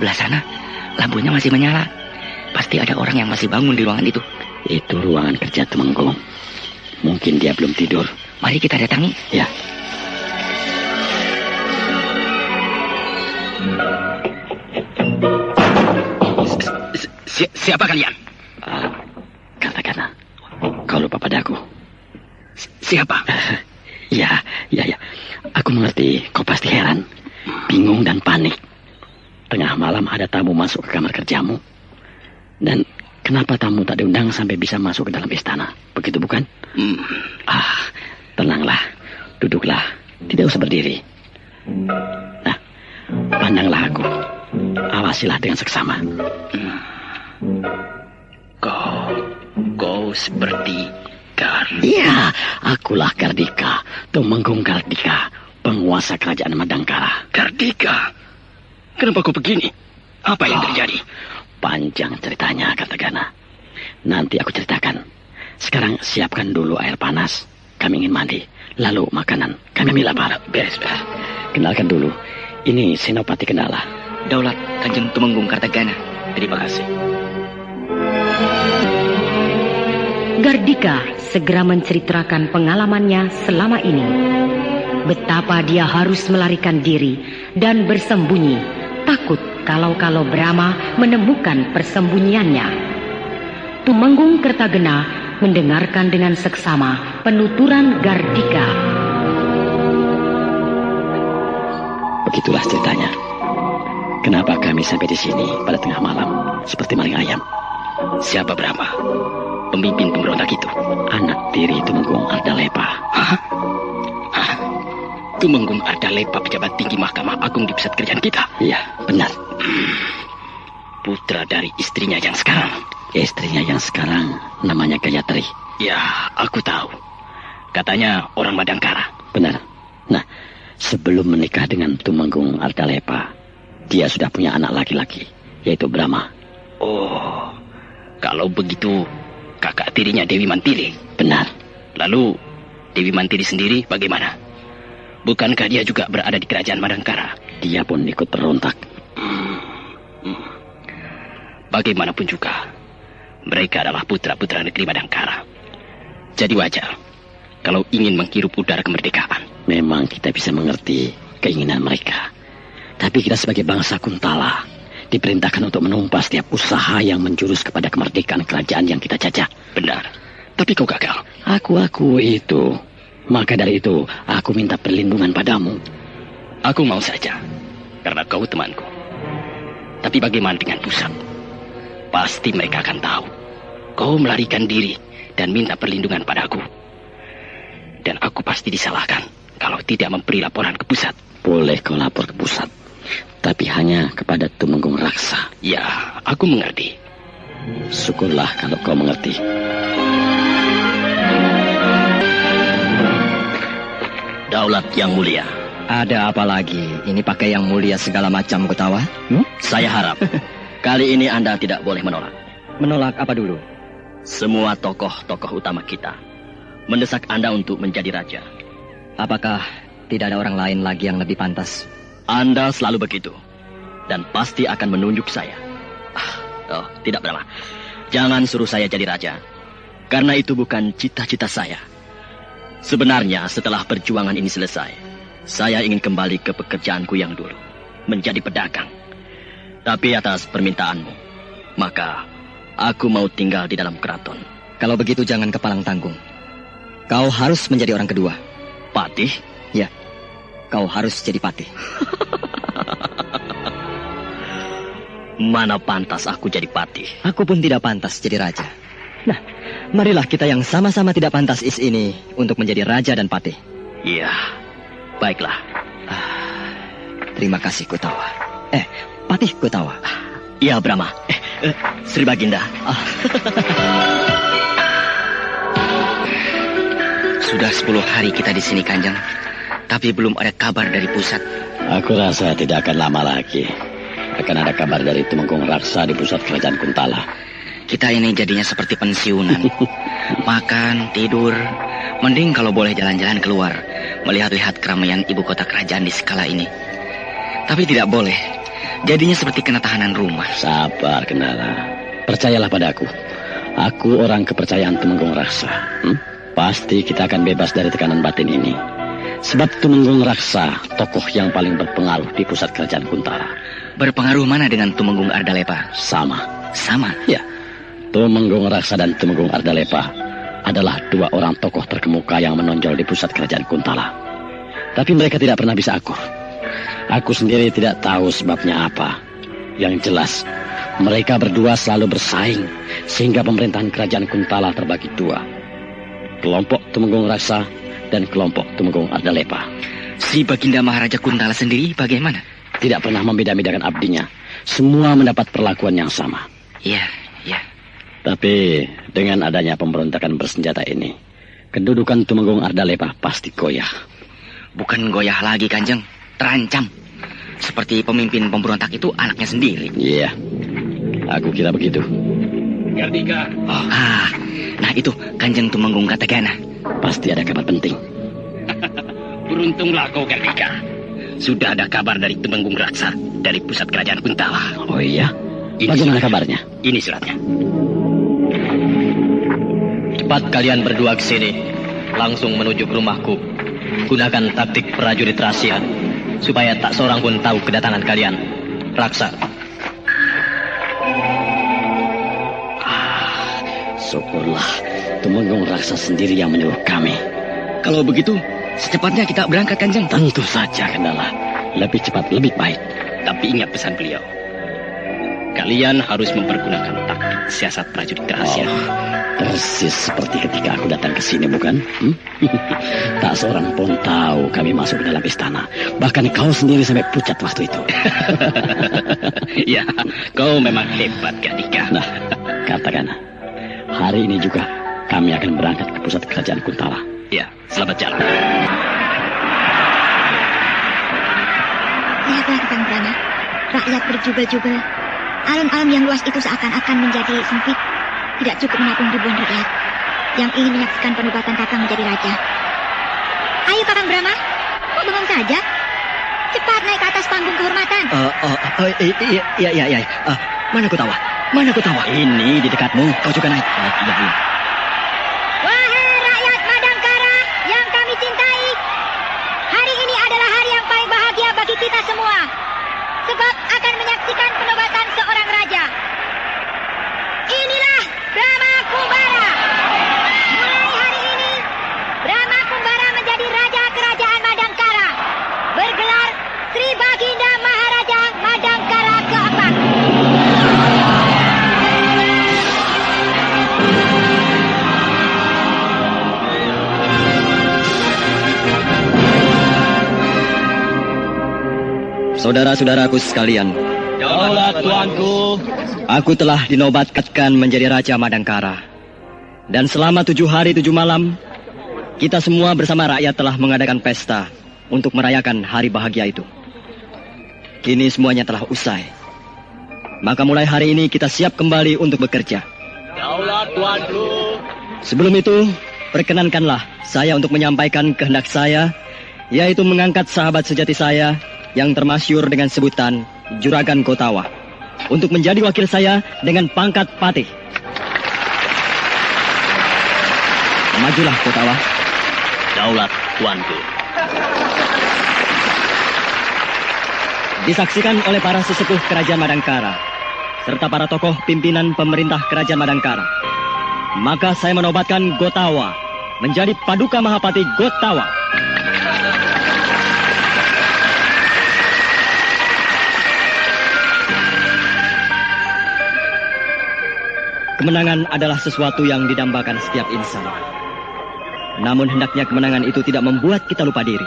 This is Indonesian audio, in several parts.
sebelah sana, lampunya masih menyala. Pasti ada orang yang masih bangun di ruangan itu. Itu ruangan kerja Tumenggung. Mungkin dia belum tidur. Mari kita datangi. Ya. Siapa kalian? Katakanlah, kau lupa padaku. Siapa? Ya. Aku mengerti, kau pasti heran, bingung dan panik. Tengah malam ada tamu masuk ke kamar kerjamu. Dan kenapa tamu tak diundang sampai bisa masuk ke dalam istana? Begitu bukan? Tenanglah, duduklah, tidak usah berdiri. Nah, pandanglah aku. Awasilah dengan seksama. Kau seperti Iya, akulah Gardika, Tumenggung Gardika, penguasa kerajaan Madangkara. Gardika? Kenapa kau begini? Apa yang terjadi? Panjang ceritanya, Kartagana. Nanti aku ceritakan. Sekarang siapkan dulu air panas. Kami ingin mandi. Lalu makanan. Kami lapar. Beres. Kenalkan dulu. Ini Senopati Kendala. Daulat Kanjeng Tumenggung Kartagana. Terima kasih. Gardika segera menceritakan pengalamannya selama ini. Betapa dia harus melarikan diri dan bersembunyi, takut kalau Brahma menemukan persembunyiannya. Tumenggung Kertagena mendengarkan dengan seksama penuturan Gardika. Begitulah ceritanya. Kenapa kami sampai di sini pada tengah malam seperti maling ayam? Siapa Brahma? Pemimpin pemberontak itu? Anak tiri Tumenggung Ardalepa. Hah? Tumenggung Ardalepa, pejabat tinggi Mahkamah Agung di pusat kerjaan kita? Iya, benar. Putra dari istrinya yang sekarang? Istrinya yang sekarang namanya Gayatri. Ya, aku tahu. Katanya orang Madangkara. Benar. Nah, sebelum menikah dengan Tumenggung Ardalepa, dia sudah punya anak laki-laki, yaitu Brahma. Oh, kalau begitu kakak tirinya Dewi Mantili. Benar. Lalu Dewi Mantili sendiri bagaimana? Bukankah dia juga berada di kerajaan Madangkara? Dia pun ikut berontak. Bagaimanapun juga, mereka adalah putra-putra negeri Madangkara. Jadi wajar kalau ingin menghirup udara kemerdekaan. Memang kita bisa mengerti keinginan mereka. Tapi kita sebagai bangsa Kuntala diperintahkan untuk menumpas setiap usaha yang menjurus kepada kemerdekaan kerajaan yang kita jajah. Benar. Tapi kau gagal. Aku itu. Maka dari itu, aku minta perlindungan padamu. Aku mau saja, karena kau temanku. Tapi bagaimana dengan pusat? Pasti mereka akan tahu kau melarikan diri dan minta perlindungan padaku. Dan aku pasti disalahkan kalau tidak memberi laporan ke pusat. Boleh kau lapor ke pusat, tapi hanya kepada Tumenggung Raksa. Ya, aku mengerti. Syukurlah kalau kau mengerti. Daulat yang mulia. Ada apa lagi? Ini pakai yang mulia segala macam, Kutawa? Saya harap kali ini Anda tidak boleh menolak. Menolak apa dulu? Semua tokoh-tokoh utama kita mendesak Anda untuk menjadi raja. Apakah tidak ada orang lain lagi yang lebih pantas? Anda selalu begitu. Dan pasti akan menunjuk saya. Tidak Brahma. Jangan suruh saya jadi raja. Karena itu bukan cita-cita saya. Sebenarnya setelah perjuangan ini selesai, saya ingin kembali ke pekerjaanku yang dulu. Menjadi pedagang. Tapi atas permintaanmu, maka aku mau tinggal di dalam keraton. Kalau begitu jangan kepalang tanggung. Kau harus menjadi orang kedua. Patih? Ya, kau harus jadi patih. Mana pantas aku jadi patih? Aku pun tidak pantas jadi raja. Nah, marilah kita yang sama-sama tidak pantas ini untuk menjadi raja dan patih. Iya, baiklah. Terima kasih Kutawa. Patih Kutawa. Iya Brahma. Sri Baginda. Sudah 10 hari kita di sini Kanjeng, tapi belum ada kabar dari pusat. Aku rasa tidak akan lama lagi akan ada kabar dari Tumenggung Raksa di pusat kerajaan Kuntala. Kita ini jadinya seperti pensiunan. Makan, tidur. Mending kalau boleh jalan-jalan keluar, melihat-lihat keramaian ibu kota kerajaan di skala ini. Tapi tidak boleh. Jadinya seperti kena tahanan rumah. Sabar, Kendala. Percayalah padaku. Aku orang kepercayaan Tumenggung Raksa. Pasti kita akan bebas dari tekanan batin ini. Sebab Tumenggung Raksa, tokoh yang paling berpengaruh di pusat kerajaan Kuntala. Berpengaruh mana dengan Tumenggung Ardalepa? Sama. Sama? Ya. Tumenggung Raksa dan Tumenggung Ardalepa adalah dua orang tokoh terkemuka yang menonjol di pusat kerajaan Kuntala. Tapi mereka tidak pernah bisa akur. Aku sendiri tidak tahu sebabnya apa. Yang jelas, mereka berdua selalu bersaing sehingga pemerintahan kerajaan Kuntala terbagi dua. Kelompok Tumenggung Raksa dan kelompok Tumenggung Ardalepa. Si Baginda Maharaja Kuntala sendiri bagaimana? Tidak pernah membeda-bedakan abdinya. Semua mendapat perlakuan yang sama. Iya. Tapi dengan adanya pemberontakan bersenjata ini, kedudukan Tumenggung Ardalepa pasti goyah. Bukan goyah lagi, Kanjeng. Terancam. Seperti pemimpin pemberontak itu anaknya sendiri. Iya, aku kira begitu. Gardika. Nah itu Kanjeng Tumenggung Katagana. Pasti ada kabar penting. Beruntunglah kau, Gardika. Sudah ada kabar dari Tumenggung Raksa dari pusat kerajaan Kuntala. Oh iya? Ini Bagaimana suratnya. kabarnya? Ini suratnya. Cepat kalian berdua ke sini. Langsung menuju ke rumahku. Gunakan taktik prajurit rahasia supaya tak seorang pun tahu kedatangan kalian. Raksa. Syukurlah Tumenggung Raksa sendiri yang menyuruh kami. Kalau begitu, secepatnya kita berangkat, Kanjeng. Tentu saja, Kendala. Lebih cepat, lebih baik. Tapi ingat pesan beliau. Kalian harus mempergunakan taktik siasat prajurit rahasia. Persis seperti ketika aku datang ke sini, bukan? Tak seorang pun tahu kami masuk ke dalam istana. Bahkan kau sendiri sampai pucat waktu itu. Ya, kau memang hebat, Gardika. Nah, katakan, hari ini juga kami akan berangkat ke pusat kerajaan Kuntala. Ya, selamat jalan. Lihatlah, Kang Brana. Rakyat berjubel-jubel. Alun-alun yang luas itu seakan-akan menjadi sempit. Tidak cukup menampung ribuan rakyat yang ingin menyaksikan penobatan Kakang menjadi raja. Ayo, Kakang Brahma. Kok bengong saja? Cepat naik ke atas panggung kehormatan. Iya. Mana Kotawa? Mana Kotawa? Ini di dekatmu. Kau juga naik. Iya. Wahai rakyat Madangkara yang kami cintai, hari ini adalah hari yang paling bahagia bagi kita semua, sebab akan menyaksikan penobatan seorang raja. Inilah Brahma Kumbara. Mulai hari ini, Brahma Kumbara menjadi raja kerajaan Madangkara, bergelar Sri Baginda Maharaja Madangkara keempat. Saudara-saudaraku sekalian, Daulat tuanku. aku telah dinobatkan menjadi Raja Madangkara. Dan selama 7 hari 7 malam, kita semua bersama rakyat telah mengadakan pesta untuk merayakan hari bahagia itu. Kini semuanya telah usai. Maka mulai hari ini kita siap kembali untuk bekerja. Daulat tuanku. Sebelum itu, perkenankanlah saya untuk menyampaikan kehendak saya, yaitu mengangkat sahabat sejati saya yang termasyhur dengan sebutan Juragan Kotawa untuk menjadi wakil saya dengan pangkat patih. Majulah Kotawa. Daulat tuanku. Disaksikan oleh para sesepuh kerajaan Madangkara serta para tokoh pimpinan pemerintah kerajaan Madangkara, maka saya menobatkan Gotawa menjadi Paduka Mahapati Gotawa. Kemenangan adalah sesuatu yang didambakan setiap insan. Namun hendaknya kemenangan itu tidak membuat kita lupa diri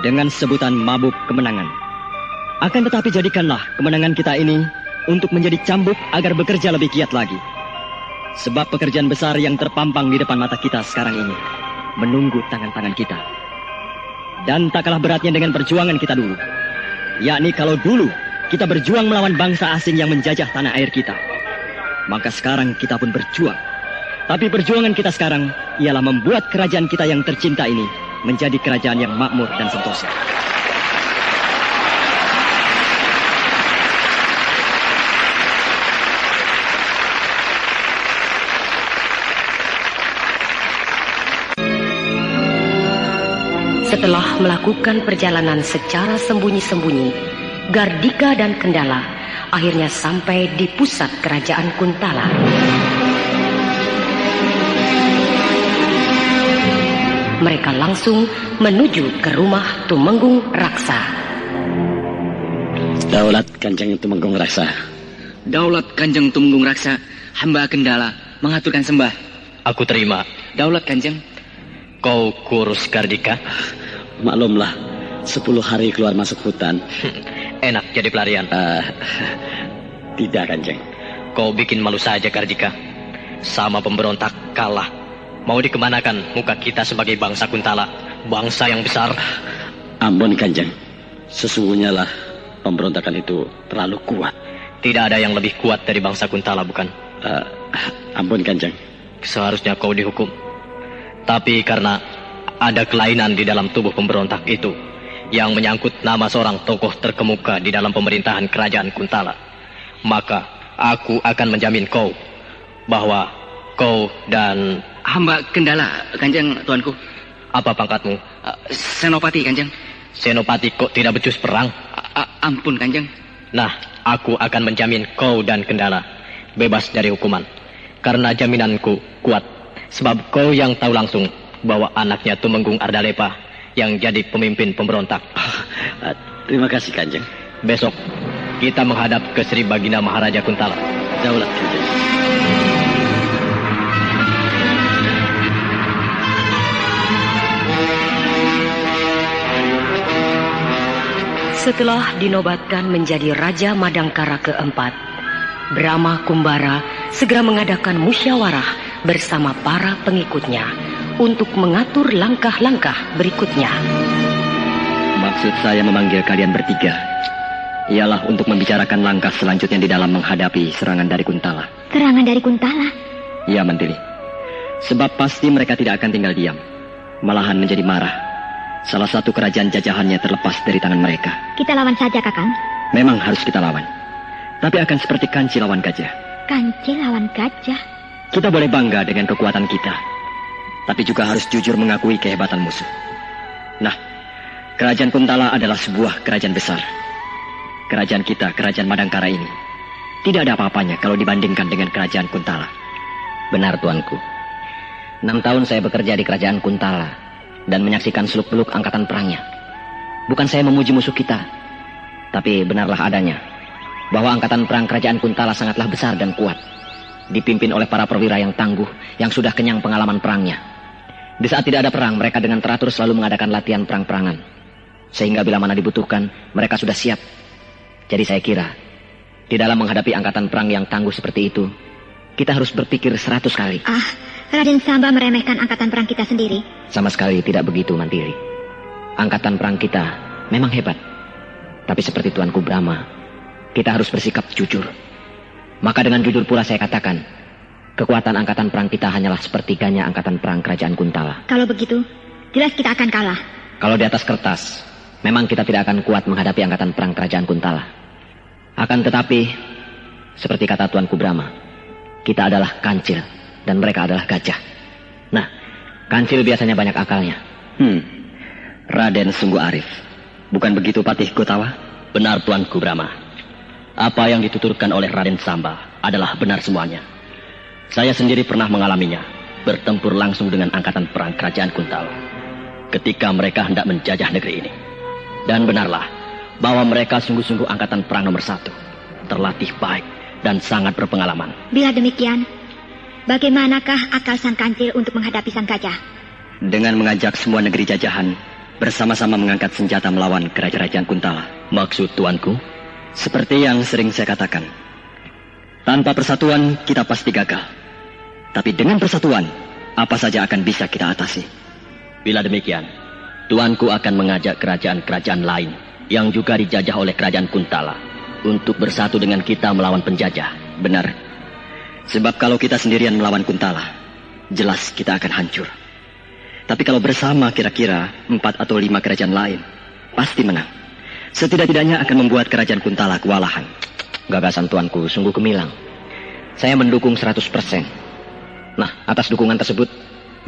dengan sebutan mabuk kemenangan. Akan tetapi jadikanlah kemenangan kita ini untuk menjadi cambuk agar bekerja lebih giat lagi. Sebab pekerjaan besar yang terpampang di depan mata kita sekarang ini menunggu tangan-tangan kita. Dan tak kalah beratnya dengan perjuangan kita dulu. Yakni kalau dulu kita berjuang melawan bangsa asing yang menjajah tanah air kita, maka sekarang kita pun berjuang. Tapi perjuangan kita sekarang ialah membuat kerajaan kita yang tercinta ini menjadi kerajaan yang makmur dan sentosa. Setelah melakukan perjalanan secara sembunyi-sembunyi, Gardika dan Kendala akhirnya sampai di pusat kerajaan Kuntala. Mereka langsung menuju ke rumah Tumenggung Raksa. Daulat Kanjeng Tumenggung Raksa. Daulat Kanjeng Tumenggung Raksa, hamba Kendala mengaturkan sembah. Aku terima. Daulat Kanjeng. Kau kurus Gardika. Maklumlah, 10 hari keluar masuk hutan. Enak jadi pelarian. Tidak, Kanjeng. Kau bikin malu saja Gardika. Sama pemberontak kalah. Mau dikemanakan muka kita sebagai bangsa Kuntala, bangsa yang besar? Ampun, Kanjeng. Sesungguhnya lah pemberontakan itu terlalu kuat. Tidak ada yang lebih kuat dari bangsa Kuntala, bukan? Ampun, Kanjeng. Seharusnya kau dihukum. Tapi karena ada kelainan di dalam tubuh pemberontak itu yang menyangkut nama seorang tokoh terkemuka di dalam pemerintahan kerajaan Kuntala, maka aku akan menjamin kau bahwa kau dan... Hamba Kendala, Kanjeng Tuanku. Apa pangkatmu? Senopati, Kanjeng. Senopati kok tidak becus perang? Ampun, Kanjeng. Nah, aku akan menjamin kau dan Kendala bebas dari hukuman. Karena jaminanku kuat. Sebab kau yang tahu langsung bahwa anaknya Tumenggung Ardalepa yang jadi pemimpin pemberontak. Terima kasih, Kanjeng. Besok kita menghadap ke Sri Baginda Maharaja Kuntala. Daulat Kanjeng. Setelah dinobatkan menjadi Raja Madangkara keempat, Brahma Kumbara segera mengadakan musyawarah bersama para pengikutnya untuk mengatur langkah-langkah berikutnya. Maksud saya memanggil kalian bertiga ialah untuk membicarakan langkah selanjutnya di dalam menghadapi serangan dari Kuntala. Serangan dari Kuntala? Iya, Menteri. Sebab pasti mereka tidak akan tinggal diam. Malahan menjadi marah. Salah satu kerajaan jajahannya terlepas dari tangan mereka. Kita lawan saja, Kakang. Memang harus kita lawan. Tapi akan seperti Kanci lawan gajah. Kanci lawan gajah? Kita boleh bangga dengan kekuatan kita. Tapi juga harus jujur mengakui kehebatan musuh. Nah, kerajaan Kuntala adalah sebuah kerajaan besar. Kerajaan kita, kerajaan Madangkara ini, tidak ada apa-apanya kalau dibandingkan dengan kerajaan Kuntala. Benar, Tuanku. 6 tahun saya bekerja di kerajaan Kuntala dan menyaksikan seluk-beluk angkatan perangnya. Bukan saya memuji musuh kita, tapi benarlah adanya bahwa angkatan perang kerajaan Kuntala sangatlah besar dan kuat, dipimpin oleh para perwira yang tangguh, yang sudah kenyang pengalaman perangnya. Di saat tidak ada perang, mereka dengan teratur selalu mengadakan latihan perang-perangan, sehingga bila mana dibutuhkan, mereka sudah siap. Jadi saya kira, di dalam menghadapi angkatan perang yang tangguh seperti itu, kita harus berpikir 100 kali. Raden Samba meremehkan angkatan perang kita sendiri. Sama sekali tidak begitu, Mantiri. Angkatan perang kita memang hebat. Tapi seperti Tuanku Brahma, kita harus bersikap jujur. Maka dengan jujur pula saya katakan, kekuatan angkatan perang kita hanyalah sepertiganya angkatan perang kerajaan Kuntala. Kalau begitu, jelas kita akan kalah. Kalau di atas kertas, memang kita tidak akan kuat menghadapi angkatan perang kerajaan Kuntala. Akan tetapi, seperti kata Tuanku Brahma, kita adalah kancil dan mereka adalah gajah. Nah, kancil biasanya banyak akalnya. Raden sungguh arif. Bukan begitu, Patih Gotawa? Benar, Tuanku Brahma. Apa yang dituturkan oleh Raden Samba adalah benar semuanya. Saya sendiri pernah mengalaminya, bertempur langsung dengan angkatan perang kerajaan Kuntala ketika mereka hendak menjajah negeri ini. Dan benarlah bahwa mereka sungguh-sungguh angkatan perang nomor 1, terlatih baik dan sangat berpengalaman. Bila demikian, bagaimanakah akal sang kancil untuk menghadapi sang gajah? Dengan mengajak semua negeri jajahan bersama-sama mengangkat senjata melawan kerajaan Kuntala. Maksud Tuanku? Seperti yang sering saya katakan, tanpa persatuan kita pasti gagal. Tapi dengan persatuan, apa saja akan bisa kita atasi. Bila demikian, Tuanku akan mengajak kerajaan-kerajaan lain yang juga dijajah oleh kerajaan Kuntala untuk bersatu dengan kita melawan penjajah. Benar. Sebab kalau kita sendirian melawan Kuntala, jelas kita akan hancur. Tapi kalau bersama kira-kira 4 atau 5 kerajaan lain, pasti menang. Setidak-tidaknya akan membuat kerajaan Kuntala kewalahan. Gagasan Tuanku sungguh gemilang. Saya mendukung 100%. Nah, atas dukungan tersebut,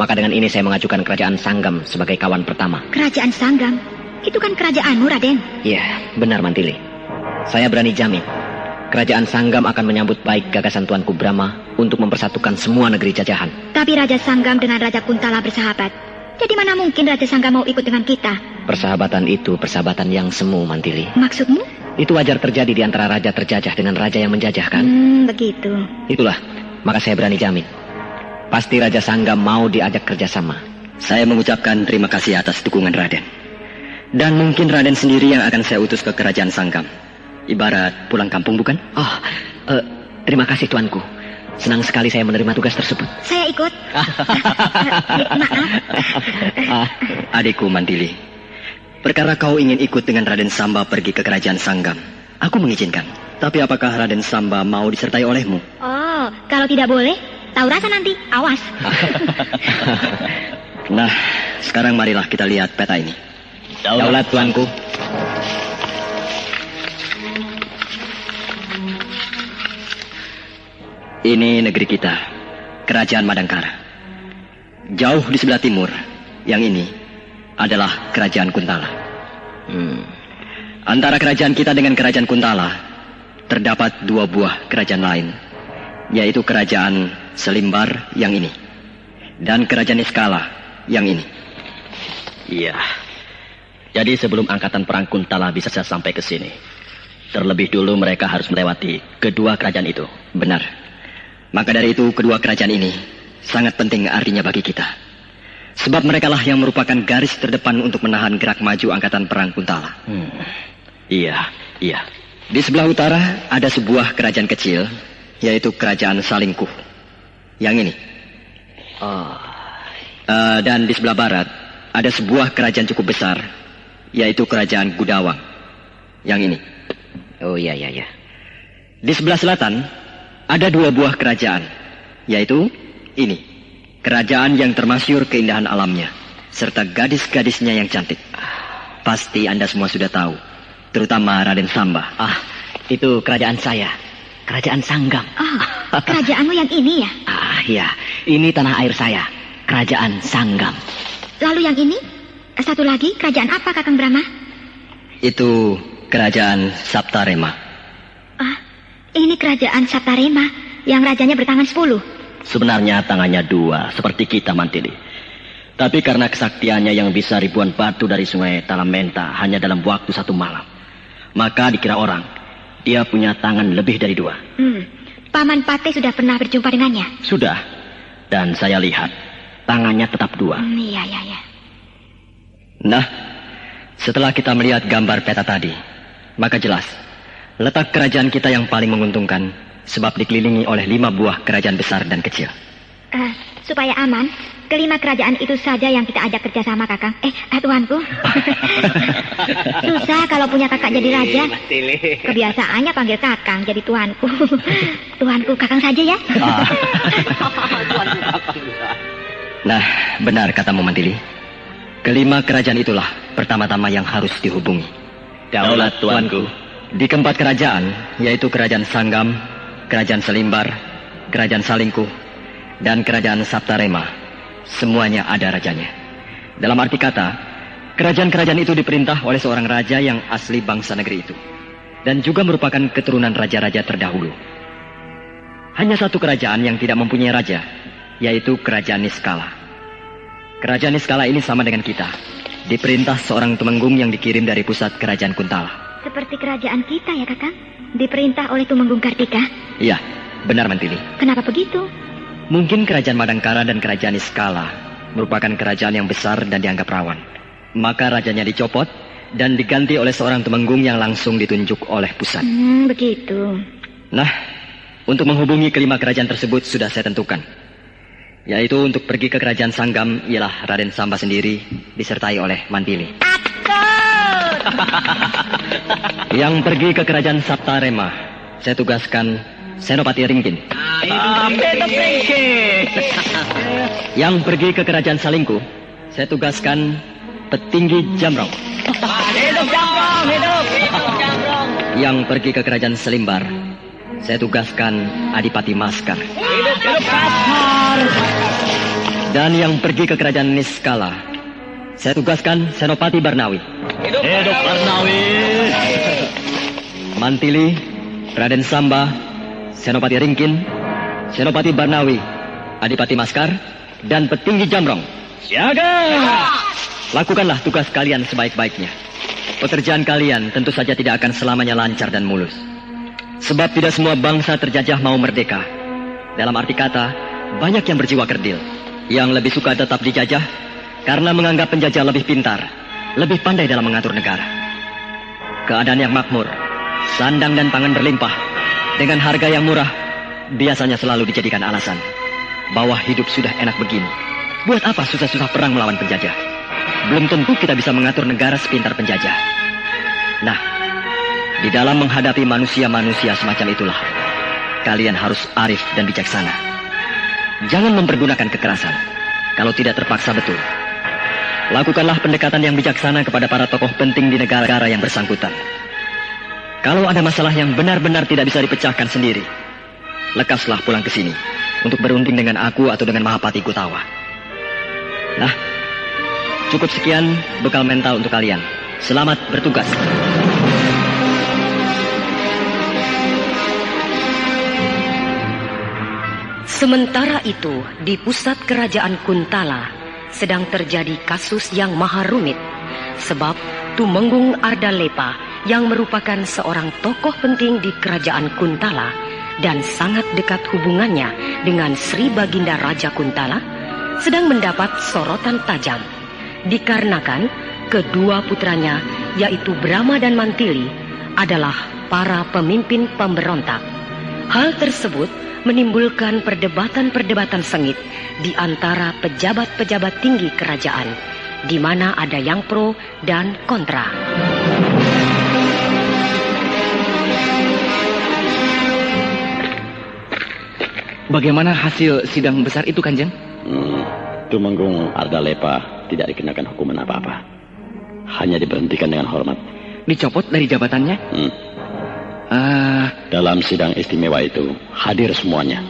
Maka dengan ini saya mengajukan kerajaan Sanggam sebagai kawan pertama. Kerajaan Sanggam? Itu kan kerajaanmu, Raden. Iya, benar Mantili. Saya berani jamin, kerajaan Sanggam akan menyambut baik gagasan Tuanku Brahma untuk mempersatukan semua negeri jajahan. Tapi Raja Sanggam dengan Raja Kuntala bersahabat. Jadi mana mungkin Raja Sanggam mau ikut dengan kita? Persahabatan itu persahabatan yang semu, Mantili. Maksudmu? Itu wajar terjadi di antara raja terjajah dengan raja yang menjajah, kan? Begitu. Itulah, maka saya berani jamin. Pasti Raja Sanggam mau diajak kerjasama. Saya mengucapkan terima kasih atas dukungan Raden. Dan mungkin Raden sendiri yang akan saya utus ke kerajaan Sanggam. Ibarat pulang kampung, bukan? Oh, terima kasih Tuanku. Senang sekali saya menerima tugas tersebut. Saya ikut. Maaf. Adikku Mantili, perkara kau ingin ikut dengan Raden Samba pergi ke kerajaan Sanggam, aku mengizinkan. Tapi apakah Raden Samba mau disertai olehmu? Oh, kalau tidak boleh, tahu rasa nanti. Awas. Nah, sekarang marilah kita lihat peta ini. Daulat Tuanku. Ini negeri kita, kerajaan Madangkara. Jauh di sebelah timur, yang ini adalah kerajaan Kuntala. Antara kerajaan kita dengan kerajaan Kuntala terdapat dua buah kerajaan lain, yaitu kerajaan Selimbar yang ini dan kerajaan Niskala yang ini. Iya. Jadi sebelum angkatan perang Kuntala bisa sampai ke sini, terlebih dulu mereka harus melewati kedua kerajaan itu. Benar. Maka dari itu kedua kerajaan ini sangat penting artinya bagi kita. Sebab merekalah yang merupakan garis terdepan untuk menahan gerak maju angkatan perang Kuntala. Iya. Di sebelah utara ada sebuah kerajaan kecil, yaitu kerajaan Salingkuh. Yang ini. Dan di sebelah barat ada sebuah kerajaan cukup besar, yaitu kerajaan Gudawang. Yang ini. Oh iya. Di sebelah selatan ada dua buah kerajaan, yaitu ini. Kerajaan yang termasyhur keindahan alamnya, serta gadis-gadisnya yang cantik. Pasti Anda semua sudah tahu, terutama Raden Samba. Itu kerajaan saya, kerajaan Sanggam. Kerajaanmu yang ini ya? Iya, ini tanah air saya, kerajaan Sanggam. Lalu yang ini? Satu lagi, kerajaan apa Kakang Brahma? Itu kerajaan Saptarema. Ini kerajaan Saptarema yang rajanya bertangan 10. Sebenarnya tangannya 2, seperti kita Mantili. Tapi karena kesaktiannya yang bisa ribuan batu dari sungai Talamenta hanya dalam waktu 1 malam, maka dikira orang, dia punya tangan lebih dari 2. Paman Pate sudah pernah berjumpa dengannya? Sudah, dan saya lihat, tangannya tetap 2. Iya. Nah, setelah kita melihat gambar peta tadi, maka jelas letak kerajaan kita yang paling menguntungkan, sebab dikelilingi oleh 5 buah kerajaan besar dan kecil. Supaya aman, kelima kerajaan itu saja yang kita ajak kerjasama, Kakang. Tuanku. Susah kalau punya kakak jadi raja. Kebiasaannya panggil Kakang jadi tuanku. Tuanku Kakang saja ya. Nah, benar katamu Mantili. Kelima kerajaan itulah pertama-tama yang harus dihubungi. Daulat Tuanku. Di keempat kerajaan, yaitu kerajaan Sanggam, kerajaan Selimbar, kerajaan Salingkuh, dan kerajaan Saptarema, semuanya ada rajanya. Dalam arti kata, kerajaan-kerajaan itu diperintah oleh seorang raja yang asli bangsa negeri itu, dan juga merupakan keturunan raja-raja terdahulu. Hanya satu kerajaan yang tidak mempunyai raja, yaitu kerajaan Niskala. Kerajaan Niskala ini sama dengan kita, diperintah seorang tumenggung yang dikirim dari pusat kerajaan Kuntala. Seperti kerajaan kita ya, Kakang? Diperintah oleh Tumenggung Kartika? Iya, benar Mantili. Kenapa begitu? Mungkin kerajaan Madangkara dan kerajaan Niskala merupakan kerajaan yang besar dan dianggap rawan. Maka rajanya dicopot dan diganti oleh seorang tumenggung yang langsung ditunjuk oleh pusat. Begitu. Nah, untuk menghubungi kelima kerajaan tersebut sudah saya tentukan. Yaitu untuk pergi ke kerajaan Sanggam ialah Raden Samba sendiri disertai oleh Mantili. Yang pergi ke kerajaan Saptarema, saya tugaskan Senopati Ringkin. Yang pergi ke kerajaan Salingkuh, saya tugaskan Petinggi Jamrong. Yang pergi ke kerajaan Selimbar, saya tugaskan Adipati Maskar. Dan yang pergi ke kerajaan Niskala, saya tugaskan Senopati Barnawi. Hidup Barnawi! Mantili, Raden Samba, Senopati Ringkin, Senopati Barnawi, Adipati Maskar, dan Petinggi Jamrong. Siaga! Lakukanlah tugas kalian sebaik-baiknya. Pekerjaan kalian tentu saja tidak akan selamanya lancar dan mulus. Sebab tidak semua bangsa terjajah mau merdeka. Dalam arti kata, banyak yang berjiwa kerdil, yang lebih suka tetap dijajah karena menganggap penjajah lebih pintar, lebih pandai dalam mengatur negara. Keadaan yang makmur, sandang dan pangan berlimpah, dengan harga yang murah, biasanya selalu dijadikan alasan bahwa hidup sudah enak begini. Buat apa susah-susah perang melawan penjajah? Belum tentu kita bisa mengatur negara sepintar penjajah. Nah, di dalam menghadapi manusia-manusia semacam itulah, kalian harus arif dan bijaksana. Jangan mempergunakan kekerasan, kalau tidak terpaksa betul. Lakukanlah pendekatan yang bijaksana kepada para tokoh penting di negara yang bersangkutan. Kalau ada masalah yang benar-benar tidak bisa dipecahkan sendiri, lekaslah pulang ke sini untuk berunding dengan aku atau dengan Mahapati Gutawa. Nah, cukup sekian bekal mental untuk kalian. Selamat bertugas. Sementara itu, di pusat kerajaan Kuntala sedang terjadi kasus yang maha rumit. Sebab Tumenggung Ardalepa yang merupakan seorang tokoh penting di kerajaan Kuntala dan sangat dekat hubungannya dengan Sri Baginda Raja Kuntala sedang mendapat sorotan tajam. Dikarenakan kedua putranya yaitu Brahma dan Mantili adalah para pemimpin pemberontak. Hal tersebut menimbulkan perdebatan-perdebatan sengit di antara pejabat-pejabat tinggi kerajaan, di mana ada yang pro dan kontra. Bagaimana hasil sidang besar itu, Kanjeng? Tumenggung Ardalepa tidak dikenakan hukuman apa-apa. Hanya diberhentikan dengan hormat. Dicopot dari jabatannya? Dalam sidang istimewa itu hadir semuanya.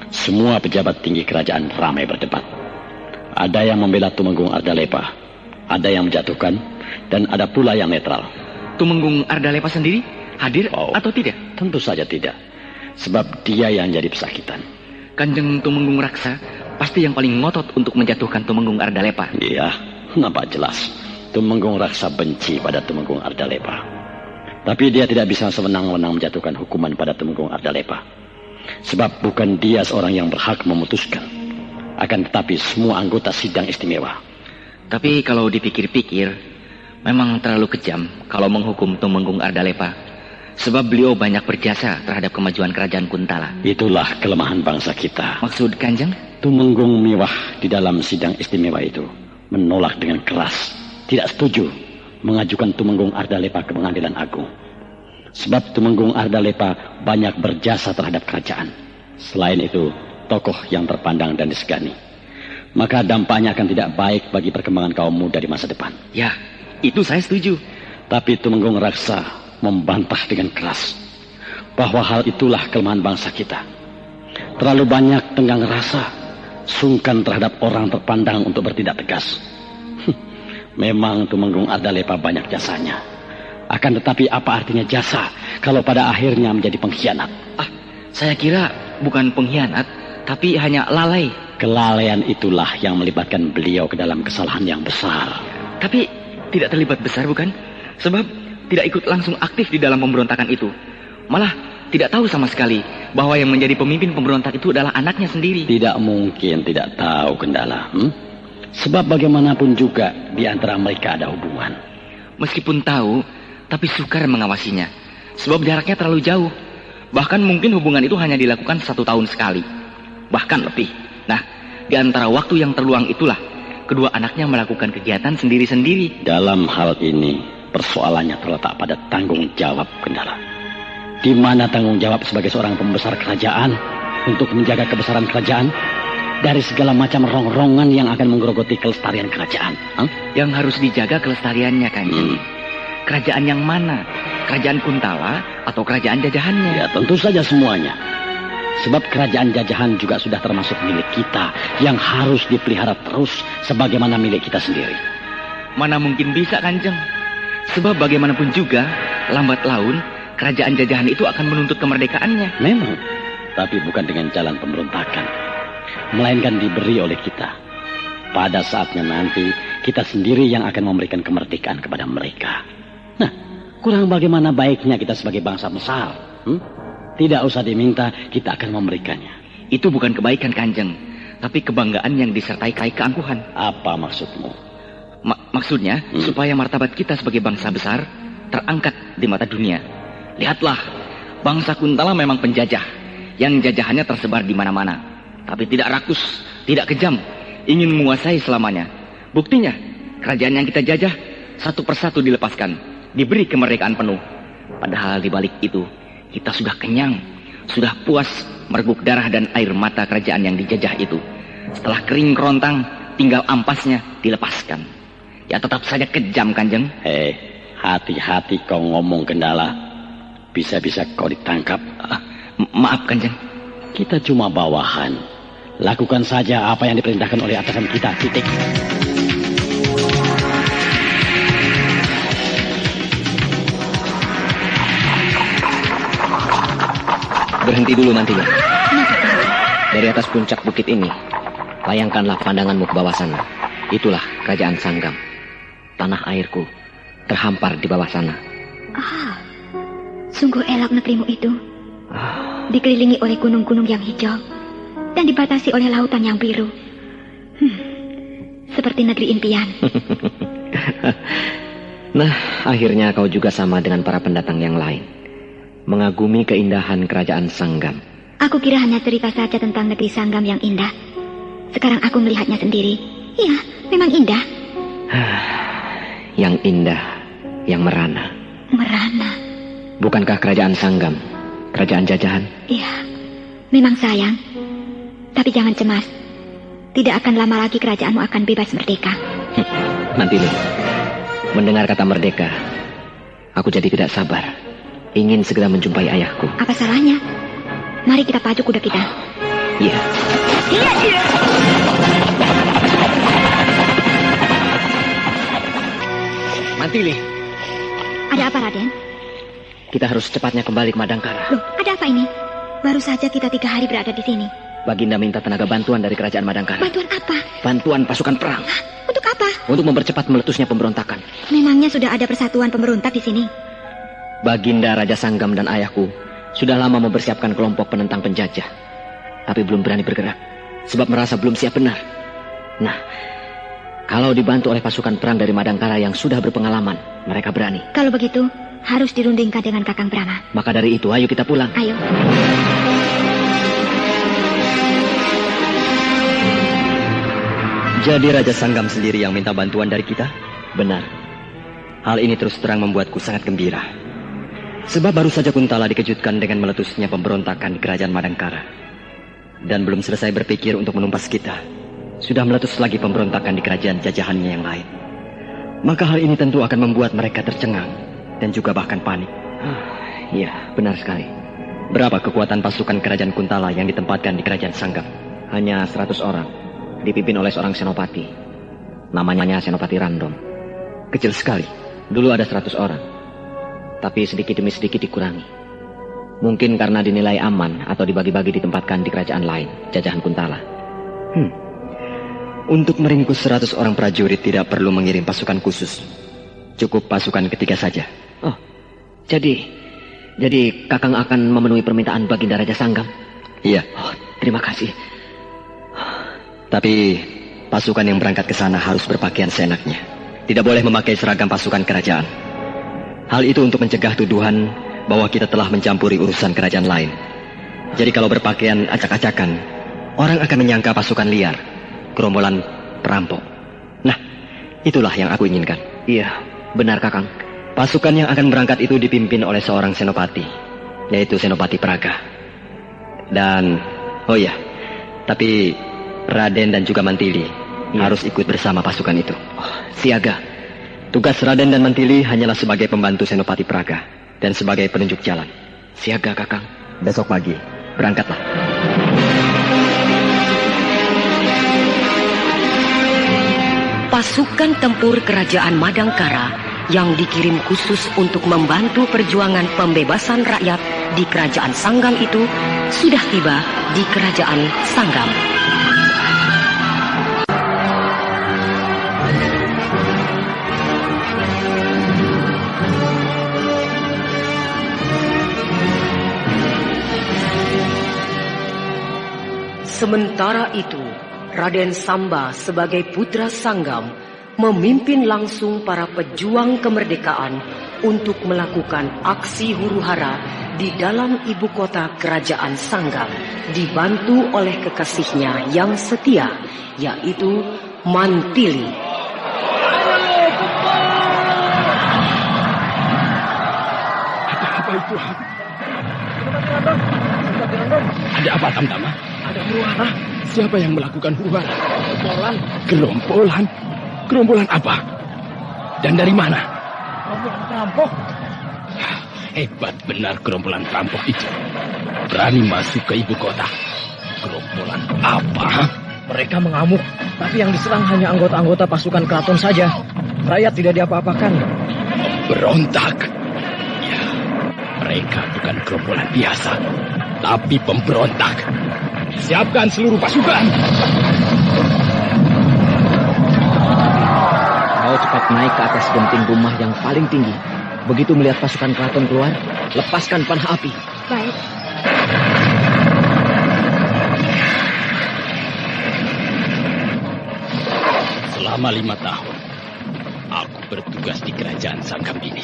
Semua pejabat tinggi kerajaan ramai berdebat. Ada yang membela Tumenggung Ardalepa, ada yang menjatuhkan, dan ada pula yang netral. Tumenggung Ardalepa sendiri hadir atau tidak? Tentu saja tidak. Sebab dia yang jadi pesakitan. Kanjeng Tumenggung Raksa pasti yang paling ngotot untuk menjatuhkan Tumenggung Ardalepa. Iya, nampak jelas. Tumenggung Raksa benci pada Tumenggung Ardalepa. Tapi dia tidak bisa sewenang-wenang menjatuhkan hukuman pada Tumenggung Ardalepa. Sebab bukan dia seorang yang berhak memutuskan. Akan tetapi semua anggota sidang istimewa. Tapi kalau dipikir-pikir, memang terlalu kejam kalau menghukum Tumenggung Ardalepa. Sebab beliau banyak berjasa terhadap kemajuan kerajaan Kuntala. Itulah kelemahan bangsa kita. Maksud Kanjeng? Tumenggung Miwah di dalam sidang istimewa itu menolak dengan keras. Tidak setuju mengajukan Tumenggung Ardalepa ke pengadilan agung. Sebab Tumenggung Ardalepa banyak berjasa terhadap kerajaan. Selain itu, tokoh yang terpandang dan disegani. Maka dampaknya akan tidak baik bagi perkembangan kaum muda di masa depan. Ya, itu saya setuju. Tapi Tumenggung Raksa membantah dengan keras bahwa hal itulah kelemahan bangsa kita. Terlalu banyak tenggang rasa, sungkan terhadap orang terpandang untuk bertindak tegas. Memang Tumenggung Ardalepa banyak jasanya. Akan tetapi apa artinya jasa kalau pada akhirnya menjadi pengkhianat? Saya kira bukan pengkhianat, tapi hanya lalai. Kelalaian itulah yang melibatkan beliau ke dalam kesalahan yang besar. Tapi tidak terlibat besar, bukan? Sebab tidak ikut langsung aktif di dalam pemberontakan itu. Malah tidak tahu sama sekali bahwa yang menjadi pemimpin pemberontak itu adalah anaknya sendiri. Tidak mungkin tidak tahu, Kendala. Sebab bagaimanapun juga di antara mereka ada hubungan. Meskipun tahu, tapi sukar mengawasinya. Sebab jaraknya terlalu jauh. Bahkan mungkin hubungan itu hanya dilakukan 1 tahun sekali. Bahkan lebih. Nah, di antara waktu yang terluang itulah kedua anaknya melakukan kegiatan sendiri-sendiri. Dalam hal ini, persoalannya terletak pada tanggung jawab, Kendala. Di mana tanggung jawab sebagai seorang pembesar kerajaan untuk menjaga kebesaran kerajaan dari segala macam rongrongan yang akan menggerogoti kelestarian kerajaan? Yang harus dijaga kelestariannya, Kanjeng. Kerajaan yang mana? Kerajaan Kuntala atau kerajaan jajahannya? Ya, tentu saja semuanya. Sebab kerajaan jajahan juga sudah termasuk milik kita yang harus dipelihara terus sebagaimana milik kita sendiri. Mana mungkin bisa, Kanjeng? Sebab bagaimanapun juga, lambat laun, kerajaan jajahan itu akan menuntut kemerdekaannya. Memang, tapi bukan dengan jalan pemberontakan, melainkan diberi oleh kita. Pada saatnya nanti, kita sendiri yang akan memberikan kemerdekaan kepada mereka. Nah, kurang bagaimana baiknya kita sebagai bangsa besar? Tidak usah diminta, kita akan memberikannya. Itu bukan kebaikan, Kanjeng, tapi kebanggaan yang disertai keangkuhan. Apa maksudmu? Maksudnya, supaya martabat kita sebagai bangsa besar terangkat di mata dunia. Lihatlah, bangsa Kuntala memang penjajah, yang jajahannya tersebar di mana-mana. Tapi tidak rakus, tidak kejam, ingin menguasai selamanya. Buktinya, kerajaan yang kita jajah, satu persatu dilepaskan, diberi kemerdekaan penuh. Padahal di balik itu, kita sudah kenyang, sudah puas mereguk darah dan air mata kerajaan yang dijajah itu. Setelah kering kerontang, tinggal ampasnya dilepaskan. Ya tetap saja kejam, Kanjeng. Hati-hati kau ngomong, Gendala. Bisa-bisa kau ditangkap. Maaf, Kanjeng. Kita cuma bawahan. Lakukan saja apa yang diperintahkan oleh atasan kita, titik. Berhenti dulu Mantilia. Dari atas puncak bukit ini, layangkanlah pandanganmu ke bawah sana. Itulah kerajaan Sanggam. Tanah airku terhampar di bawah sana. Sungguh elok negerimu itu. Dikelilingi oleh gunung-gunung yang hijau dan dibatasi oleh lautan yang biru. Seperti negeri impian. Nah, akhirnya kau juga sama dengan para pendatang yang lain, mengagumi keindahan kerajaan Sanggam. Aku kira hanya cerita saja tentang negeri Sanggam yang indah. Sekarang aku melihatnya sendiri. Iya, memang indah. Yang indah, yang merana. Merana. Bukankah kerajaan Sanggam kerajaan jajahan? Iya, memang sayang. Tapi jangan cemas. Tidak akan lama lagi kerajaanmu akan bebas merdeka. Nanti nih, mendengar kata merdeka, aku jadi tidak sabar. Ingin segera menjumpai ayahku. Apa salahnya? Mari kita pacu kuda kita. Iya. Iya. Mantili. Ada apa, Raden? Kita harus cepatnya kembali ke Madangkara. Loh, ada apa ini? Baru saja kita 3 hari berada di sini. Baginda minta tenaga bantuan dari kerajaan Madangkara. Bantuan apa? Bantuan pasukan perang. Hah? Untuk apa? Untuk mempercepat meletusnya pemberontakan. Memangnya sudah ada persatuan pemberontak di sini? Baginda Raja Sanggam dan ayahku sudah lama mempersiapkan kelompok penentang penjajah. Tapi belum berani bergerak. Sebab merasa belum siap benar. Nah, kalau dibantu oleh pasukan perang dari Madangkara yang sudah berpengalaman, mereka berani. Kalau begitu, harus dirundingkan dengan Kakang Brahma. Maka dari itu, ayo kita pulang. Ayo. Jadi Raja Sanggam sendiri yang minta bantuan dari kita? Benar. Hal ini terus terang membuatku sangat gembira. Sebab baru saja Kuntala dikejutkan dengan meletusnya pemberontakan di kerajaan Madangkara. Dan belum selesai berpikir untuk menumpas kita, sudah meletus lagi pemberontakan di kerajaan jajahannya yang lain. Maka hal ini tentu akan membuat mereka tercengang dan juga bahkan panik. Iya, benar sekali. Berapa kekuatan pasukan kerajaan Kuntala yang ditempatkan di kerajaan Sanggam? Hanya 100 orang, dipimpin oleh seorang senopati. Namanya Senopati Random. Kecil sekali. Dulu ada 100 orang, tapi sedikit demi sedikit dikurangi. Mungkin karena dinilai aman atau dibagi-bagi ditempatkan di kerajaan lain, jajahan Kuntala. Untuk meringkus 100 orang prajurit tidak perlu mengirim pasukan khusus. Cukup pasukan ketiga saja. Oh, jadi Kakang akan memenuhi permintaan Baginda Raja Sanggam? Iya. Oh, terima kasih. Tapi pasukan yang berangkat ke sana harus berpakaian seenaknya. Tidak boleh memakai seragam pasukan kerajaan. Hal itu untuk mencegah tuduhan bahwa kita telah mencampuri urusan kerajaan lain. Jadi kalau berpakaian acak-acakan, orang akan menyangka pasukan liar, gerombolan perampok. Nah, itulah yang aku inginkan. Iya, benar Kakang. Pasukan yang akan berangkat itu dipimpin oleh seorang senopati, yaitu Senopati Praga. Dan, oh iya, tapi Raden dan juga Mantili harus ikut bersama pasukan itu. Siaga. Tugas Raden dan Mantili hanyalah sebagai pembantu Senopati Praga dan sebagai penunjuk jalan. Siaga, Kakang. Besok pagi, berangkatlah. Pasukan tempur kerajaan Madangkara yang dikirim khusus untuk membantu perjuangan pembebasan rakyat di kerajaan Sanggam itu sudah tiba di kerajaan Sanggam. Sementara itu, Raden Samba sebagai putra Sanggam memimpin langsung para pejuang kemerdekaan untuk melakukan aksi huru-hara di dalam ibu kota kerajaan Sanggam, dibantu oleh kekasihnya yang setia, yaitu Mantili. Apa itu? Ada apa, Tamtama? Ada huru-hara. Siapa yang melakukan huru-hara? Gerombolan. Gerombolan apa? Dan dari mana? Gerombolan perampok. Hebat benar gerombolan perampok itu. Berani masuk ke ibu kota. Gerombolan apa? Mereka mengamuk, tapi yang diserang hanya anggota-anggota pasukan keraton saja. Rakyat tidak diapa-apakan. Berontak. Ya, mereka bukan gerombolan biasa, tapi pemberontak. Siapkan seluruh pasukan. Kau cepat naik ke atas genting rumah yang paling tinggi. Begitu melihat pasukan keraton keluar, lepaskan panah api. Baik. Selama 5 tahun, aku bertugas di kerajaan Sanggam ini.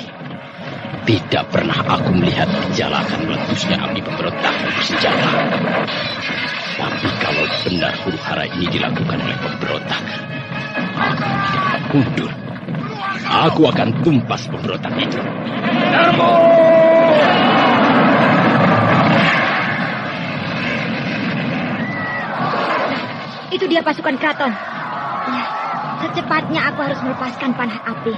Tidak pernah aku melihat gejala akan meletusnya api pemberontakan bersenjata. Tapi kalau benar huru-hara ini dilakukan oleh pemberontak, aku tidak akan mundur. Aku akan tumpas pemberontak itu. Itu dia pasukan keraton. Ya, secepatnya aku harus melepaskan panah api.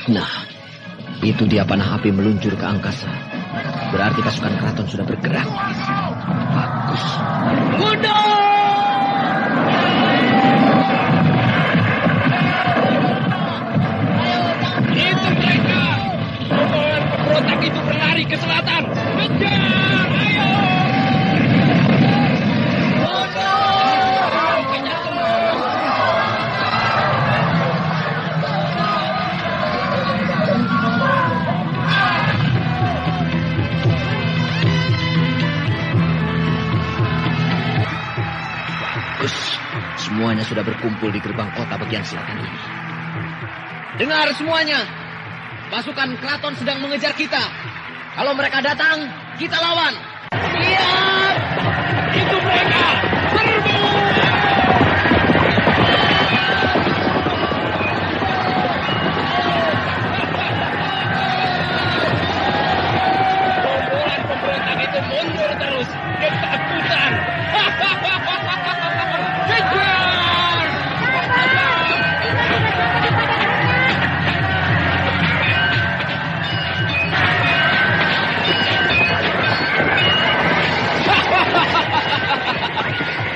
Nah, itu dia panah api meluncur ke angkasa. Berarti pasukan keraton sudah bergerak. Bagus. Itu mereka! Rombongan pemberontak itu berlari ke selatan. Kejar! Ayo! Semuanya sudah berkumpul di gerbang kota bagian selatan ini. Dengar semuanya. Pasukan keraton sedang mengejar kita. Kalau mereka datang, kita lawan. Siap! Itu mereka! Serbu! Rombongan pemberontak itu mundur terus. Ketakutan. Kejar!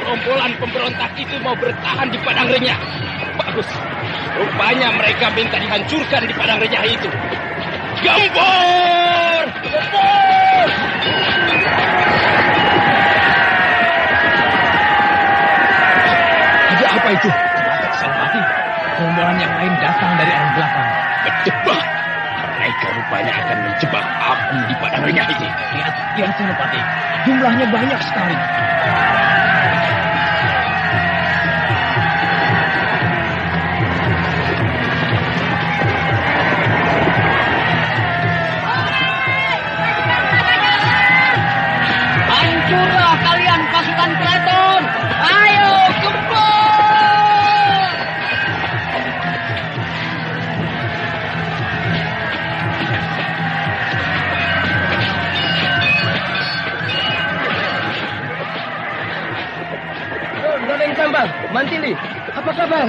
Rombolan pemberontak itu mau bertahan di padang renyah. Bagus. Rupanya mereka minta dihancurkan di padang renyah itu. Gempur! Gempur! Ada apa itu? Salpati. Rombongan yang lain datang dari arah belakang. Berjebak. Mereka rupanya akan menjebak aku di padang renyah ini. Lihat Senopati. Jumlahnya banyak sekali. Hancurlah kalian pasukan keraton. Ayo, gempur! Mantili, apa kabar?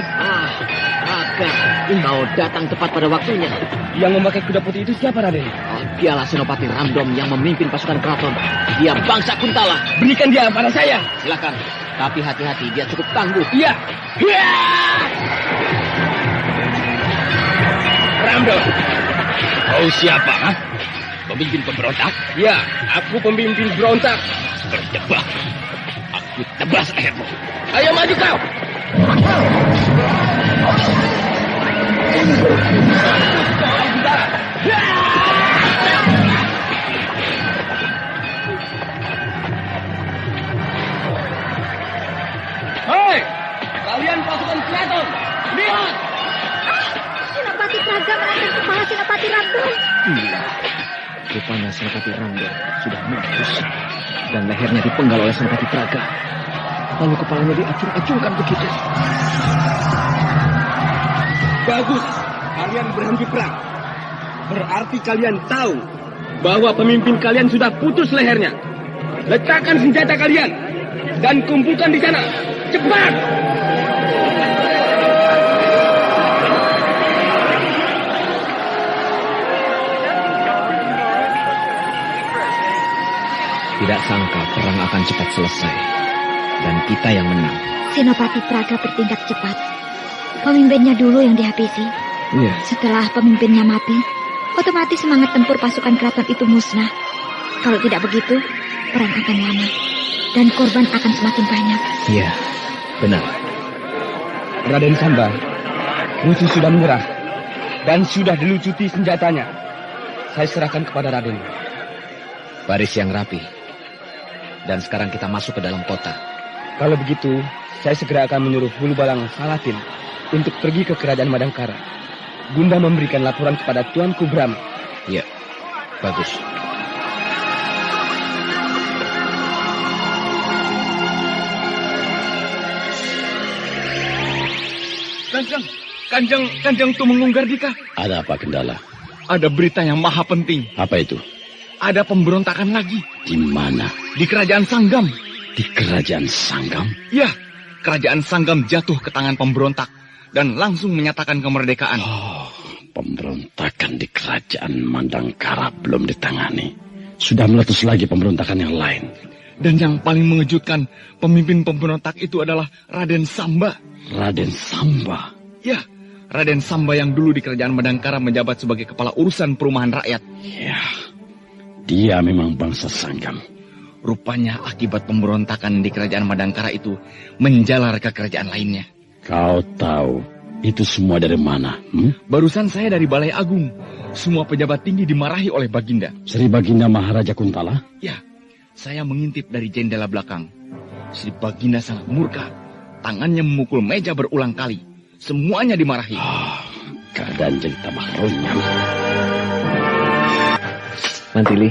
Raka, kau datang tepat pada waktunya. Yang memakai kuda putih itu siapa, Raden? Dialah Senopati Ramdom yang memimpin pasukan keraton. Dia bangsa Kuntala. Berikan dia pada saya. Silakan, tapi hati-hati, dia cukup tangguh. Iya. Ramdom. Kau siapa? Ha? Pemimpin pemberontak? Ya, aku pemimpin berontak. Berdebah. Aku tebas lehermu. Ayo maju kau. Hei, kalian pasukan keraton, lihat! Senopati Praga menantang kepala Senopati Ramdom. Iya, rupanya Senopati Ramdom sudah mampus dan lehernya dipenggal oleh Senopati Praga. Lalu kepalanya diacung-acungkan begitu. Bagus, kalian berhenti perang. Berarti kalian tahu bahwa pemimpin kalian sudah putus lehernya. Letakkan senjata kalian dan kumpulkan di sana. Cepat! Tidak sangka perang akan cepat selesai. Dan kita yang menang. Senopati Praga bertindak cepat. Pemimpinnya dulu yang dihabisi. Iya. Setelah pemimpinnya mati, otomatis semangat tempur pasukan keraton itu musnah. Kalau tidak begitu, perang akan lama. Dan korban akan semakin banyak. Iya, benar. Raden Samba, musuh sudah menyerah dan sudah dilucuti senjatanya. Saya serahkan kepada Raden. Baris yang rapi. Dan sekarang kita masuk ke dalam kota. Kalau begitu, saya segera akan menyuruh Bulu Balang Salatin untuk pergi ke kerajaan Madangkara. Gunda memberikan laporan kepada Tuanku Brahma. Iya, bagus. Kanjeng Tumenggung Gardika. Ada apa kendala? Ada berita yang maha penting. Apa itu? Ada pemberontakan lagi. Di mana? Di kerajaan Sanggam. Di kerajaan Sanggam? Ya, kerajaan Sanggam jatuh ke tangan pemberontak dan langsung menyatakan kemerdekaan. Oh, pemberontakan di kerajaan Madangkara belum ditangani. Sudah meletus lagi pemberontakan yang lain. Dan yang paling mengejutkan, pemimpin pemberontak itu adalah Raden Samba. Raden Samba? Ya, Raden Samba yang dulu di kerajaan Madangkara menjabat sebagai kepala urusan perumahan rakyat. Ya, dia memang bangsa Sanggam. Rupanya akibat pemberontakan di kerajaan Madangkara itu menjalar ke kerajaan lainnya. Kau tahu itu semua dari mana? Barusan saya dari Balai Agung. Semua pejabat tinggi dimarahi oleh Baginda. Sri Baginda Maharaja Kuntala? Ya, saya mengintip dari jendela belakang. Sri Baginda sangat murka. Tangannya memukul meja berulang kali. Semuanya dimarahi. Keadaan jadi tambah runyam. Mantili,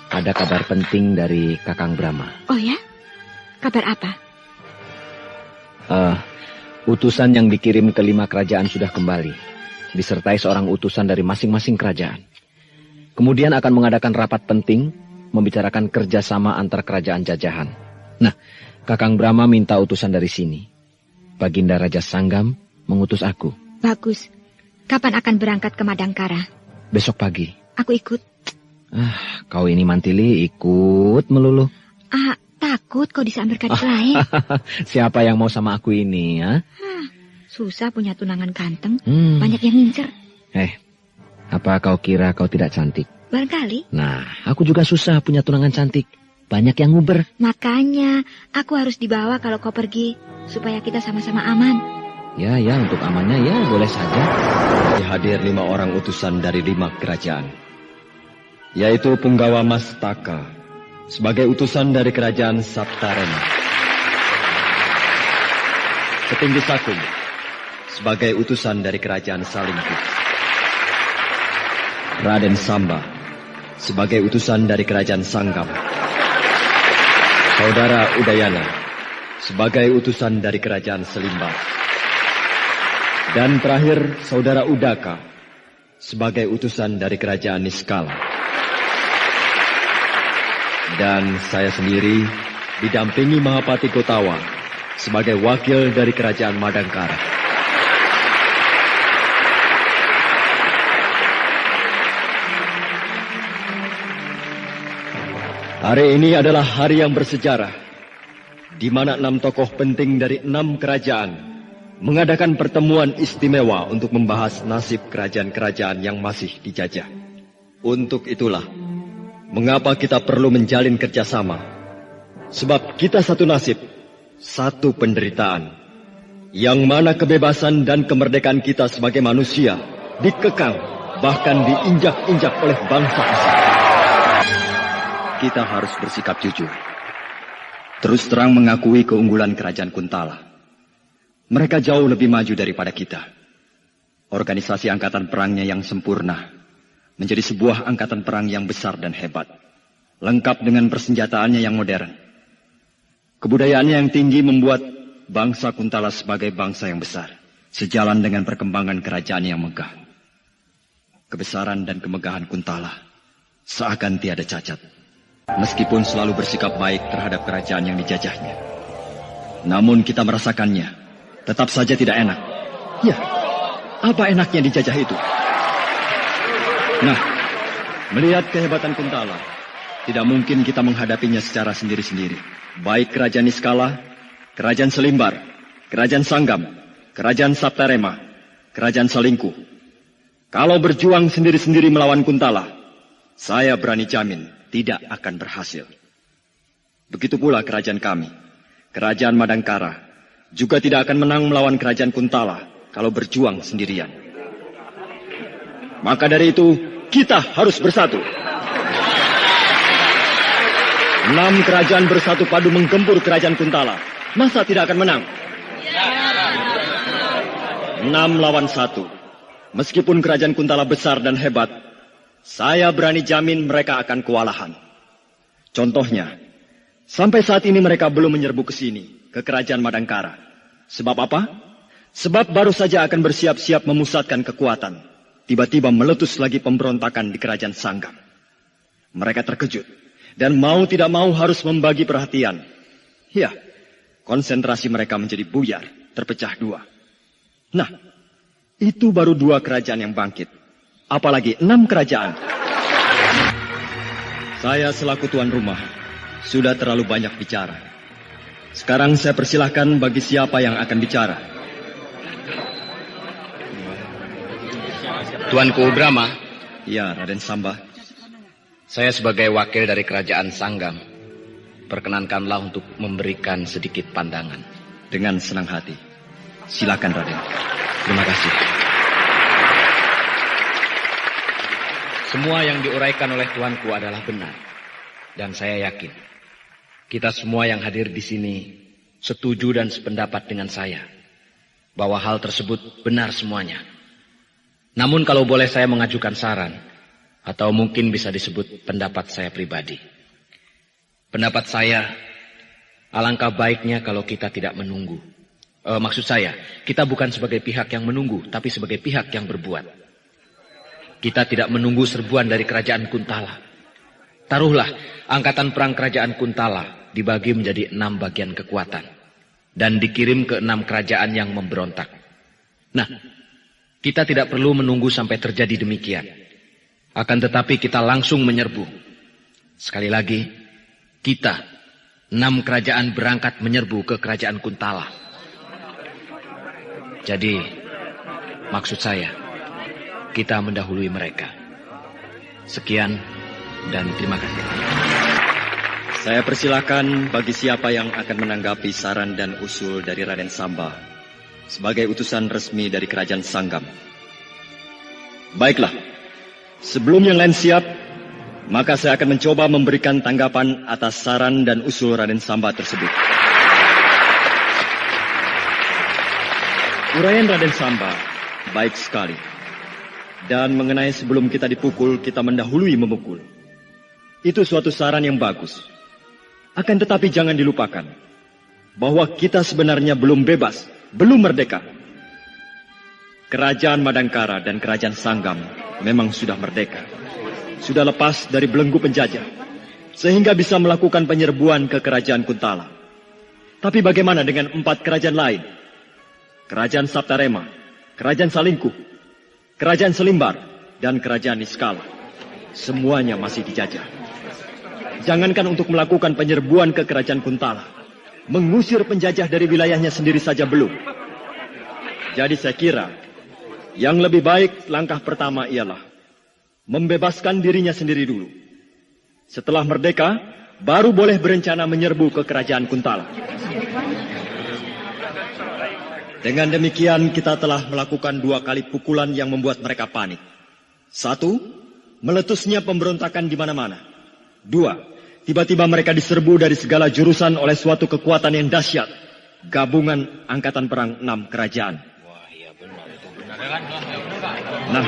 ada kabar penting dari Kakang Brahma. Oh ya? Kabar apa? Utusan yang dikirim ke 5 kerajaan sudah kembali, disertai seorang utusan dari masing-masing kerajaan. Kemudian akan mengadakan rapat penting, membicarakan kerjasama antar kerajaan jajahan. Nah, Kakang Brahma minta utusan dari sini. Baginda Raja Sanggam mengutus aku. Bagus. Kapan akan berangkat ke Madangkara? Besok pagi. Aku ikut. Kau ini Mantili ikut melulu. Takut kau disambar gadis lain. Siapa yang mau sama aku ini, ya? Susah punya tunangan ganteng. Banyak yang ngincer. Apa kau kira kau tidak cantik? Barangkali. Nah, aku juga susah punya tunangan cantik. Banyak yang nguber. Makanya, aku harus dibawa kalau kau pergi. Supaya kita sama-sama aman. Ya, untuk amannya ya boleh saja. Hadir 5 orang utusan dari 5 kerajaan. Yaitu Punggawa Mastaka sebagai utusan dari kerajaan Saptarena. Setinggi Sakung sebagai utusan dari kerajaan Salingkut. Raden Samba sebagai utusan dari kerajaan Sanggam. Saudara Udayana sebagai utusan dari kerajaan Selimbar. Dan terakhir Saudara Udaka sebagai utusan dari kerajaan Niskala. Dan saya sendiri didampingi Mahapati Kotawa sebagai wakil dari kerajaan Madangkara. Hari ini adalah hari yang bersejarah, di mana 6 tokoh penting dari 6 kerajaan mengadakan pertemuan istimewa untuk membahas nasib kerajaan-kerajaan yang masih dijajah. Untuk itulah, mengapa kita perlu menjalin kerjasama? Sebab kita satu nasib, satu penderitaan, yang mana kebebasan dan kemerdekaan kita sebagai manusia dikekang, bahkan diinjak-injak oleh bangsa asing. Kita harus bersikap jujur. Terus terang mengakui keunggulan kerajaan Kuntala. Mereka jauh lebih maju daripada kita. Organisasi angkatan perangnya yang sempurna menjadi sebuah angkatan perang yang besar dan hebat, lengkap dengan persenjataannya yang modern. Kebudayaannya yang tinggi membuat bangsa Kuntala sebagai bangsa yang besar, sejalan dengan perkembangan kerajaan yang megah. Kebesaran dan kemegahan Kuntala seakan tiada cacat. Meskipun selalu bersikap baik terhadap kerajaan yang dijajahnya. Namun kita merasakannya, tetap saja tidak enak. Ya, apa enaknya dijajah itu? Nah, melihat kehebatan Kuntala, tidak mungkin kita menghadapinya secara sendiri-sendiri. Baik kerajaan Niskala, kerajaan Selimbar, kerajaan Sanggam, kerajaan Saptarema, kerajaan Salingkuh. Kalau berjuang sendiri-sendiri melawan Kuntala, saya berani jamin tidak akan berhasil. Begitu pula kerajaan kami, kerajaan Madangkara, juga tidak akan menang melawan kerajaan Kuntala kalau berjuang sendirian. Maka dari itu, kita harus bersatu. 6 kerajaan bersatu padu menggempur kerajaan Kuntala. Masa tidak akan menang? 6 lawan 1. Meskipun kerajaan Kuntala besar dan hebat, saya berani jamin mereka akan kewalahan. Contohnya, sampai saat ini mereka belum menyerbu ke sini, ke kerajaan Madangkara. Sebab apa? Sebab baru saja akan bersiap-siap memusatkan kekuatan. Tiba-tiba meletus lagi pemberontakan di kerajaan Sanggam. Mereka terkejut, dan mau tidak mau harus membagi perhatian. Ya, konsentrasi mereka menjadi buyar, terpecah 2. Nah, itu baru 2 kerajaan yang bangkit. Apalagi 6 kerajaan. Saya selaku tuan rumah sudah terlalu banyak bicara. Sekarang saya persilahkan bagi siapa yang akan bicara. Tuanku Brahma. Ya, Raden Samba. Saya sebagai wakil dari kerajaan Sanggam, perkenankanlah untuk memberikan sedikit pandangan. Dengan senang hati. Silakan, Raden. Terima kasih. Semua yang diuraikan oleh tuanku adalah benar. Dan saya yakin, kita semua yang hadir di sini setuju dan sependapat dengan saya, bahwa hal tersebut benar semuanya. Namun kalau boleh saya mengajukan saran, atau mungkin bisa disebut pendapat saya pribadi. Pendapat saya, alangkah baiknya kalau kita tidak menunggu. Maksud saya, kita bukan sebagai pihak yang menunggu, tapi sebagai pihak yang berbuat. Kita tidak menunggu serbuan dari kerajaan Kuntala. Taruhlah, angkatan perang kerajaan Kuntala dibagi menjadi 6 bagian kekuatan. Dan dikirim ke 6 kerajaan yang memberontak. Nah, kita tidak perlu menunggu sampai terjadi demikian. Akan tetapi kita langsung menyerbu. Sekali lagi, kita 6 kerajaan berangkat menyerbu ke kerajaan Kuntala. Jadi, maksud saya, kita mendahului mereka. Sekian dan terima kasih. Saya persilakan bagi siapa yang akan menanggapi saran dan usul dari Raden Samba sebagai utusan resmi dari kerajaan Sanggam. Baiklah, sebelum yang lain siap, maka saya akan mencoba memberikan tanggapan atas saran dan usul Raden Samba tersebut. Uraian Raden Samba baik sekali. Dan mengenai sebelum kita dipukul, kita mendahului memukul. Itu suatu saran yang bagus. Akan tetapi jangan dilupakan bahwa kita sebenarnya belum bebas, belum merdeka. Kerajaan Madangkara dan kerajaan Sanggam memang sudah merdeka. Sudah lepas dari belenggu penjajah, sehingga bisa melakukan penyerbuan ke kerajaan Kuntala. Tapi bagaimana dengan 4 kerajaan lain? Kerajaan Saptarema, Kerajaan Salingkuh, Kerajaan Selimbar, dan Kerajaan Niskala. Semuanya masih dijajah. Jangankan untuk melakukan penyerbuan ke Kerajaan Kuntala, mengusir penjajah dari wilayahnya sendiri saja belum. Jadi saya kira, yang lebih baik langkah pertama ialah membebaskan dirinya sendiri dulu. Setelah merdeka, baru boleh berencana menyerbu ke Kerajaan Kuntala. Dengan demikian kita telah melakukan 2 kali pukulan yang membuat mereka panik. 1, meletusnya pemberontakan di mana-mana. 2, tiba-tiba mereka diserbu dari segala jurusan oleh suatu kekuatan yang dahsyat. Gabungan Angkatan Perang 6 Kerajaan. Nah,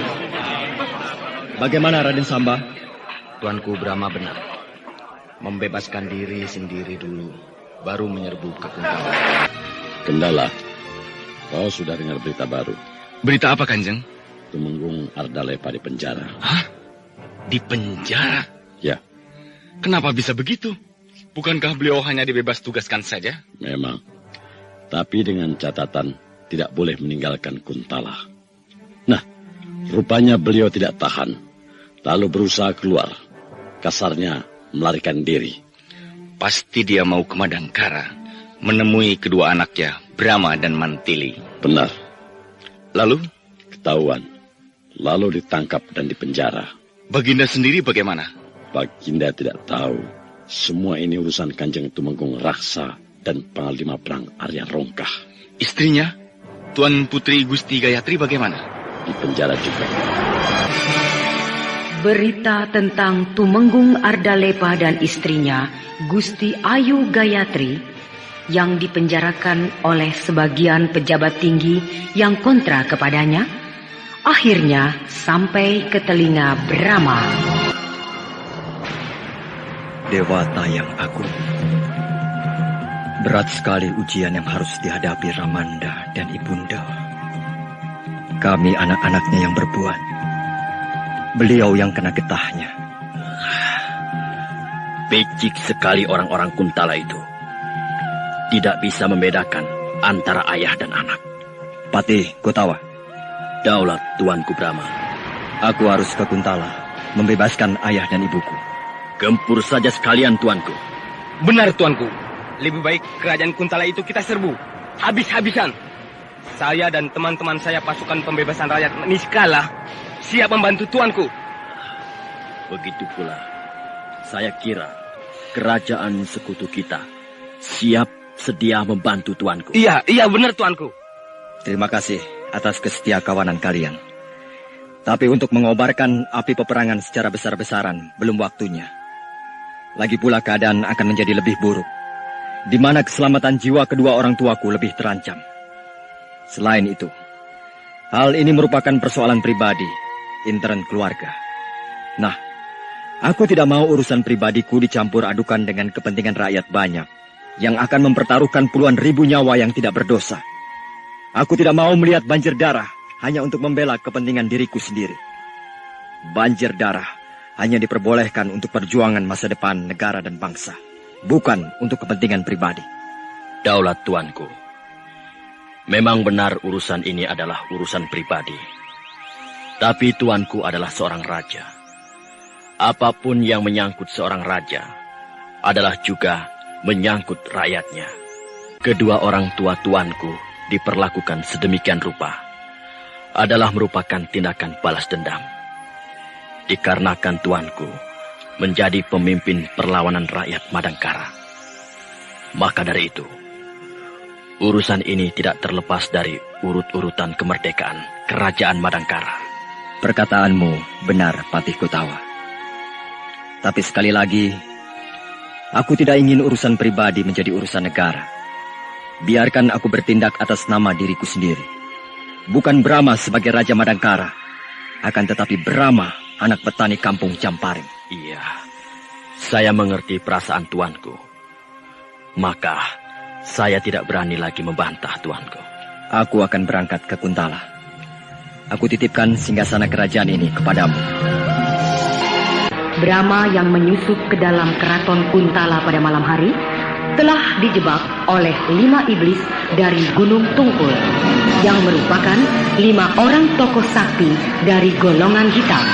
bagaimana Raden Samba? Tuanku Brahma benar. Membebaskan diri sendiri dulu, baru menyerbu ke Kuntala. Kendala, kau sudah dengar berita baru. Berita apa, Kanjeng? Tumenggung Ardalepa di penjara. Hah? Di penjara? Ya. Kenapa bisa begitu? Bukankah beliau hanya dibebas tugaskan saja? Memang. Tapi dengan catatan tidak boleh meninggalkan Kuntala. Nah, rupanya beliau tidak tahan. Lalu berusaha keluar. Kasarnya melarikan diri. Pasti dia mau ke Madangkara, menemui kedua anaknya, Brahma dan Mantili. Benar. Lalu? Ketahuan. Lalu ditangkap dan dipenjara. Baginda sendiri bagaimana? Baginda tidak tahu. Semua ini urusan Kanjeng Tumenggung Raksa dan Panglima Perang Arya Rongkah. Istrinya, Tuan Putri Gusti Gayatri bagaimana? Di penjara juga. Berita tentang Tumenggung Ardalepa dan istrinya, Gusti Ayu Gayatri, yang dipenjarakan oleh sebagian pejabat tinggi yang kontra kepadanya, akhirnya sampai ke telinga Brahma. Dewata yang agung, berat sekali ujian yang harus dihadapi Ramanda dan Ibunda. Kami anak-anaknya yang berbuat, beliau yang kena getahnya. Becik sekali orang-orang Kuntala itu. Tidak bisa membedakan antara ayah dan anak. Patih Gotawa, Daulat Tuanku Brahma. aku harus ke Kuntala, membebaskan ayah dan ibuku. Gempur saja sekalian, Tuanku. Benar, Tuanku. Lebih baik kerajaan Kuntala itu kita serbu. Habis-habisan. Saya dan teman-teman saya pasukan pembebasan rakyat Niskala siap membantu Tuanku. Begitu pula, saya kira kerajaan sekutu kita siap sedia membantu Tuanku. Iya benar, Tuanku. Terima kasih atas kesetiakawanan kalian. Tapi untuk mengobarkan api peperangan secara besar-besaran belum waktunya. Lagi pula keadaan akan menjadi lebih buruk, di mana keselamatan jiwa kedua orang tuaku lebih terancam. Selain itu, hal ini merupakan persoalan pribadi, intern keluarga. Nah, aku tidak mau urusan pribadiku dicampur adukan dengan kepentingan rakyat banyak, yang akan mempertaruhkan puluhan ribu nyawa yang tidak berdosa. Aku tidak mau melihat banjir darah hanya untuk membela kepentingan diriku sendiri. Banjir darah hanya diperbolehkan untuk perjuangan masa depan negara dan bangsa, bukan untuk kepentingan pribadi. Daulat Tuanku, memang benar urusan ini adalah urusan pribadi. Tapi Tuanku adalah seorang raja. Apapun yang menyangkut seorang raja adalah juga menyangkut rakyatnya. Kedua orang tua Tuanku diperlakukan sedemikian rupa adalah merupakan tindakan balas dendam. Dikarenakan Tuanku menjadi pemimpin perlawanan rakyat Madangkara. Maka dari itu, urusan ini tidak terlepas dari urut-urutan kemerdekaan Kerajaan Madangkara. Perkataanmu benar, Patih Gotawa. Tapi sekali lagi, aku tidak ingin urusan pribadi menjadi urusan negara. Biarkan aku bertindak atas nama diriku sendiri. Bukan Brahma sebagai Raja Madangkara, akan tetapi Brahma, anak petani kampung Camparing. Iya, saya mengerti perasaan Tuanku. Maka, saya tidak berani lagi membantah Tuanku. Aku akan berangkat ke Kuntala. Aku titipkan singgasana kerajaan ini kepadamu. Brahma yang menyusup ke dalam keraton Kuntala pada malam hari telah dijebak oleh 5 iblis dari Gunung Tungkul yang merupakan 5 orang tokoh sakti dari golongan hitam.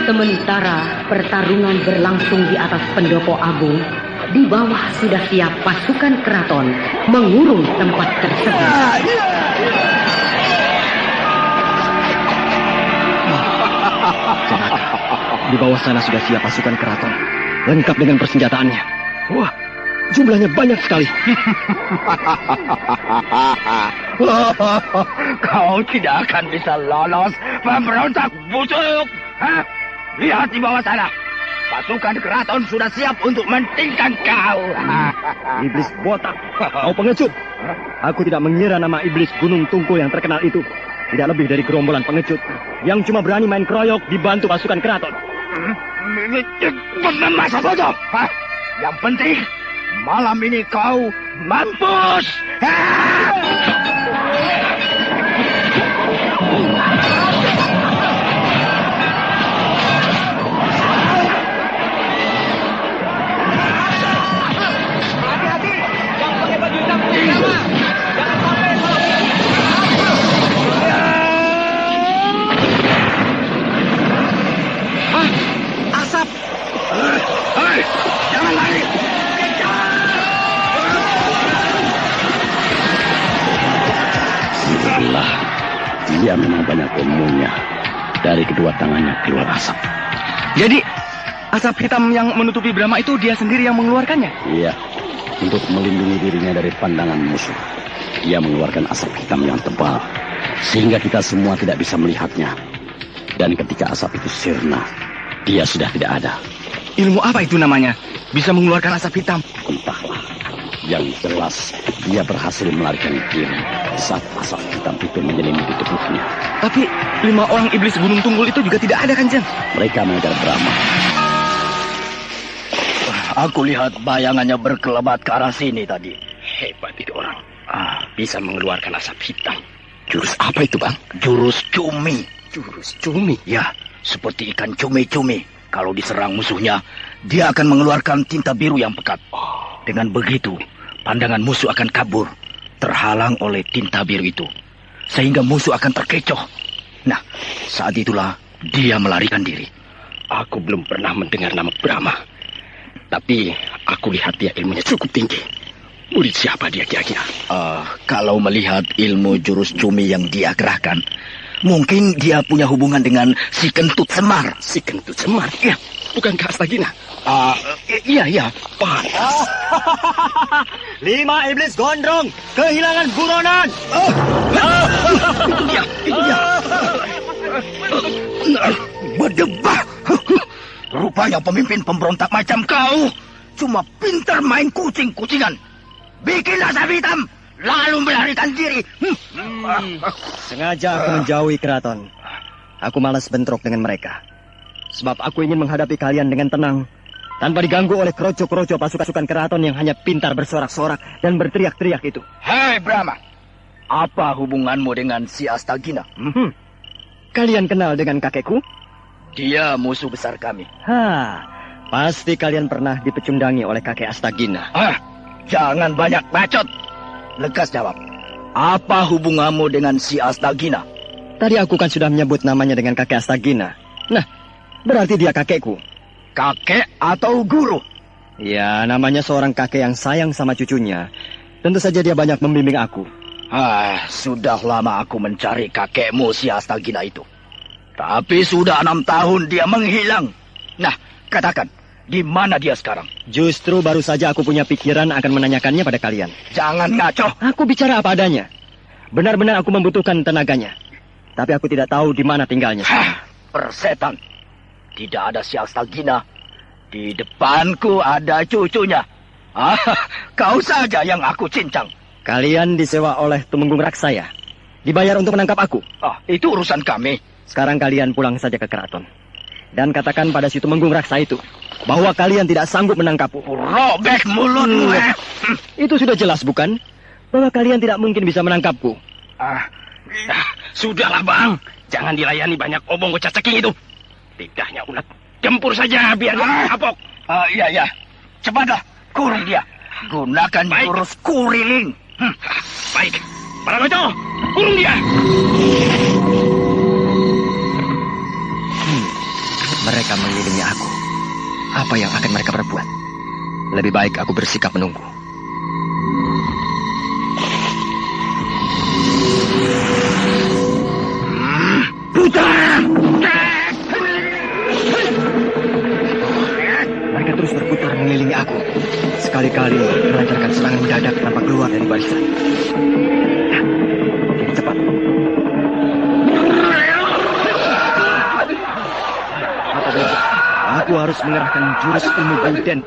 Sementara pertarungan berlangsung di atas pendopo agung, di bawah sudah siap pasukan keraton mengurung tempat tersebut. Di bawah sana sudah siap pasukan keraton, lengkap dengan persenjataannya. Wah, jumlahnya banyak sekali. Kau tidak akan bisa lolos, pemberontak busuk. Hah? Lihat di bawah sana. Pasukan keraton sudah siap untuk mentingkan kau. Iblis botak, kau pengecut. Aku tidak mengira nama iblis Gunung Tungkul yang terkenal itu tidak lebih dari gerombolan pengecut yang cuma berani main keroyok dibantu pasukan keraton. Masa bodoh. Yang penting malam ini kau mampus. Asap! Hei, jangan lari! Sudahlah, dia memang banyak ilmunya. Dari kedua tangannya keluar asap. Jadi, asap hitam yang menutupi Brahma itu dia sendiri yang mengeluarkannya? Iya, untuk melindungi dirinya dari pandangan musuh. Dia mengeluarkan asap hitam yang tebal, sehingga kita semua tidak bisa melihatnya. Dan ketika asap itu sirna, dia sudah tidak ada. Ilmu apa itu namanya? Bisa mengeluarkan asap hitam? Entahlah. Yang jelas, dia berhasil melarikan diri saat asap hitam itu menyelimuti tubuhnya. Tapi 5 orang iblis Gunung Tunggul itu juga tidak ada, Kanjeng? Mereka mengejar Brahma. Aku lihat bayangannya berkelebat ke arah sini tadi. Hebat itu orang. Bisa mengeluarkan asap hitam. Jurus apa itu, Bang? Jurus cumi. Jurus cumi? Ya, seperti ikan cumi-cumi. Kalau diserang musuhnya, dia akan mengeluarkan tinta biru yang pekat. Dengan begitu, pandangan musuh akan kabur, terhalang oleh tinta biru itu. Sehingga musuh akan terkecoh. Nah, saat itulah dia melarikan diri. Aku belum pernah mendengar nama Brahma. Tapi aku lihat dia ilmunya cukup tinggi. Murid siapa dia kira-kira? Kalau melihat ilmu jurus cumi yang dia kerahkan, mungkin dia punya hubungan dengan si Kentut Semar. Si Kentut Semar? Ya, bukankah Astagina? Iya, panas. 5 iblis gondrong kehilangan buronan. Itu dia. Berdebah. Rupanya pemimpin pemberontak macam kau cuma pintar main kucing-kucingan. Bikin asap hitam, lalu melarikan diri. Sengaja aku menjauhi keraton. Aku malas bentrok dengan mereka. Sebab aku ingin menghadapi kalian dengan tenang, tanpa diganggu oleh kroco-kroco pasukan keraton yang hanya pintar bersorak-sorak dan berteriak-teriak itu. Hei Brahma, apa hubunganmu dengan si Astagina? Kalian kenal dengan kakekku? Dia musuh besar kami. Pasti kalian pernah dipecundangi oleh kakek Astagina. Jangan banyak bacot. Lekas jawab. Apa hubunganmu dengan si Astagina? Tadi aku kan sudah menyebut namanya dengan kakek Astagina. Nah, berarti dia kakekku. Kakek atau guru? Ya, namanya seorang kakek yang sayang sama cucunya. Tentu saja dia banyak membimbing aku. Sudah lama aku mencari kakekmu si Astagina itu. Tapi sudah 6 tahun dia menghilang. Nah, katakan, di mana dia sekarang? Justru baru saja aku punya pikiran akan menanyakannya pada kalian. Jangan ngaco. Aku bicara apa adanya. Benar-benar aku membutuhkan tenaganya. Tapi aku tidak tahu di mana tinggalnya. Persetan. Tidak ada si Astagina. Di depanku ada cucunya. Kau saja yang aku cincang. Kalian disewa oleh Tumenggung Raksaya. Dibayar untuk menangkap aku. Itu urusan kami. Sekarang kalian pulang saja ke keraton. Dan katakan pada si Tumenggung Raksa itu bahwa kalian tidak sanggup menangkapku. Robek mulutmu. Itu sudah jelas, bukan? Bahwa kalian tidak mungkin bisa menangkapku. Sudahlah, Bang. Jangan dilayani banyak obong bocah ceking itu. Lidahnya ulat. Gempur saja biar dia kapok. Iya. Cepatlah, kurung dia. Gunakan jurus kuriling. Baik. Para Gojo, kurung dia. Mereka mengelilingi aku. Apa yang akan mereka perbuat? Lebih baik aku bersikap menunggu. Putar! Mereka terus berputar mengelilingi aku. Sekali-kali melancarkan serangan mendadak tanpa keluar dari barisan. Jadi cepat. Aku harus mengerahkan jurus ilmu Gulden.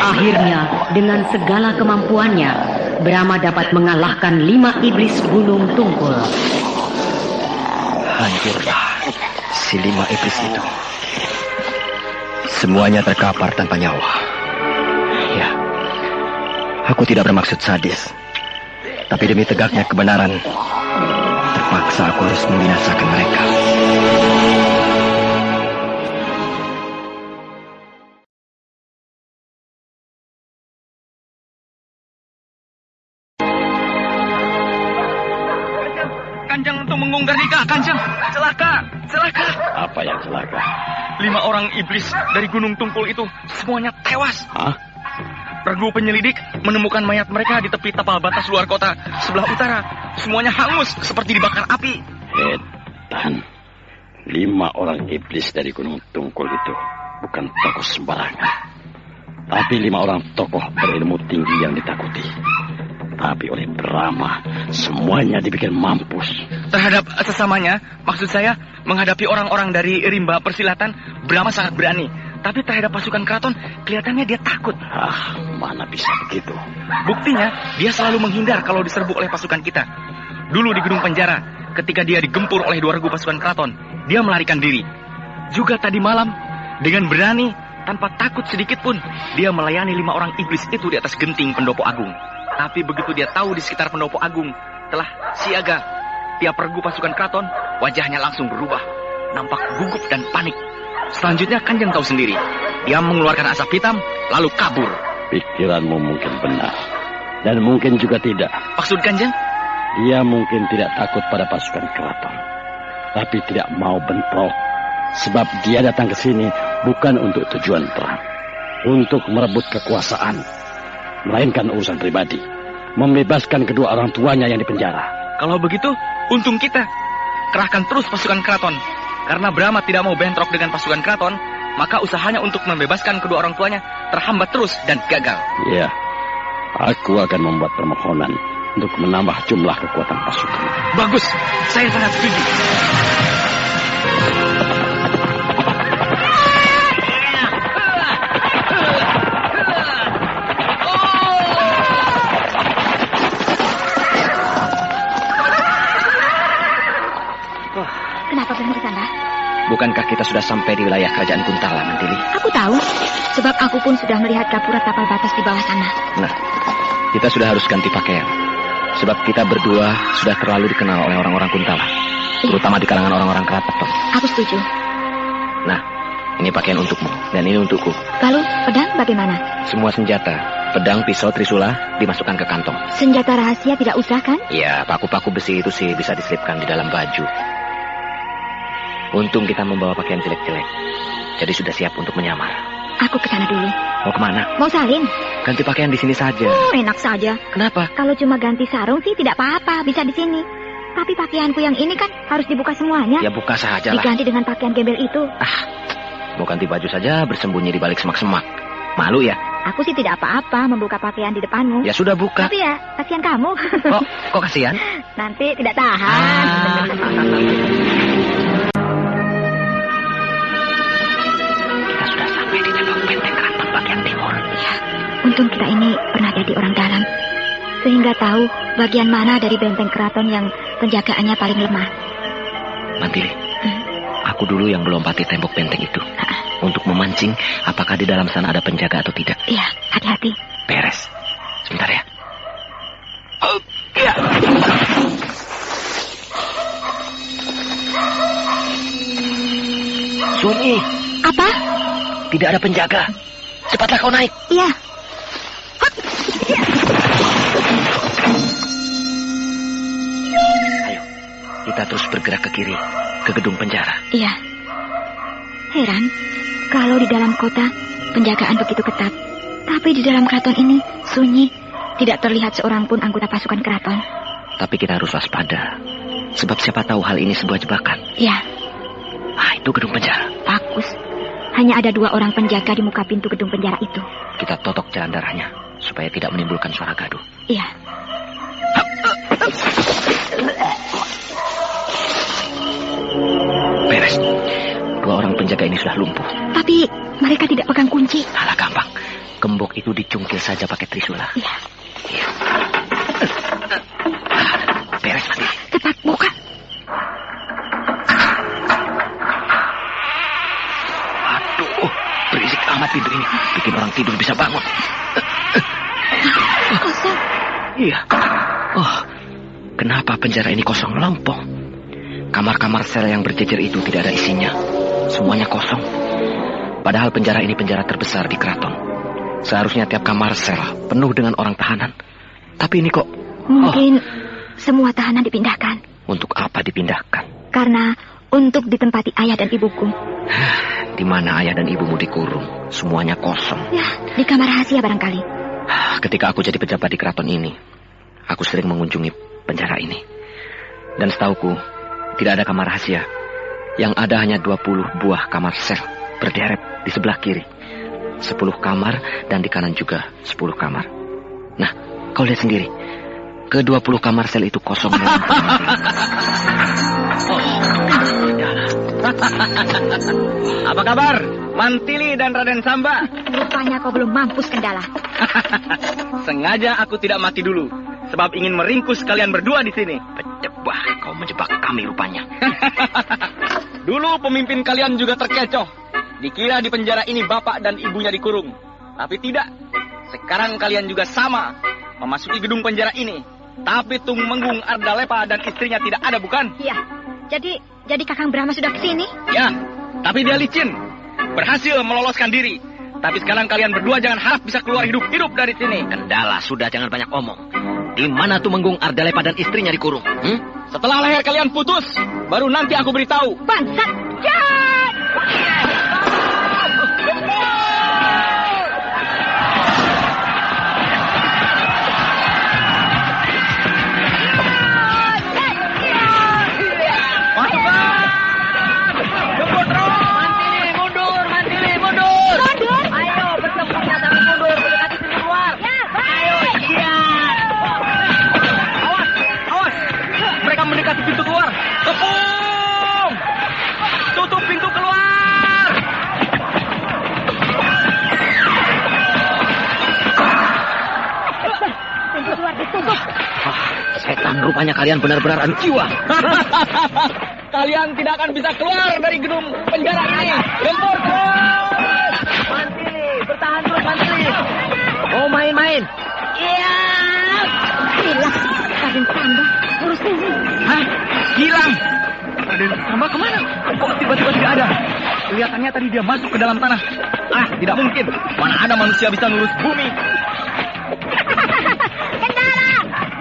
Akhirnya, dengan segala kemampuannya, Brahma dapat mengalahkan 5 iblis Gunung Tungkul. Hancurlah si 5 iblis itu. Semuanya terkapar tanpa nyawa. Ya, aku tidak bermaksud sadis. Tapi demi tegaknya kebenaran, terpaksa aku harus membinasakan mereka. Kanjeng untuk mengunggah nikah, Kanjeng. Celaka. Apa yang celaka? 5 orang iblis dari Gunung Tungkul itu semuanya tewas. Hah? Regu penyelidik menemukan mayat mereka di tepi tapal batas luar kota sebelah utara. Semuanya hangus seperti dibakar api. Tahan. 5 orang iblis dari Gunung Tungkul itu bukan tokoh sembarangan. Tapi 5 orang tokoh berilmu tinggi yang ditakuti. Tapi oleh Brahma, semuanya dibikin mampus. Terhadap sesamanya, maksud saya, menghadapi orang-orang dari rimba persilatan, Brahma sangat berani. Tapi terhadap pasukan keraton, kelihatannya dia takut. Mana bisa begitu? Buktinya, dia selalu menghindar kalau diserbu oleh pasukan kita. Dulu di Gedung Penjara, ketika dia digempur oleh 2 regu pasukan keraton, dia melarikan diri. Juga tadi malam, dengan berani, tanpa takut sedikit pun, dia melayani 5 orang iblis itu di atas genting Pendopo Agung. Tapi begitu dia tahu di sekitar Pendopo Agung telah siaga tiap regu pasukan keraton, wajahnya langsung berubah, nampak gugup dan panik. Selanjutnya Kanjeng tahu sendiri, dia mengeluarkan asap hitam lalu kabur. Pikiranmu mungkin benar, dan mungkin juga tidak. Maksud Kanjeng? Dia mungkin tidak takut pada pasukan keraton, tapi tidak mau bentrok, sebab dia datang ke sini bukan untuk tujuan perang, untuk merebut kekuasaan, melainkan urusan pribadi, membebaskan kedua orang tuanya yang dipenjara. Kalau begitu, untung kita. Kerahkan terus pasukan keraton. Karena Brahma tidak mau bentrok dengan pasukan keraton, maka usahanya untuk membebaskan kedua orang tuanya terhambat terus dan gagal. Ya, aku akan membuat permohonan untuk menambah jumlah kekuatan pasukan. Bagus, saya sangat setuju. Kenapa berhenti sana? Bukankah kita sudah sampai di wilayah kerajaan Kuntala, Mantili? Aku tahu, sebab aku pun sudah melihat gapura tapal batas di bawah sana. Nah, kita sudah harus ganti pakaian. Sebab kita berdua sudah terlalu dikenal oleh orang-orang Kuntala. Terutama di kalangan orang-orang keraton. Aku setuju. Nah, ini pakaian untukmu, dan ini untukku. Lalu, pedang bagaimana? Semua senjata, pedang, pisau, trisula, dimasukkan ke kantong. Senjata rahasia tidak usah, kan? Ya, paku-paku besi itu sih bisa diselipkan di dalam baju. Untung kita membawa pakaian jelek-jelek. Jadi sudah siap untuk menyamar. Aku ke sana dulu. Mau kemana? Mau salin? Ganti pakaian di sini saja. Oh, enak saja. Kenapa? Kalau cuma ganti sarung sih tidak apa-apa, bisa di sini. Tapi pakaianku yang ini kan harus dibuka semuanya. Ya buka saja lah. Diganti dengan pakaian gembel itu. Mau ganti baju saja bersembunyi di balik semak-semak. Malu ya? Aku sih tidak apa-apa membuka pakaian di depanmu. Ya sudah buka. Tapi ya, kasihan kamu. Kok kasihan? Nanti tidak tahan. Kita sudah sampai di tembok benteng keraton bagian timur. Ya, untung kita ini pernah jadi orang dalam. Sehingga tahu bagian mana dari benteng keraton yang penjagaannya paling lemah. Mantili, aku dulu yang melompati tembok benteng itu. Untuk memancing apakah di dalam sana ada penjaga atau tidak. Iya, hati-hati. Beres. Sebentar ya. Oh, ya. Sunyi. Apa? Tidak ada penjaga. Cepatlah kau naik. Iya. Ayo, kita terus bergerak ke kiri, ke gedung penjara. Iya. Heran, kalau di dalam kota penjagaan begitu ketat, tapi di dalam keraton ini sunyi, tidak terlihat seorang pun anggota pasukan keraton. Tapi kita harus waspada, sebab siapa tahu hal ini sebuah jebakan. Iya. Ah, itu gedung penjara. Bagus. Hanya ada 2 orang penjaga di muka pintu gedung penjara itu. Kita totok jalan darahnya, supaya tidak menimbulkan suara gaduh. Iya. Beres. 2 orang penjaga ini sudah lumpuh. Tapi mereka tidak pegang kunci. Alah, gampang. Gembok itu dicungkil saja pakai trisula. Iya. Iya. Beres, Mati. Cepat buka. Aduh, berisik amat pintu ini. Bikin orang tidur bisa bangun. Kosong. Iya. Oh, kenapa penjara ini kosong melompong? Kamar-kamar sel yang berjejer itu tidak ada isinya. Semuanya kosong. Padahal penjara ini penjara terbesar di keraton. Seharusnya tiap kamar sel penuh dengan orang tahanan. Tapi ini kok... Mungkin semua tahanan dipindahkan. Untuk apa dipindahkan? Karena untuk ditempati ayah dan ibuku. Di mana ayah dan ibumu dikurung? Semuanya kosong. Ya, di kamar rahasia barangkali. Ketika aku jadi pejabat di keraton ini, aku sering mengunjungi penjara ini. Dan setauku, tidak ada kamar rahasia. Yang ada hanya 20 buah kamar sel berderet di sebelah kiri. 10 kamar dan di kanan juga 10 kamar. Nah, kau lihat sendiri. Ke-20 kamar sel itu kosong. Apa kabar, Mantili dan Raden Samba? Rupanya kau belum mampus, Kendala. Sengaja aku tidak mati dulu, sebab ingin meringkus kalian berdua di sini. Wah, kau menjebak kami rupanya. Dulu pemimpin kalian juga terkecoh. Dikira di penjara ini bapak dan ibunya dikurung. Tapi tidak. Sekarang kalian juga sama. Memasuki gedung penjara ini. Tapi Tumenggung Ardalepa dan istrinya tidak ada, bukan? Iya. Jadi Kakang Brahma sudah kesini? Ya, tapi dia licin. Berhasil meloloskan diri. Tapi sekarang kalian berdua jangan harap bisa keluar hidup-hidup dari sini. Kendala, sudah jangan banyak omong. Di mana Tumenggung Ardalepa dan istrinya dikurung? Setelah leher kalian putus, baru nanti aku beritahu. Bangsat! Jahat! Mendekati pintu keluar. Kepung! Tutup pintu keluar. Pintu keluar ditutup. Setan, rupanya kalian benar-benar adu jiwa. Kalian tidak akan bisa keluar dari gedung penjara ini. Gempur terus. Mantili, bertahan terus, Mantili. Oh, main-main. Iya. Hilang. Raden Samba. Urus ini. Hah? Hilang? Raden Samba kemana? Kok tiba-tiba tidak ada? Kelihatannya tadi dia masuk ke dalam tanah. Ah, tidak mungkin. Mana ada manusia bisa ngurus bumi? Kendala!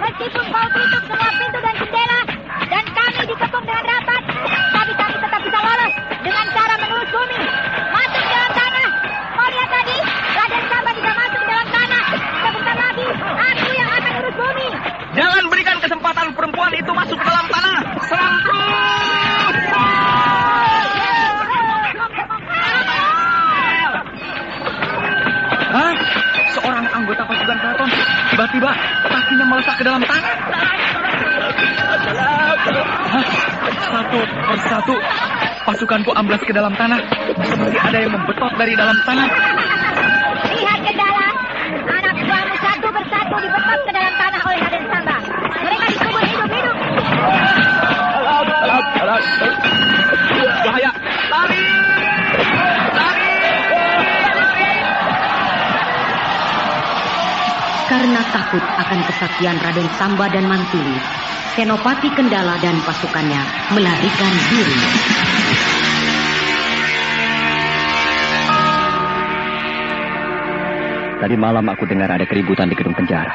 Meskipun kau tutup semua pintu dan jendela, dan kami dikepung dengan rapat, tapi kami tetap bisa lolos dengan cara menurut bumi. Masuk ke dalam tanah. Kau lihat tadi, Raden Samba tidak masuk ke dalam tanah. Sebentar lagi, aku yang akan urus bumi. Jangan berikan kesempatan perempuan itu masuk ke dalam tanah. Serang terus! Hah? Seorang anggota pasukan keraton tiba-tiba kakinya melesat ke dalam tanah. Hah? Satu persatu pasukanku amblas ke dalam tanah. Seperti ada yang membetot dari dalam tanah. Lihat Kendala, anak buahmu satu persatu dibetot ke dalam tanah oleh Raden Samba. Mereka dikubur hidup-hidup. Bahaya. Karena takut akan kesaktian Raden Samba dan Mantili, Senopati Kendala dan pasukannya melarikan diri. Tadi malam aku dengar ada keributan di gedung penjara.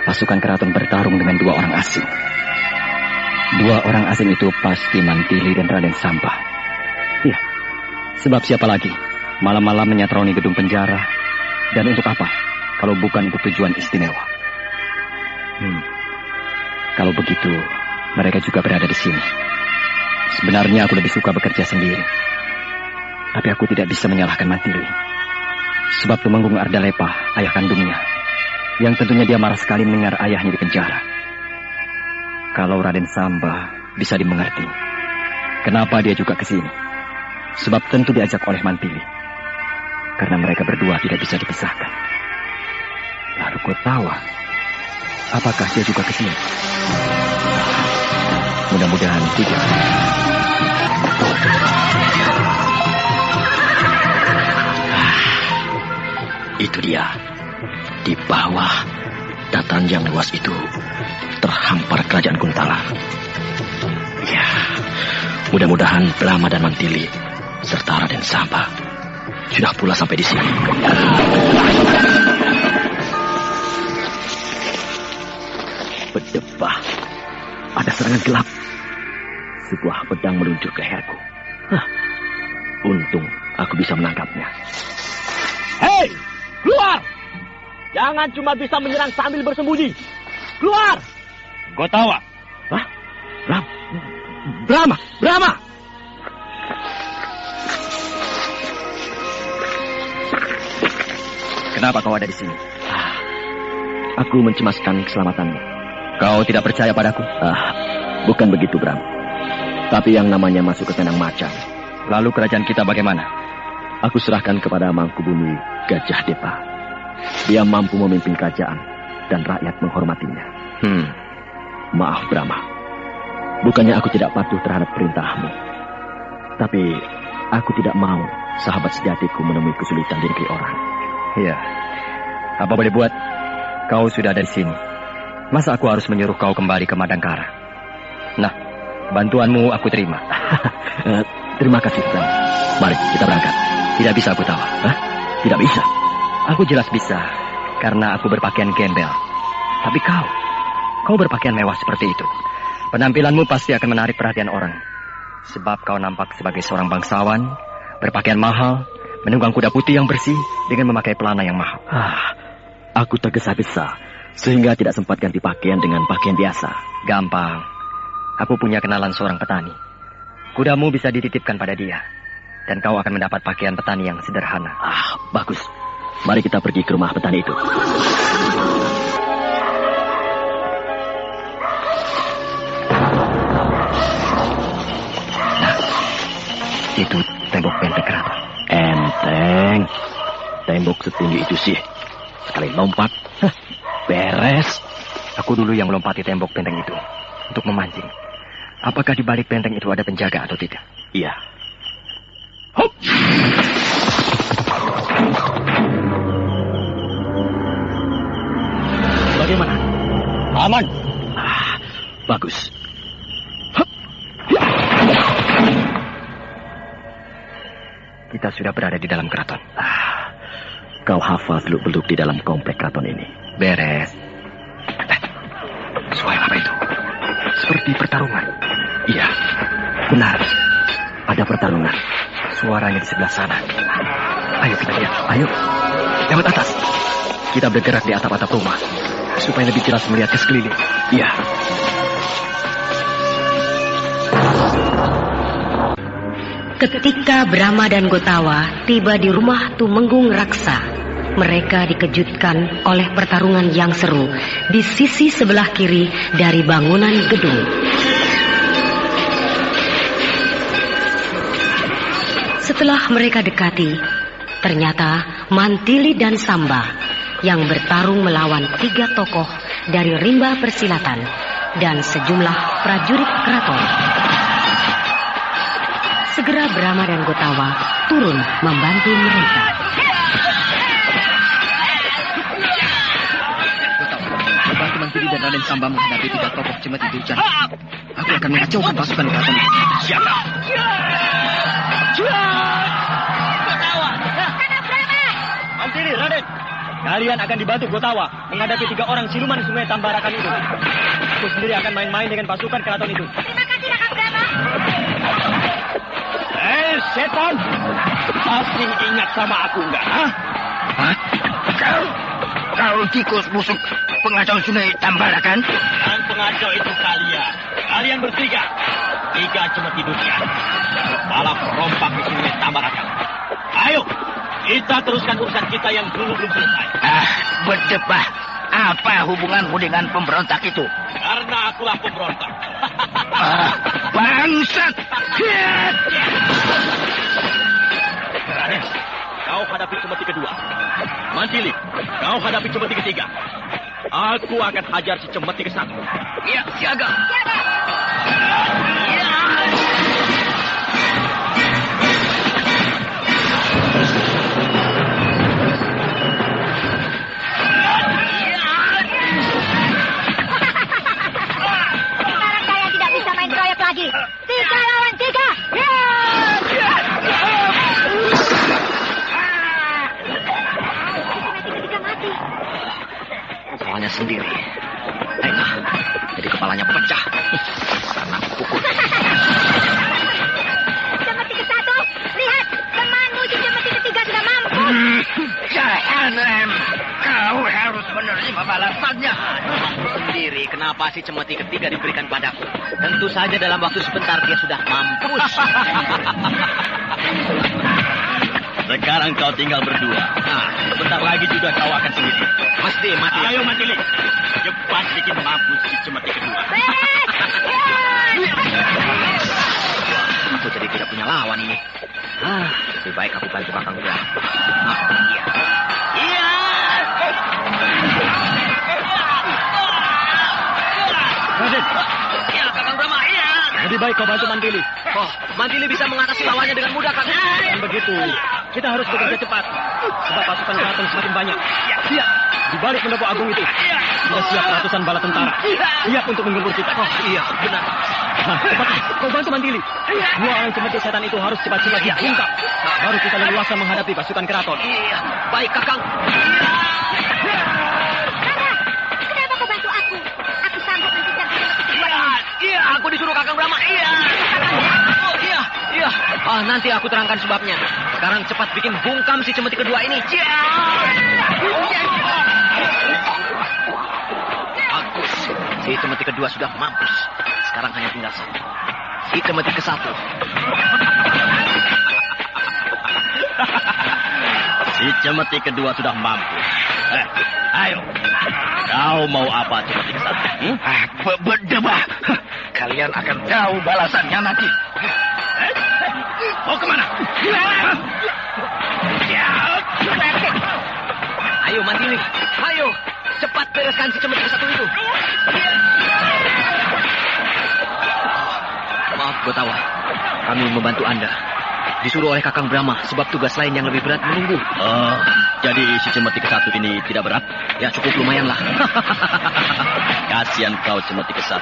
Pasukan keraton bertarung dengan 2 orang asing. 2 orang asing itu pasti Mantili dan Raden Samba. Iya, sebab siapa lagi malam-malam menyatroni gedung penjara? Dan untuk apa? Kalau bukan untuk tujuan istimewa. Kalau begitu, mereka juga berada di sini. Sebenarnya aku lebih suka bekerja sendiri. Tapi aku tidak bisa menyalahkan Mantili. Sebab Tumenggung Ardalepa, ayah kandungnya, yang tentunya dia marah sekali mendengar ayahnya di penjara. Kalau Raden Samba bisa dimengerti, kenapa dia juga ke sini? Sebab tentu diajak oleh Mantili. Karena mereka berdua tidak bisa dipisahkan. Lalu Gotawa, apakah dia juga ke sini? Mudah-mudahan tidak. Itu dia. Di bawah dataran yang luas itu terhampar kerajaan Kuntala. Ya, mudah-mudahan Brahma dan Mantili serta Raden Samba sudah pula sampai di sini. Berdebah, ada serangan gelap. Sebuah pedang meluncur ke leherku. Untung aku bisa menangkapnya. Hei! Keluar! Jangan cuma bisa menyerang sambil bersembunyi. Keluar! Gotawa. Hah? Brahma! Brahma! Kenapa kau ada di sini? Aku mencemaskan keselamatanmu. Kau tidak percaya padaku? Bukan begitu, Bram. Tapi yang namanya masuk ke kandang macan. Lalu kerajaan kita bagaimana? Aku serahkan kepada Mangkubumi Gajah Depa. Dia mampu memimpin kerajaan dan rakyat menghormatinya. Maaf, Brahma. Bukannya aku tidak patuh terhadap perintahmu. Tapi aku tidak mau sahabat sejatiku menemui kesulitan di negeri orang. Iya. Apa boleh buat? Kau sudah ada di sini. Masa aku harus menyuruh kau kembali ke Madangkara? Nah, bantuanmu aku terima. Terima kasih, Bram. Mari kita berangkat. Tidak bisa aku tahu. Tidak bisa. Aku jelas bisa, karena aku berpakaian gembel. Tapi kau berpakaian mewah seperti itu. Penampilanmu pasti akan menarik perhatian orang. Sebab kau nampak sebagai seorang bangsawan, berpakaian mahal, menunggang kuda putih yang bersih dengan memakai pelana yang mahal. Aku tergesa-gesa, sehingga tidak sempat ganti pakaian dengan pakaian biasa. Gampang. Aku punya kenalan seorang petani. Kudamu bisa dititipkan pada dia. Dan kau akan mendapat pakaian petani yang sederhana. Bagus. Mari kita pergi ke rumah petani itu. Nah, itu tembok benteng keraton. Enteng. Tembok setinggi itu sih. Sekali lompat, beres. Aku dulu yang melompati tembok benteng itu untuk memancing. Apakah di balik benteng itu ada penjaga atau tidak? Iya. Hop! Bagaimana? Aman. Bagus. Kita sudah berada di dalam keraton. Kau hafal seluk-beluk di dalam komplek keraton ini. Beres. Suara apa itu? Seperti pertarungan. Iya, benar. Ada pertarungan. Suaranya di sebelah sana. Ayo kita lihat. Ayo. Lewat atas. Kita bergerak di atap-atap rumah. Supaya lebih jelas melihat ke sekeliling. Iya. Ketika Brahma dan Gotawa tiba di rumah Tumenggung Raksa, mereka dikejutkan oleh pertarungan yang seru di sisi sebelah kiri dari bangunan gedung. Setelah mereka dekati, ternyata Mantili dan Samba yang bertarung melawan 3 tokoh dari rimba persilatan dan sejumlah prajurit keraton. Segera Brahma dan Gotawa turun membantu mereka. Mantili dan Raden Samba menghadapi 3 tokoh Cemeti Durjana, aku akan mengacaukan pasukan keraton itu. Siapa? Mantili, Raden, kalian akan dibantu Gotawa menghadapi 3 orang siluman Sungai Tambarakan itu. Aku sendiri akan main-main dengan pasukan keraton itu. Terima kasih, Kakang Brahma. Setan! Masih ingat sama aku enggak? Hah? Kau tikus busuk pengacau Sungai Tambarakan? Dan pengacau itu kalian. Kalian bertiga. 3 Cemeti Durjana. Kepala perompak di Sungai Tambarakan. Ayo, kita teruskan urusan kita yang dulu belum selesai. Berdebah. Apa hubunganmu dengan pemberontak itu? Karena akulah pemberontak. Bangsat! Raden, kau hadapi Cemeti kedua. Mantili, kau hadapi Cemeti ketiga. Aku akan hajar si Cemeti ke-1. Ya, siaga. Sekarang kalian tidak bisa main proyek lagi. 3 lawan 3. Mati. Kepalanya sendiri. Ayolah, jadi kepalanya pecah. Karena aku pukul. Cemeti ke-1, lihat, temanmu si Cemeti ketiga sudah mampu. Jangan, Rem. Kau harus menerima balasannya. Sendiri, kenapa si Cemeti ketiga diberikan padaku? Tentu saja dalam waktu sebentar dia sudah mampus. Sekarang kau tinggal berdua. Nah, sebentar lagi juga kau akan sendiri. Mesti mati. Ayo Mantili, cepat bikin mampus si Cemeti kedua. Aku jadi tidak punya lawan ini. Lebih baik aku bantu Kakang Brahma. Iya. Iya. Raden, Iya, Kakang Brahma, iya. lebih baik kau bantu Mantili. Oh, Mantili bisa mengatasi lawannya dengan mudah, Kakang. Dan begitu, kita harus bekerja cepat. Sebab pasukan keraton semakin banyak. Iya, di balik pendopo agung itu. Sudah siap ratusan bala tentara. Siap untuk menggempur kita. Oh, iya, benar. Nah, cepat, kau bantu Mantili. 2 orang Cemeti setan itu harus cepat-cepat dibungkam. Baru kita leluasa menghadapi pasukan keraton. Iya, baik, Kakang. Kenapa kau bantu aku? Aku sanggup mengejar Cemeti kedua ini. Iya, aku disuruh Kakang Brahma. Iya. Oh, iya, iya. Nanti aku terangkan sebabnya. Sekarang cepat bikin bungkam si Cemeti kedua ini. Bagus. Si Cemeti kedua sudah mampus. Sekarang hanya tinggal 1. Si Cemeti ke-1. Si Cemeti kedua sudah mampus. Ayo. Kau mau apa Cemeti ke-1? Berdebah. Kalian akan tahu balasannya nanti. Mau kemana? Ayo Mantili, ayo cepat bereskan si Cemeti ke-1 itu. Maaf Gotawa, kami membantu Anda. Disuruh oleh Kakang Brahma sebab tugas lain yang lebih berat menunggu. Jadi si Cemeti ke-1 ini tidak berat? Ya cukup lumayan lah. Kasihan kau Cemeti ke-1.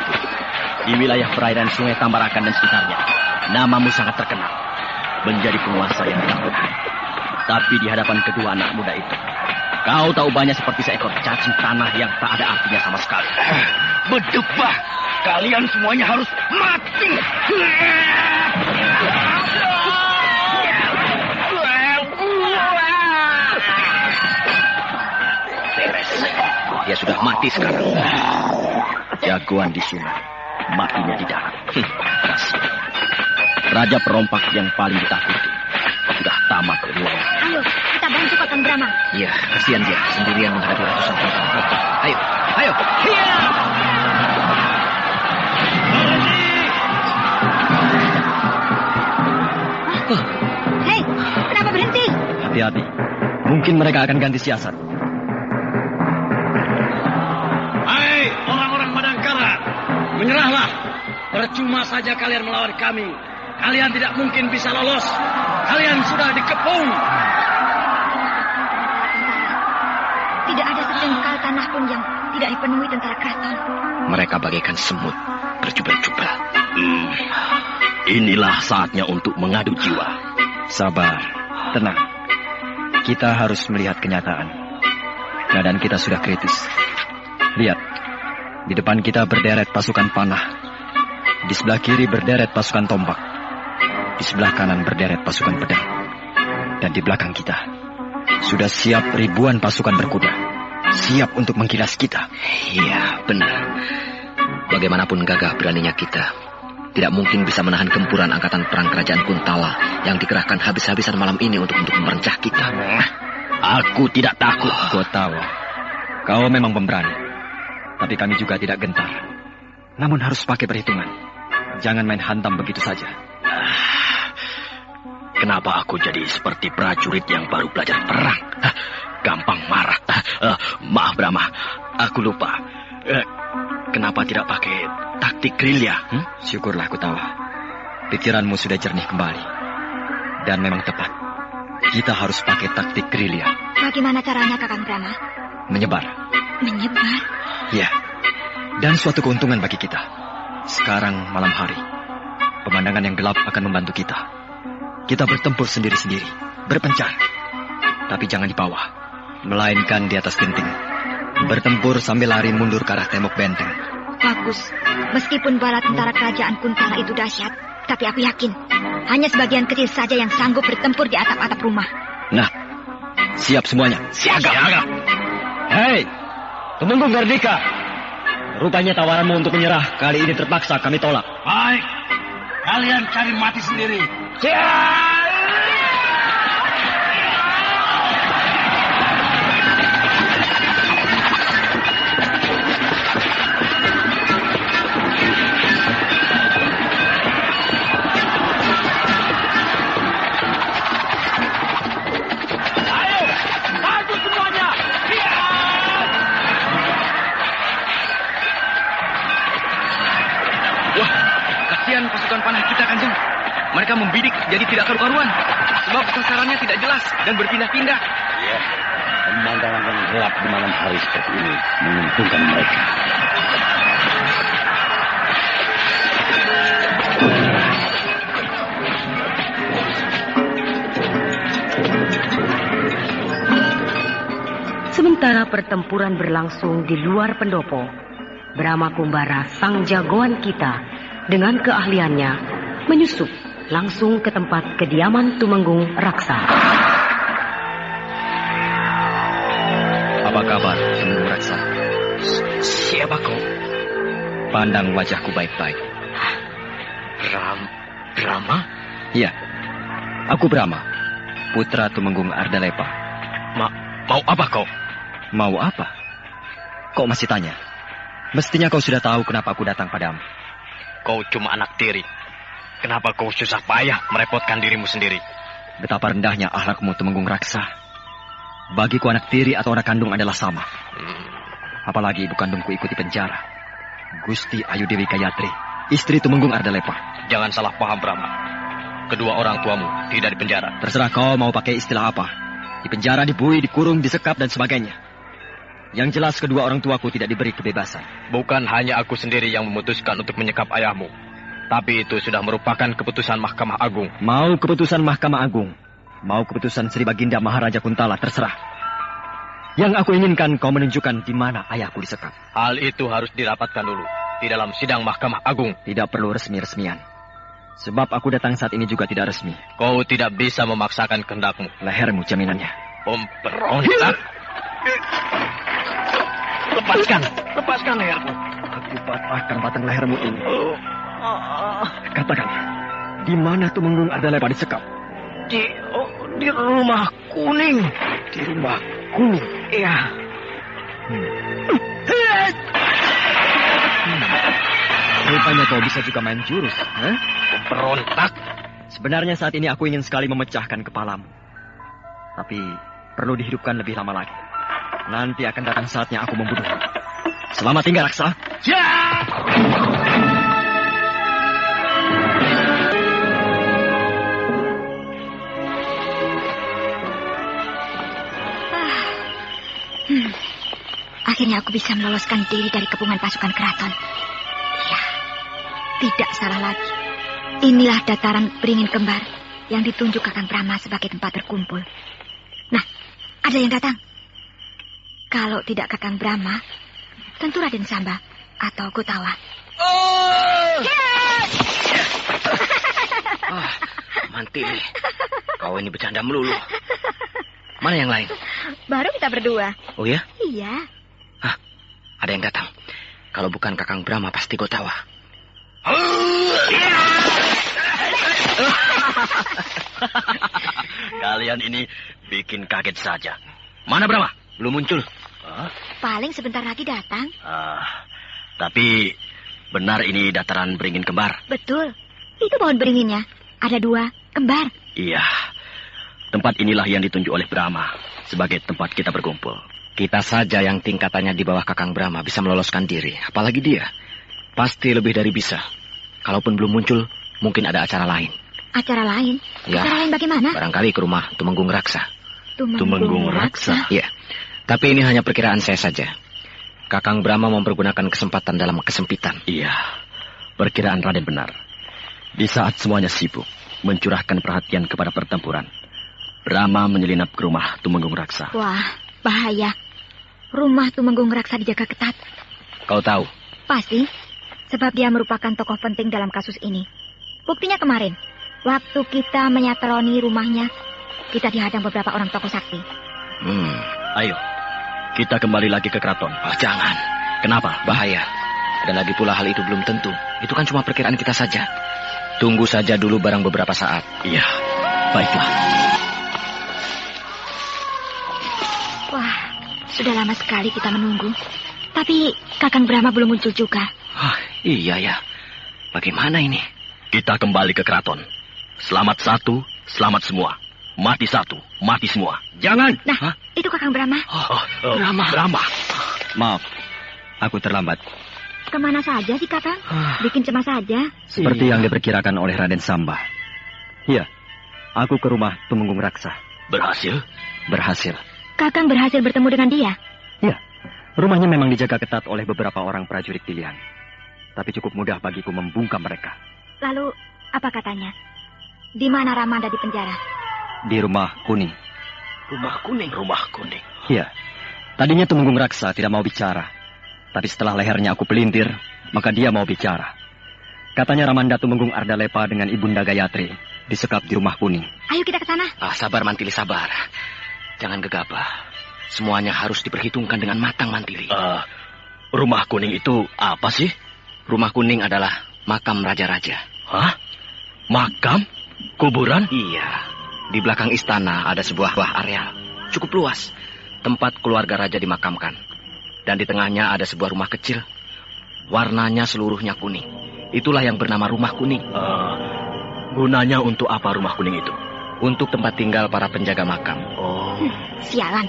Di wilayah perairan Sungai Tambarakan dan sekitarnya, namamu sangat terkenal. Menjadi penguasa yang ditakuti. Tapi di hadapan kedua anak muda itu, kau tahu banyak seperti seekor cacing tanah yang tak ada artinya sama sekali. Berdebah. Kalian semuanya harus mati. Beres. Dia sudah mati sekarang. Jagoan di sungai, matinya di darat. Kasihan. Raja perompak yang paling ditakuti sudah tamat riwayat. Ayo, kita bantu Kakang Brahma. Iya, kasihan dia sendirian menghadapi ratusan tentara. Ayo, ayo. Hei, kenapa berhenti? Hati-hati. Mungkin mereka akan ganti siasat. Hai orang-orang Madangkara, menyerahlah. Percuma saja kalian melawan kami. Kalian tidak mungkin bisa lolos. Kalian sudah dikepung. Tidak ada sejengkal tanah pun yang tidak dipenuhi tentara keraton. Mereka bagaikan semut, berjubel-jubel. Inilah saatnya untuk mengadu jiwa. Sabar, tenang. Kita harus melihat kenyataan. Keadaan kita sudah kritis. Lihat, di depan kita berderet pasukan panah. Di sebelah kiri berderet pasukan tombak. Di sebelah kanan berderet pasukan pedang. Dan di belakang kita sudah siap ribuan pasukan berkuda. Siap untuk menggilas kita. Iya, benar. Bagaimanapun gagah beraninya kita, tidak mungkin bisa menahan gempuran angkatan perang kerajaan Kuntala yang dikerahkan habis-habisan malam ini untuk merencah kita. Aku tidak takut. Gue tahu. Kau memang pemberani. Tapi kami juga tidak gentar. Namun harus pakai perhitungan. Jangan main hantam begitu saja. Kenapa aku jadi seperti prajurit yang baru belajar perang? Gampang marah. Maaf Brahma, aku lupa. Kenapa tidak pakai taktik gerilya? Syukurlah aku tahu. Pikiranmu sudah jernih kembali. Dan memang tepat. Kita harus pakai taktik gerilya. Bagaimana caranya, Kakang Brahma? Menyebar. Menyebar? Ya. Dan suatu keuntungan bagi kita. Sekarang malam hari. Pemandangan yang gelap akan membantu kita. Kita bertempur sendiri-sendiri. Berpencar. Tapi jangan di bawah. Melainkan di atas genting. Bertempur sambil lari mundur ke arah tembok benteng. Bagus. Meskipun bala tentara kerajaan Kuntala itu dahsyat, tapi aku yakin hanya sebagian kecil saja yang sanggup bertempur di atap-atap rumah. Nah, siap semuanya. Siaga. Hei, Tumenggung Gardika. Rupanya tawaranmu untuk menyerah kali ini terpaksa kami tolak. Baik, kalian cari mati sendiri. Pasukan panah kita, Kanjeng. Mereka membidik jadi tidak karu-karuan. Sebab sasarannya tidak jelas dan berpindah-pindah. Ya, pemandangan yang gelap di malam hari seperti ini menguntungkan mereka. Sementara pertempuran berlangsung di luar pendopo, Brahma Kumbara, sang jagoan kita, dengan keahliannya, menyusup langsung ke tempat kediaman Tumenggung Raksa. Apa kabar, Tumenggung Raksa? Siapa kau? Pandang wajahku baik-baik. Brahma? Iya, aku Brahma, putra Tumenggung Ardalepa. Mau apa kau? Mau apa? Kok masih tanya? Mestinya kau sudah tahu kenapa aku datang padamu. Kau cuma anak tiri. Kenapa kau susah payah merepotkan dirimu sendiri? Betapa rendahnya akhlakmu, Tumenggung Raksa. Bagiku anak tiri atau anak kandung adalah sama. Apalagi ibu kandungku ikut di penjara. Gusti Ayu Dewi Gayatri, istri Tumenggung Ardalepa. Jangan salah paham, Brahma. Kedua orang tuamu tidak di penjara. Terserah kau mau pakai istilah apa. Di penjara, dibui, dikurung, disekap, dan sebagainya. Yang jelas kedua orang tuaku tidak diberi kebebasan. Bukan hanya aku sendiri yang memutuskan untuk menyekap ayahmu. Tapi itu sudah merupakan keputusan Mahkamah Agung. Mau keputusan Mahkamah Agung, mau keputusan Sri Baginda Maharaja Kuntala, terserah. Yang aku inginkan kau menunjukkan di mana ayahku disekap. Hal itu harus dirapatkan dulu di dalam sidang Mahkamah Agung. Tidak perlu resmi-resmian. Sebab aku datang saat ini juga tidak resmi. Kau tidak bisa memaksakan kehendakmu. Lehermu jaminannya. Pemberontak. Lepaskan leherku. Aku patahkan batang lehermu ini. Katakan, di mana Tumenggung Ardalepa disekap? Di rumah kuning. Di rumah kuning? Iya. Rupanya kau bisa juga main jurus. Berontak. Sebenarnya saat ini aku ingin sekali memecahkan kepalamu. Tapi perlu dihidupkan lebih lama lagi. Nanti akan datang saatnya aku membunuhmu. Selamat tinggal, Raksa. Ya! Akhirnya aku aku bisa meloloskan diri dari kepungan pasukan keraton. Ya, tidak salah lagi. Inilah dataran beringin kembar yang ditunjuk Kakang Brahma sebagai tempat berkumpul. Nah, ada yang datang. Kalau tidak Kakang Brahma, tentu Raden Samba atau Gotawa. Mantili, kau ini bercanda melulu. Mana yang lain? Baru kita berdua. Oh ya? Iya. Ada yang datang. Kalau bukan Kakang Brahma, pasti Gotawa. Kalian ini bikin kaget saja. Mana Brahma? Belum muncul. Paling sebentar lagi datang. Tapi benar ini dataran beringin kembar. Betul. Itu pohon beringinnya. Ada 2, kembar. Iya. Tempat inilah yang ditunjuk oleh Brahma sebagai tempat kita berkumpul. Kita saja yang tingkatannya di bawah Kakang Brahma bisa meloloskan diri. Apalagi dia. Pasti lebih dari bisa. Kalaupun belum muncul, mungkin ada acara lain. Acara lain? Ya, acara lain bagaimana? Barangkali ke rumah Tumenggung Raksa. Tumenggung Raksa? Ya. Tapi ini hanya perkiraan saya saja. Kakang Brahma mempergunakan kesempatan dalam kesempitan. Iya. Perkiraan Raden benar. Di saat semuanya sibuk mencurahkan perhatian kepada pertempuran, Brahma menyelinap ke rumah Tumenggung Raksa. Wah, bahaya. Rumah Tumenggung Raksa dijaga ketat. Kau tahu? Pasti. Sebab dia merupakan tokoh penting dalam kasus ini. Buktinya kemarin, waktu kita menyatroni rumahnya, kita dihadang beberapa orang tokoh sakti. Ayo, kita kembali lagi ke keraton. Jangan. Kenapa? Bahaya. Dan lagi pula hal itu belum tentu. Itu kan cuma perkiraan kita saja. Tunggu saja dulu barang beberapa saat. Iya, baiklah. Wah, sudah lama sekali kita menunggu. Tapi Kakang Brahma belum muncul juga. Iya ya. Bagaimana ini? Kita kembali ke keraton. Selamat satu, selamat semua. Mati satu, mati semua. Jangan! Nah, itu Kakang Brahma. Brahma. Maaf, aku terlambat. Kemana saja sih Kakang? Bikin cemas saja. Seperti yang diperkirakan oleh Raden Samba. Iya, aku ke rumah Tumenggung Raksa. Berhasil? Berhasil. Kakang berhasil bertemu dengan dia? Iya, rumahnya memang dijaga ketat oleh beberapa orang prajurit pilihan. Tapi cukup mudah bagiku membungkam mereka. Lalu, apa katanya? Di mana Ramanda di penjara? Di rumah kuning. Rumah kuning? Rumah kuning. Iya, tadinya Tumenggung Raksa tidak mau bicara. Tapi setelah lehernya aku pelintir, maka dia mau bicara. Katanya Ramanda Tumenggung Ardalepa dengan Ibunda Gayatri disekap di rumah kuning. Ayo kita ke sana. Sabar Mantili, sabar. Jangan gegabah. Semuanya harus diperhitungkan dengan matang, Mantili. Rumah kuning itu apa sih? Rumah kuning adalah makam raja-raja. Hah? Makam? Kuburan? Iya. Di belakang istana ada sebuah area cukup luas. Tempat keluarga raja dimakamkan. Dan di tengahnya ada sebuah rumah kecil. Warnanya seluruhnya kuning. Itulah yang bernama rumah kuning. Gunanya untuk apa rumah kuning itu? Untuk tempat tinggal para penjaga makam. Sialan.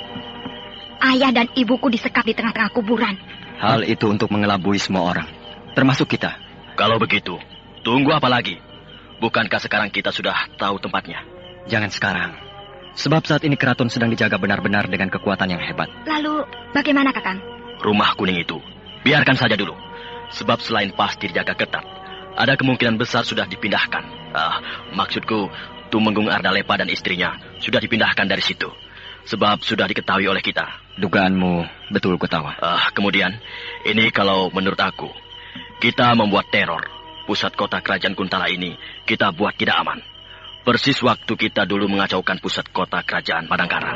Ayah dan ibuku disekap di tengah-tengah kuburan. Hal itu untuk mengelabui semua orang, termasuk kita. Kalau begitu, tunggu apa lagi? Bukankah sekarang kita sudah tahu tempatnya? Jangan sekarang. Sebab saat ini keraton sedang dijaga benar-benar dengan kekuatan yang hebat. Lalu, bagaimana Kakang? Rumah kuning itu, biarkan saja dulu. Sebab selain pasti dijaga ketat, ada kemungkinan besar sudah dipindahkan. Maksudku, Tumenggung Ardalepa dan istrinya sudah dipindahkan dari situ. Sebab sudah diketahui oleh kita. Dugaanmu betul, Gotawa. Kemudian, ini kalau menurut aku, kita membuat teror. Pusat kota kerajaan Kuntala ini kita buat tidak aman. Persis waktu kita dulu mengacaukan pusat kota kerajaan Padangkara.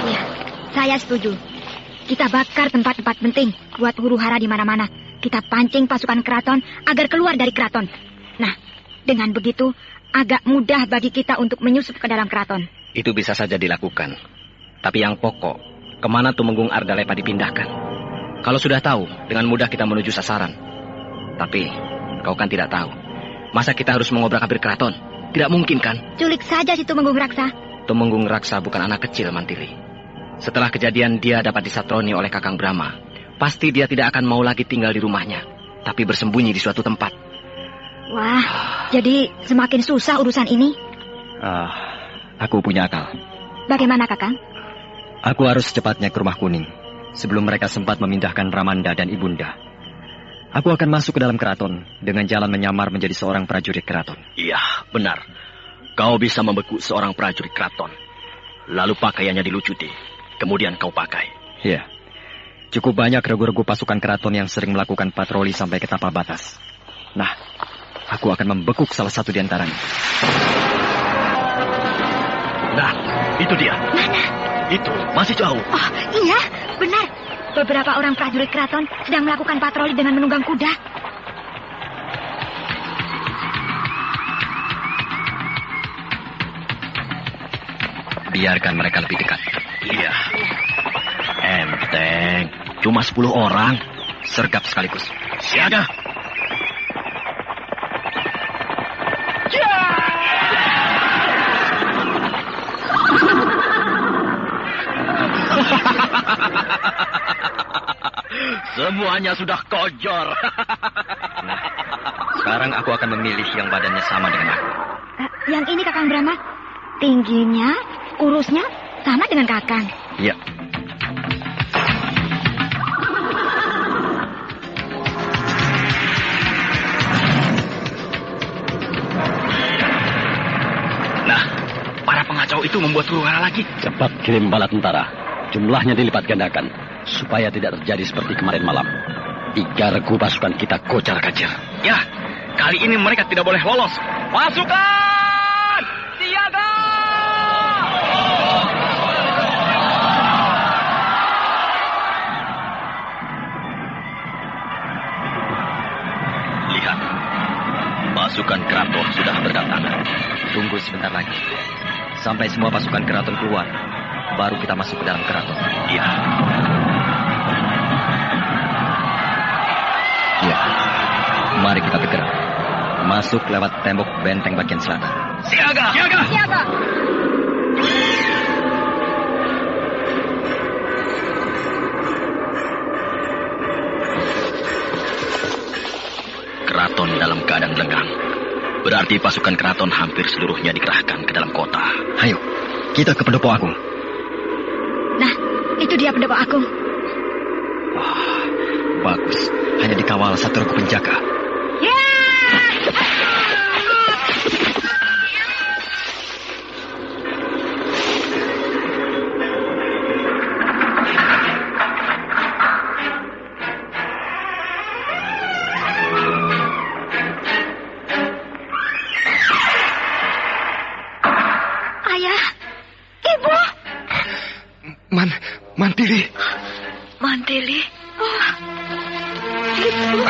Ya, saya setuju. Kita bakar tempat-tempat penting buat huru-hara di mana-mana. Kita pancing pasukan keraton agar keluar dari keraton. Nah, dengan begitu agak mudah bagi kita untuk menyusup ke dalam keraton. Itu bisa saja dilakukan. Tapi yang pokok, kemana Tumenggung Ardalepa dipindahkan? Kalau sudah tahu, dengan mudah kita menuju sasaran. Tapi, kau kan tidak tahu. Masa kita harus mengobrak-abrik keraton? Tidak mungkin kan? Culik saja si Tumenggung Raksa. Tumenggung Raksa bukan anak kecil, Mantili. Setelah kejadian dia dapat disatroni oleh Kakang Brahma, pasti dia tidak akan mau lagi tinggal di rumahnya, tapi bersembunyi di suatu tempat. Wah, jadi semakin susah urusan ini. Aku punya akal. Bagaimana, Kakang? Aku harus secepatnya ke Rumah Kuning sebelum mereka sempat memindahkan Ramanda dan Ibunda. Aku akan masuk ke dalam keraton dengan jalan menyamar menjadi seorang prajurit keraton. Iya, benar. Kau bisa membekuk seorang prajurit keraton. Lalu pakaiannya dilucuti. Kemudian kau pakai. Iya. Cukup banyak regu-regu pasukan keraton yang sering melakukan patroli sampai ke tapal batas. Nah, aku akan membekuk salah satu di antaranya. Nah, itu dia. Mana? Itu, masih jauh. Oh, iya, benar. Beberapa orang prajurit keraton sedang melakukan patroli dengan menunggang kuda. Biarkan mereka lebih dekat. Iya. Enteng. Cuma 10 orang. Sergap sekaligus. Siaga. Semuanya sudah kojor. Nah, sekarang aku akan memilih yang badannya sama dengan aku. Yang ini Kakang Brahma. Tingginya, kurusnya sama dengan Kakang. Iya. Nah, para pengacau itu membuat huru-hara lagi. Cepat kirim bala tentara. Jumlahnya dilipat gandakan. Supaya tidak terjadi seperti kemarin malam. 3 regu pasukan kita kocar-kacir. Ya, kali ini mereka tidak boleh lolos. Pasukan! Siaga! Lihat, pasukan keraton sudah berdatangan. Tunggu sebentar lagi. Sampai semua pasukan keraton keluar, baru kita masuk ke dalam keraton. Iya. Ya, mari kita bergerak. Masuk lewat tembok benteng bagian selatan. Siaga! Siaga! Siaga! Keraton dalam keadaan lenggang. Berarti pasukan keraton hampir seluruhnya dikerahkan ke dalam kota. Ayo, kita ke pendopo agung. Nah, itu dia pendopo agung. Wah, bagus. Hanya dikawal 1 regu penjaga. Ya! Ayah, Ibu. Mantili. Mantili. Oh, Ibu.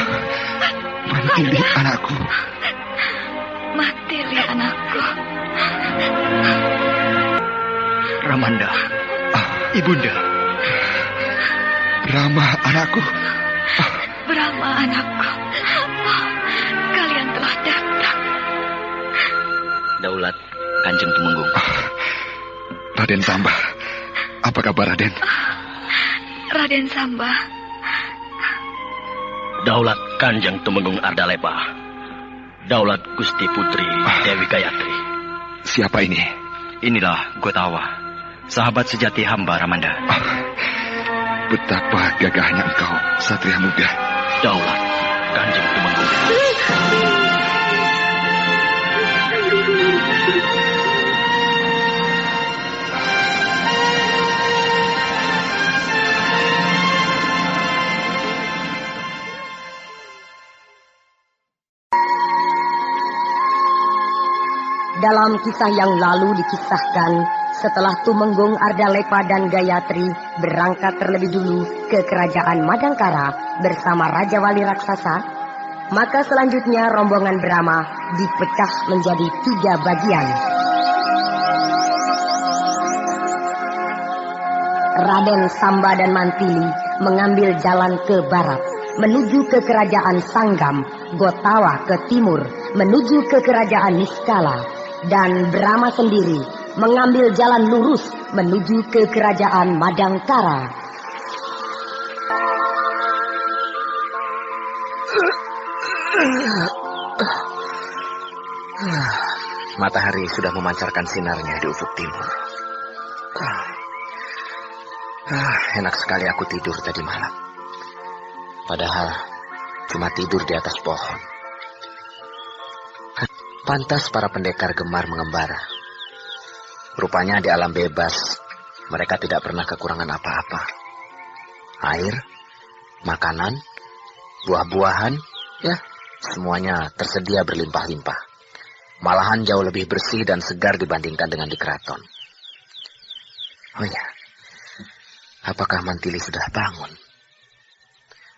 Mantili anakku. Mantili anakku. Ramanda. Ibunda. Rama anakku. Brahma anakku. Oh, kalian telah datang. Daulat Kanjeng Tumenggung. Raden Samba. Apa kabar Raden? Raden Samba. Daulat Kanjeng Tumenggung Ardalepa. Daulat Gusti Putri Dewi Gayatri. Siapa ini? Inilah Gotawa, sahabat sejati hamba Ramanda. Betapa gagahnya engkau, satria muda. Daulat Kanjeng Tumenggung. Dalam kisah yang lalu dikisahkan, setelah Tumenggung Ardalepa dan Gayatri berangkat terlebih dulu ke kerajaan Madangkara bersama Raja Wali Raksasa, maka selanjutnya rombongan Brahma dipecah menjadi 3 bagian. Raden Samba dan Mantili mengambil jalan ke barat, menuju ke kerajaan Sanggam, Gotawa ke timur, menuju ke kerajaan Niskala, dan Brahma sendiri mengambil jalan lurus menuju ke kerajaan Madangkara. Matahari sudah memancarkan sinarnya di ufuk timur. Enak sekali aku tidur tadi malam. Padahal cuma tidur di atas pohon. Pantas para pendekar gemar mengembara. Rupanya di alam bebas, mereka tidak pernah kekurangan apa-apa. Air, makanan, buah-buahan, ya, semuanya tersedia berlimpah-limpah. Malahan jauh lebih bersih dan segar dibandingkan dengan di keraton. Oh ya, apakah Mantili sudah bangun?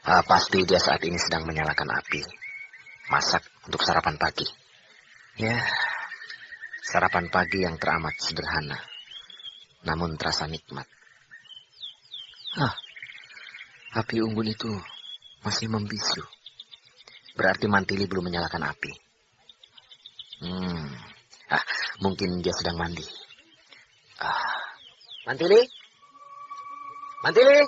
Pasti dia saat ini sedang menyalakan api. Masak untuk sarapan pagi. Ya, sarapan pagi yang teramat sederhana, namun terasa nikmat. Api unggun itu masih membisu. Berarti Mantili belum menyalakan api. Mungkin dia sedang mandi. Mantili? Mantili?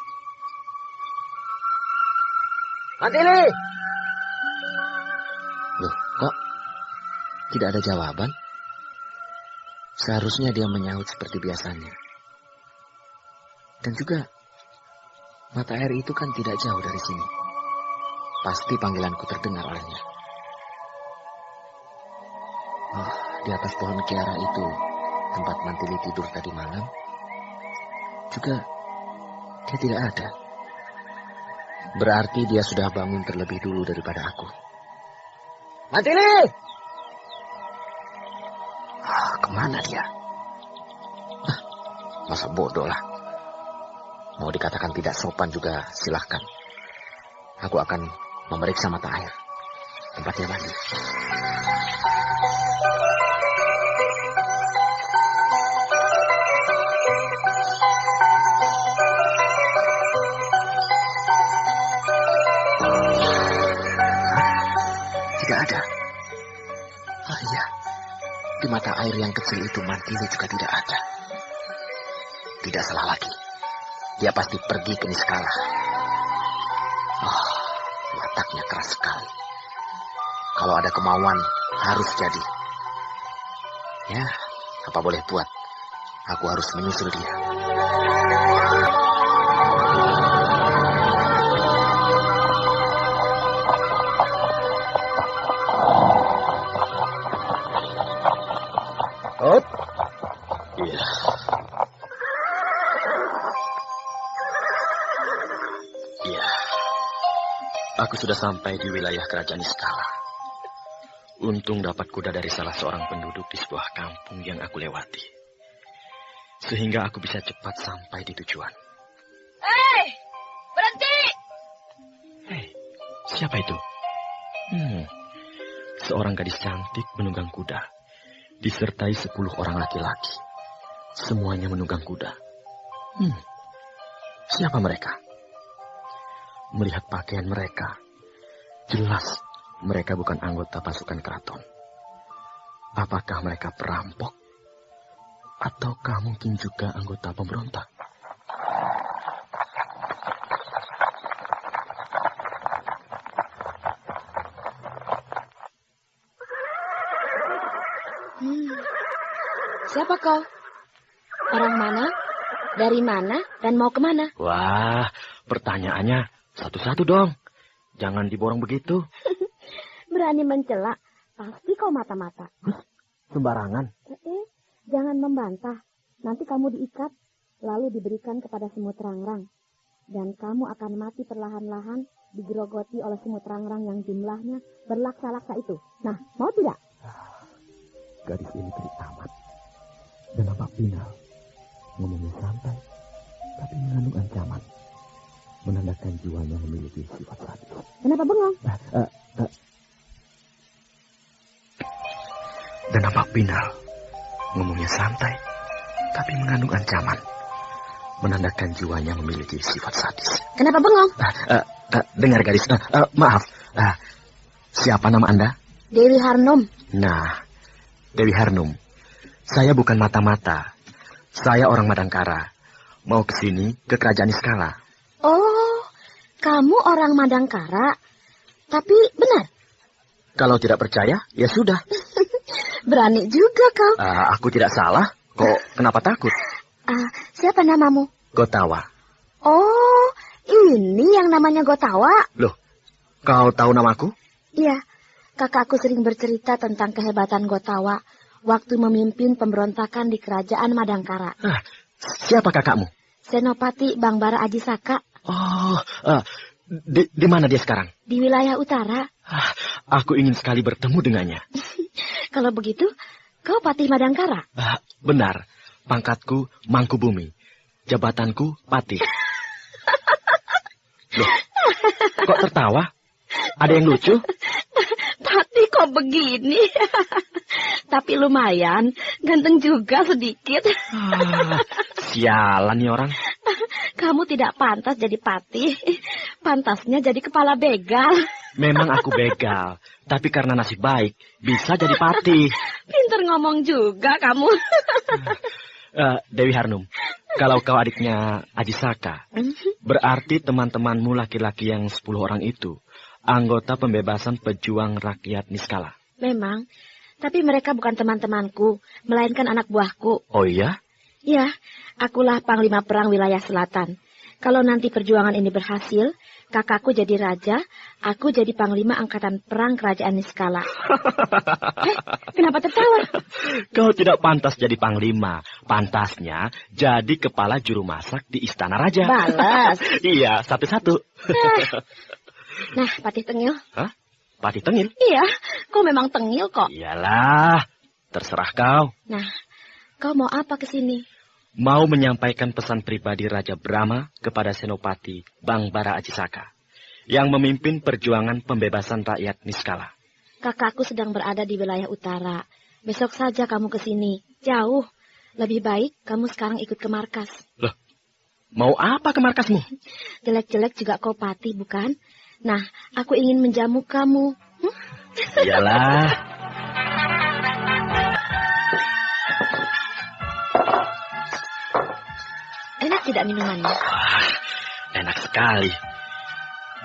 Mantili? Loh, kok tidak ada jawaban? Seharusnya dia menyaut seperti biasanya. Dan juga, mata air itu kan tidak jauh dari sini. Pasti panggilanku terdengar olehnya. Di atas pohon kiara itu, tempat Mantili tidur tadi malam, juga dia tidak ada. Berarti dia sudah bangun terlebih dulu daripada aku. Mantili! Kemana dia? Masa bodoh lah. Mau dikatakan tidak sopan juga silahkan. Aku akan memeriksa mata air. Tempatnya mandi. Tidak ada. Iya. Di mata air yang kecil itu Mantili juga tidak ada. Tidak salah lagi. Dia pasti pergi ke Niskala. Wataknya keras sekali. Kalau ada kemauan, harus jadi. Ya, apa boleh buat. Aku harus menyusul dia. Aku sudah sampai di wilayah kerajaan Niskala. Untung dapat kuda dari salah seorang penduduk di sebuah kampung yang aku lewati. Sehingga aku bisa cepat sampai di tujuan. Berhenti! Siapa itu? Seorang gadis cantik menunggang kuda. Disertai 10 orang laki-laki. Semuanya menunggang kuda. Siapa mereka? Melihat pakaian mereka, jelas mereka bukan anggota pasukan keraton. Apakah mereka perampok? Ataukah mungkin juga anggota pemberontak? Siapa kau? Orang mana? Dari mana? Dan mau kemana? Wah, pertanyaannya satu-satu dong. Jangan diborong begitu. Berani mencela. Pasti kau mata-mata. Sembarangan. Jangan membantah. Nanti kamu diikat, lalu diberikan kepada semut rangrang. Dan kamu akan mati perlahan-lahan digerogoti oleh semut rangrang yang jumlahnya berlaksa-laksa itu. Nah, mau tidak? Gadis ini kiri amat. Dan nampak final. Ngomongnya santai, tapi mengandung ancaman. Menandakan jiwanya memiliki sifat sadis. Kenapa bengong? Dan nampak final. Ngomongnya santai, tapi mengandung ancaman. Menandakan jiwanya memiliki sifat sadis. Kenapa bengong? Dengar gadis, maaf. Siapa nama Anda? Dewi Harnum. Nah, Dewi Harnum. Saya bukan mata-mata. Saya orang Madangkara. Mau ke sini, ke kerajaan Niskala. Oh, kamu orang Madangkara. Tapi benar? Kalau tidak percaya, ya sudah. Berani juga kau. Aku tidak salah. Kok kenapa takut? Siapa namamu? Gotawa. Oh, ini yang namanya Gotawa. Loh, kau tahu namaku? Iya, kakakku sering bercerita tentang kehebatan Gotawa waktu memimpin pemberontakan di kerajaan Madangkara. Siapa kakakmu? Senopati Bangbara Ajisaka. Oh, di mana dia sekarang? Di wilayah utara. Aku ingin sekali bertemu dengannya. Kalau begitu, kau Patih Madangkara? Benar, pangkatku Mangkubumi, jabatanku Patih. Loh, kok tertawa? Ada yang lucu? Patih kok begini? Tapi lumayan, ganteng juga sedikit. Sialan nih orang. Kamu tidak pantas jadi patih. Pantasnya jadi kepala begal. Memang aku begal, tapi karena nasib baik, bisa jadi patih. Pinter ngomong juga kamu. Dewi Harnum, kalau kau adiknya Ajisaka, berarti teman-temanmu laki-laki yang 10 orang itu anggota pembebasan pejuang rakyat Niskala. Memang, tapi mereka bukan teman-temanku, melainkan anak buahku. Oh iya? Ya, akulah Panglima Perang Wilayah Selatan. Kalau nanti perjuangan ini berhasil, kakakku jadi raja, aku jadi Panglima Angkatan Perang Kerajaan Niskala. Kenapa tertawa? Kau tidak pantas jadi panglima. Pantasnya jadi kepala juru masak di Istana Raja. Balas. Iya, satu-satu. Nah, Patih Tengil. Hah? Patih Tengil? Iya, kau memang tengil kok. Iyalah, terserah kau. Nah, kau mau apa ke sini? Mau menyampaikan pesan pribadi Raja Brahma kepada Senopati Bangbara Ajisaka yang memimpin perjuangan pembebasan rakyat Niskala. Kakakku sedang berada di wilayah utara. Besok saja kamu ke sini. Jauh. Lebih baik kamu sekarang ikut ke markas. Loh, mau apa ke markasmu? Jelek-jelek juga kau Patih, bukan? Nah, aku ingin menjamu kamu. Iyalah. Enak tidak minumannya? Wah, enak sekali.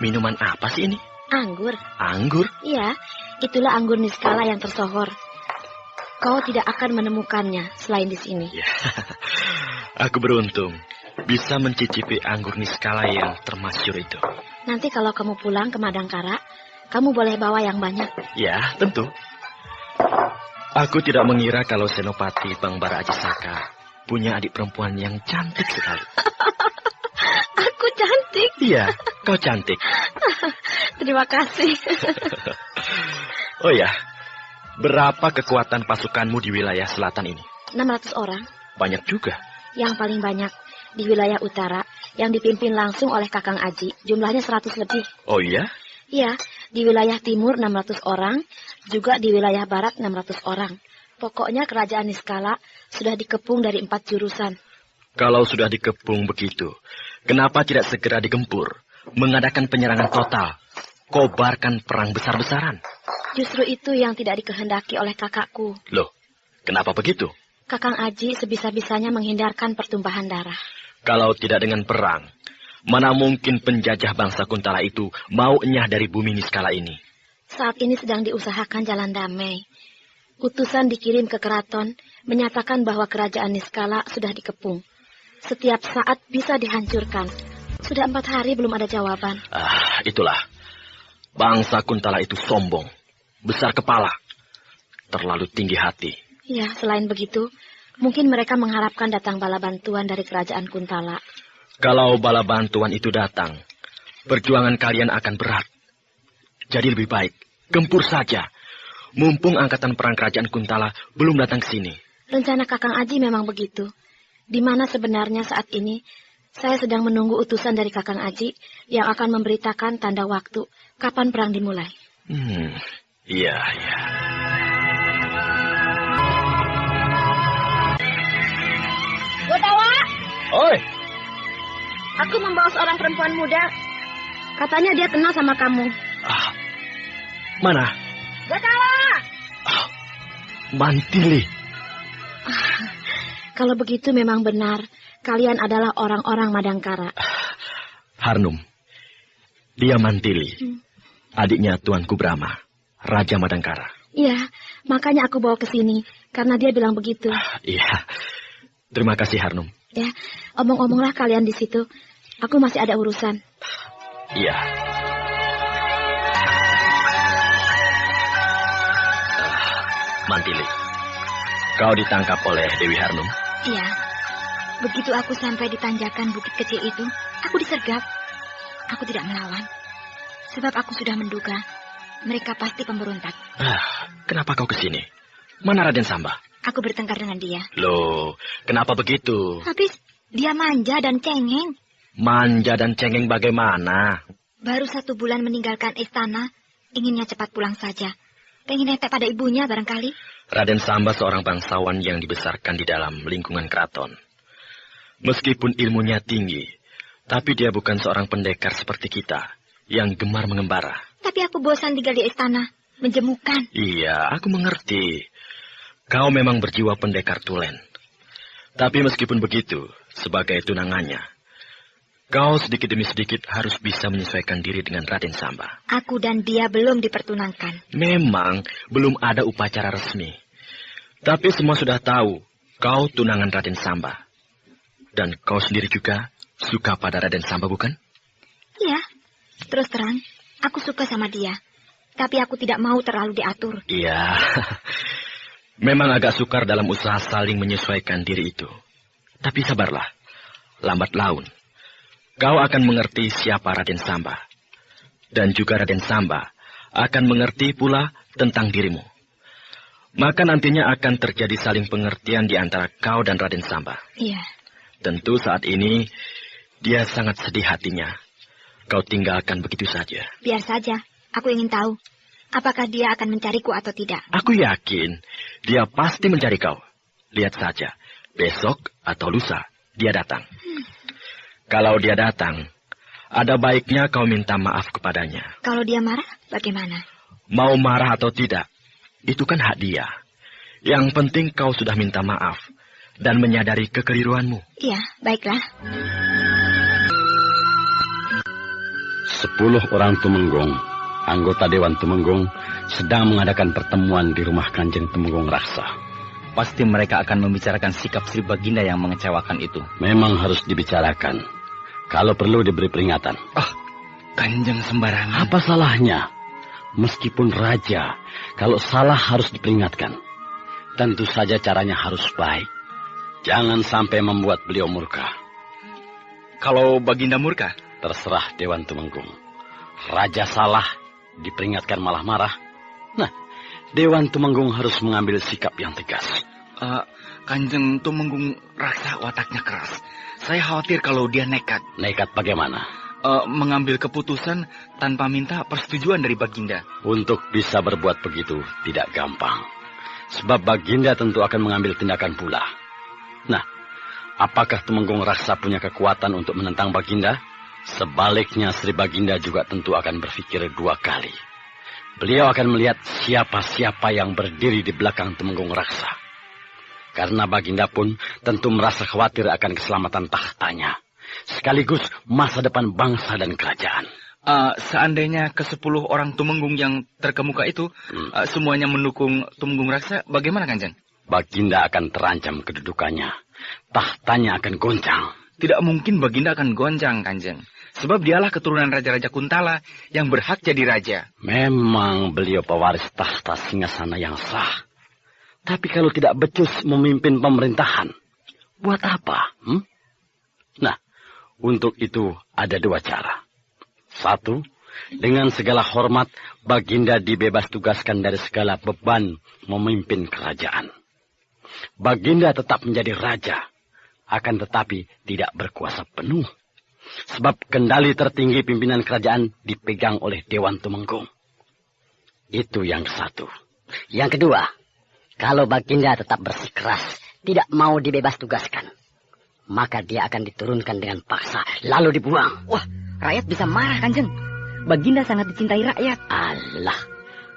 Minuman apa sih ini? Anggur. Anggur? Iya, itulah anggur Niskala yang tersohor. Kau tidak akan menemukannya selain di sini. Ya, aku beruntung bisa mencicipi anggur Niskala yang termasyhur itu. Nanti kalau kamu pulang ke Madangkara, kamu boleh bawa yang banyak. Ya, tentu. Aku tidak mengira kalau Senopati Bangbara Ajisaka punya adik perempuan yang cantik sekali. Aku cantik? Iya, kau cantik. Terima kasih. Oh ya, berapa kekuatan pasukanmu di wilayah selatan ini? 600 orang. Banyak juga. Yang paling banyak di wilayah utara, yang dipimpin langsung oleh Kakang Aji, jumlahnya 100 lebih. Oh iya? Iya, di wilayah timur 600 orang, juga di wilayah barat 600 orang. Pokoknya kerajaan Niskala sudah dikepung dari 4 jurusan. Kalau sudah dikepung begitu, kenapa tidak segera digempur? Mengadakan penyerangan total, kobarkan perang besar-besaran. Justru itu yang tidak dikehendaki oleh kakakku. Loh, kenapa begitu? Kakang Aji sebisa-bisanya menghindarkan pertumpahan darah. Kalau tidak dengan perang, mana mungkin penjajah bangsa Kuntala itu mau enyah dari bumi Niskala ini? Saat ini sedang diusahakan jalan damai. Utusan dikirim ke keraton, menyatakan bahwa kerajaan Niskala sudah dikepung. Setiap saat bisa dihancurkan. Sudah 4 hari belum ada jawaban. Itulah. Bangsa Kuntala itu sombong, besar kepala, terlalu tinggi hati. Ya, selain begitu, mungkin mereka mengharapkan datang bala bantuan dari kerajaan Kuntala. Kalau bala bantuan itu datang, perjuangan kalian akan berat. Jadi lebih baik, gempur saja. Mumpung angkatan perang kerajaan Kuntala belum datang ke sini. Rencana Kakang Aji memang begitu. Di mana sebenarnya saat ini, saya sedang menunggu utusan dari Kakang Aji yang akan memberitakan tanda waktu kapan perang dimulai. Iya. Gotawa! Oi! Aku membawa seorang perempuan muda. Katanya dia kenal sama kamu. Mana? Gotawa! Mantili. Kalau begitu memang benar. Kalian adalah orang-orang Madangkara. Harnum. Dia Mantili. Adiknya Tuanku Brahma, Raja Madangkara. Iya, makanya aku bawa ke sini. Karena dia bilang begitu. Iya. Terima kasih, Harnum. Ya, omong-omonglah kalian di situ. Aku masih ada urusan. Iya. Mantili, kau ditangkap oleh Dewi Harnum? Iya. Begitu aku sampai di tanjakan bukit kecil itu, aku disergap. Aku tidak melawan. Sebab aku sudah menduga mereka pasti pemberontak. Kenapa kau ke sini? Mana Raden Samba? Aku bertengkar dengan dia. Loh, kenapa begitu? Habis dia manja dan cengeng. Manja dan cengeng bagaimana? Baru 1 bulan meninggalkan istana, inginnya cepat pulang saja. Pengen netek pada ibunya barangkali. Raden Samba seorang bangsawan yang dibesarkan di dalam lingkungan keraton. Meskipun ilmunya tinggi, tapi dia bukan seorang pendekar seperti kita yang gemar mengembara. Tapi aku bosan tinggal di istana, menjemukan. Iya, aku mengerti. Kau memang berjiwa pendekar tulen. Tapi meskipun begitu, sebagai tunangannya, kau sedikit demi sedikit harus bisa menyesuaikan diri dengan Raden Samba. Aku dan dia belum dipertunangkan. Memang belum ada upacara resmi. Tapi semua sudah tahu kau tunangan Raden Samba. Dan kau sendiri juga suka pada Raden Samba, bukan? Iya, terus terang, aku suka sama dia. Tapi aku tidak mau terlalu diatur. Iya, memang agak sukar dalam usaha saling menyesuaikan diri itu. Tapi sabarlah, lambat laun. Kau akan mengerti siapa Raden Samba. Dan juga Raden Samba akan mengerti pula tentang dirimu. Maka nantinya akan terjadi saling pengertian di antara kau dan Raden Samba. Iya. Tentu saat ini dia sangat sedih hatinya. Kau tinggalkan begitu saja. Biar saja. Aku ingin tahu, apakah dia akan mencariku atau tidak. Aku yakin dia pasti mencari kau. Lihat saja, besok atau lusa dia datang. Kalau dia datang, ada baiknya kau minta maaf kepadanya. Kalau dia marah, bagaimana? Mau marah atau tidak, itu kan hak dia. Yang penting kau sudah minta maaf dan menyadari kekeliruanmu. Iya, baiklah. 10 orang Tumenggung, anggota Dewan Tumenggung, sedang mengadakan pertemuan di rumah Kanjeng Tumenggung Raksa. Pasti mereka akan membicarakan sikap Sri Baginda yang mengecewakan itu. Memang harus dibicarakan. Kalau perlu diberi peringatan. Kanjeng sembarangan. Apa salahnya? Meskipun raja, kalau salah harus diperingatkan. Tentu saja caranya harus baik. Jangan sampai membuat beliau murka. Kalau Baginda murka? Terserah Dewan Tumenggung. Raja salah, diperingatkan malah marah. Nah, Dewan Tumenggung harus mengambil sikap yang tegas. Kanjeng Tumenggung Raksa wataknya keras. Saya khawatir kalau dia nekat. Nekat bagaimana? Mengambil keputusan tanpa minta persetujuan dari Baginda. Untuk bisa berbuat begitu tidak gampang. Sebab Baginda tentu akan mengambil tindakan pula. Nah, apakah Tumenggung Raksa punya kekuatan untuk menentang Baginda? Sebaliknya Sri Baginda juga tentu akan berpikir 2 kali. Beliau akan melihat siapa-siapa yang berdiri di belakang Tumenggung Raksa. Karena Baginda pun tentu merasa khawatir akan keselamatan tahtanya. Sekaligus masa depan bangsa dan kerajaan. Seandainya ke-10 orang Tumenggung yang terkemuka itu, semuanya mendukung Tumenggung Raksa, bagaimana Kanjeng? Baginda akan terancam kedudukannya. Tahtanya akan goncang. Tidak mungkin Baginda akan goncang, Kanjeng. Sebab dialah keturunan Raja-Raja Kuntala yang berhak jadi raja. Memang beliau pewaris tahta singgasana yang sah. Tapi kalau tidak becus memimpin pemerintahan, buat apa? Nah, untuk itu ada 2 cara. 1, dengan segala hormat, Baginda dibebas tugaskan dari segala beban memimpin kerajaan. Baginda tetap menjadi raja, akan tetapi tidak berkuasa penuh. Sebab kendali tertinggi pimpinan kerajaan dipegang oleh Dewan Tumenggung. Itu yang 1. Yang kedua, kalau Baginda tetap bersikeras, tidak mau dibebas tugaskan, maka dia akan diturunkan dengan paksa, lalu dibuang. Wah, rakyat bisa marah, Kanjeng. Baginda sangat dicintai rakyat. Alah,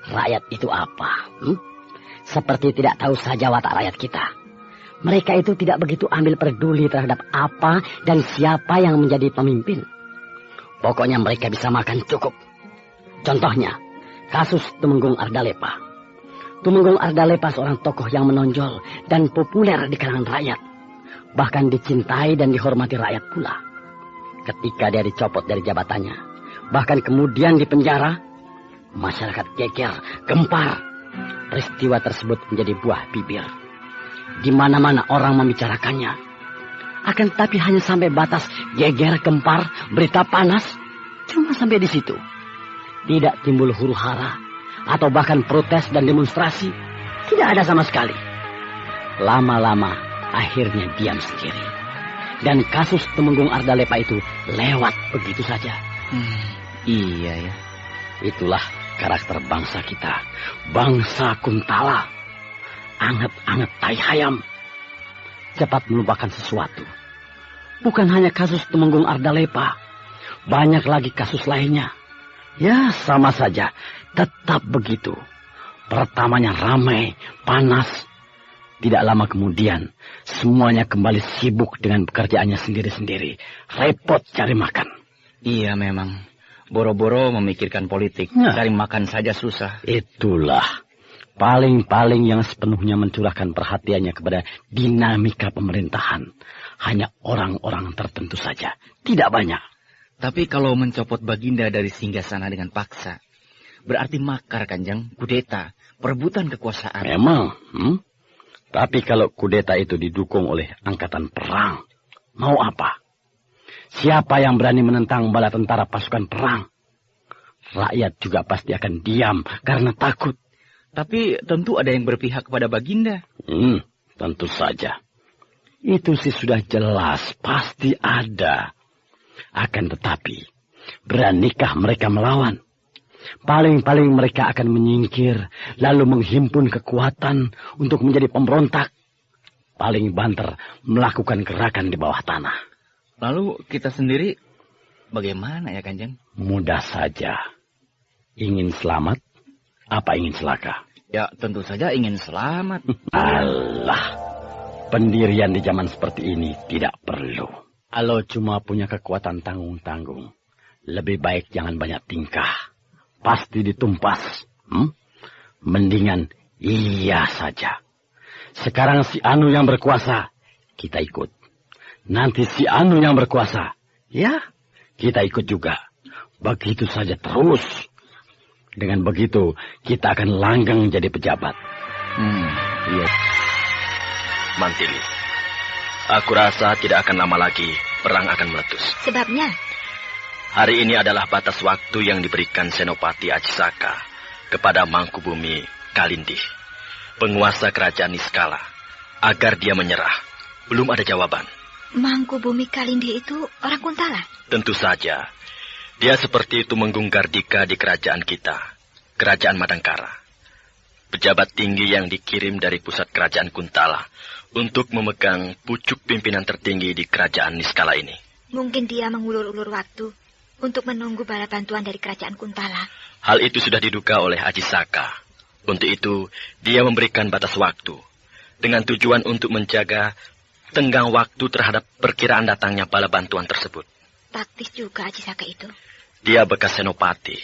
rakyat itu apa? Seperti tidak tahu saja watak rakyat kita. Mereka itu tidak begitu ambil peduli terhadap apa dan siapa yang menjadi pemimpin. Pokoknya mereka bisa makan cukup. Contohnya, kasus Tumenggung Ardalepa. Tumenggung Ardalepa seorang tokoh yang menonjol dan populer di kalangan rakyat. Bahkan dicintai dan dihormati rakyat pula. Ketika dia dicopot dari jabatannya, bahkan kemudian dipenjara, masyarakat geger, gempar. Peristiwa tersebut menjadi buah bibir. Di mana-mana orang membicarakannya. Akan tetapi hanya sampai batas geger, gempar, berita panas. Cuma sampai di situ. Tidak timbul huru-hara atau bahkan protes dan demonstrasi. Tidak ada sama sekali. Lama-lama akhirnya diam sendiri. Dan kasus Temenggung Ardalepa itu lewat begitu saja. Iya ya. Itulah karakter bangsa kita. Bangsa Kuntala. Anget-anget tai ayam. Cepat melupakan sesuatu. Bukan hanya kasus Temenggung Ardalepa. Banyak lagi kasus lainnya. Ya, sama saja. Tetap begitu. Pertamanya ramai, panas. Tidak lama kemudian, semuanya kembali sibuk dengan pekerjaannya sendiri-sendiri. Repot cari makan. Iya memang. Boro-boro memikirkan politik. Cari makan saja susah. Itulah. Paling-paling yang sepenuhnya mencurahkan perhatiannya kepada dinamika pemerintahan. Hanya orang-orang tertentu saja. Tidak banyak. Tapi kalau mencopot Baginda dari singgasana dengan paksa, berarti makar, Kanjeng, kudeta, perebutan kekuasaan. Memang. Tapi kalau kudeta itu didukung oleh angkatan perang, mau apa? Siapa yang berani menentang bala tentara pasukan perang? Rakyat juga pasti akan diam karena takut. Tapi tentu ada yang berpihak kepada Baginda. Tentu saja. Itu sih sudah jelas, pasti ada. Akan tetapi, beranikah mereka melawan? Paling-paling mereka akan menyingkir, lalu menghimpun kekuatan untuk menjadi pemberontak. Paling banter melakukan gerakan di bawah tanah. Lalu kita sendiri bagaimana ya, Kanjeng? Mudah saja. Ingin selamat, apa ingin celaka? Ya, tentu saja ingin selamat. Alah, pendirian di zaman seperti ini tidak perlu. Kalau cuma punya kekuatan tanggung-tanggung, lebih baik jangan banyak tingkah. Pasti ditumpas. Mendingan iya saja. Sekarang si Anu yang berkuasa, kita ikut. Nanti si Anu yang berkuasa, ya kita ikut juga. Begitu saja terus. Dengan begitu, kita akan langgeng jadi pejabat. Iya. Mantili, aku rasa tidak akan lama lagi perang akan meletus. Sebabnya? Hari ini adalah batas waktu yang diberikan Senopati Ajisaka kepada Mangkubumi Kalindih, penguasa kerajaan Niskala, agar dia menyerah. Belum ada jawaban. Mangkubumi Kalindih itu orang Kuntala? Tentu saja. Dia seperti itu Menggungardika di kerajaan kita, kerajaan Madangkara. Pejabat tinggi yang dikirim dari pusat kerajaan Kuntala untuk memegang pucuk pimpinan tertinggi di kerajaan Niskala ini. Mungkin dia mengulur-ulur waktu untuk menunggu bala bantuan dari kerajaan Kuntala. Hal itu sudah diduga oleh Ajisaka. Untuk itu, dia memberikan batas waktu dengan tujuan untuk menjaga tenggang waktu terhadap perkiraan datangnya bala bantuan tersebut. Taktis juga Ajisaka itu. Dia bekas senopati,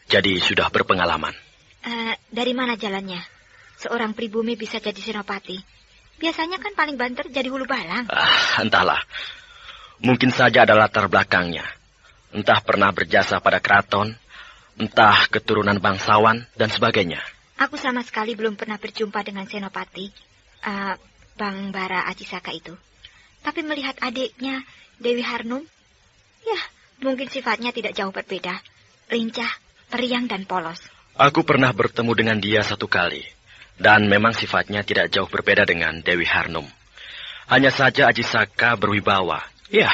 jadi sudah berpengalaman. Dari mana jalannya? Seorang pribumi bisa jadi senopati. Biasanya kan paling banter jadi hulu balang. Entahlah. Mungkin saja ada latar belakangnya. Entah pernah berjasa pada keraton, entah keturunan bangsawan, dan sebagainya. Aku sama sekali belum pernah berjumpa dengan senopati, Bang Bara Ajisaka itu. Tapi melihat adiknya, Dewi Harnum, ya mungkin sifatnya tidak jauh berbeda. Lincah, periang, dan polos. Aku pernah bertemu dengan dia satu kali. Dan memang sifatnya tidak jauh berbeda dengan Dewi Harnum. Hanya saja Ajisaka berwibawa. Ya,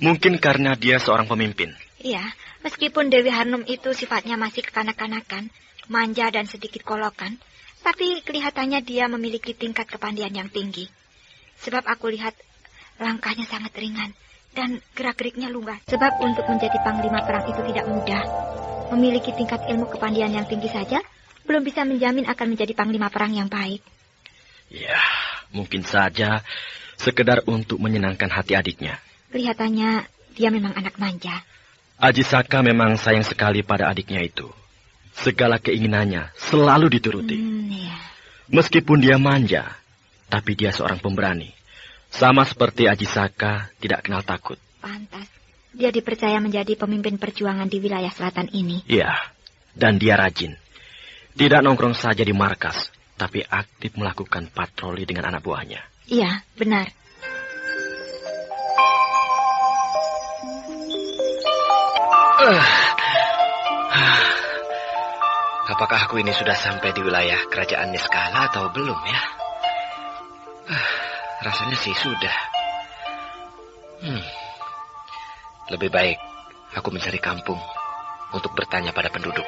mungkin karena dia seorang pemimpin. Iya, meskipun Dewi Harnum itu sifatnya masih kekanak-kanakan, manja dan sedikit kolokan, tapi kelihatannya dia memiliki tingkat kepandian yang tinggi. Sebab aku lihat langkahnya sangat ringan dan gerak-geriknya lugas. Sebab untuk menjadi panglima perang itu tidak mudah. Memiliki tingkat ilmu kepandian yang tinggi saja belum bisa menjamin akan menjadi panglima perang yang baik. Ya, mungkin saja sekedar untuk menyenangkan hati adiknya. Kelihatannya dia memang anak manja. Ajisaka memang sayang sekali pada adiknya itu. Segala keinginannya selalu dituruti. Iya. Meskipun dia manja, tapi dia seorang pemberani. Sama seperti Ajisaka tidak kenal takut. Pantas. Dia dipercaya menjadi pemimpin perjuangan di wilayah selatan ini. Iya, dan dia rajin. Tidak nongkrong saja di markas, tapi aktif melakukan patroli dengan anak buahnya. Iya, benar. Apakah aku ini sudah sampai di wilayah kerajaan Niskala atau belum ya? Rasanya sih sudah. Lebih baik aku mencari kampung untuk bertanya pada penduduk.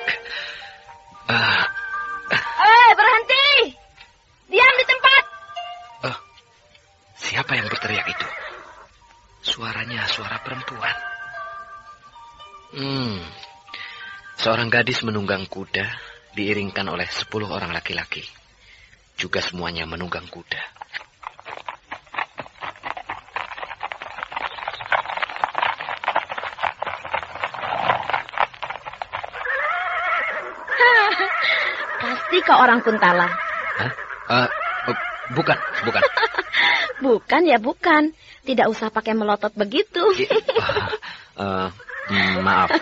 Berhenti! Diam di tempat! Siapa yang berteriak itu? Suaranya suara perempuan. Seorang gadis menunggang kuda diiringkan oleh 10 orang laki-laki. Juga semuanya menunggang kuda. Pasti kau orang Kuntala. Bukan. Bukan ya bukan. Tidak usah pakai melotot begitu. Maaf.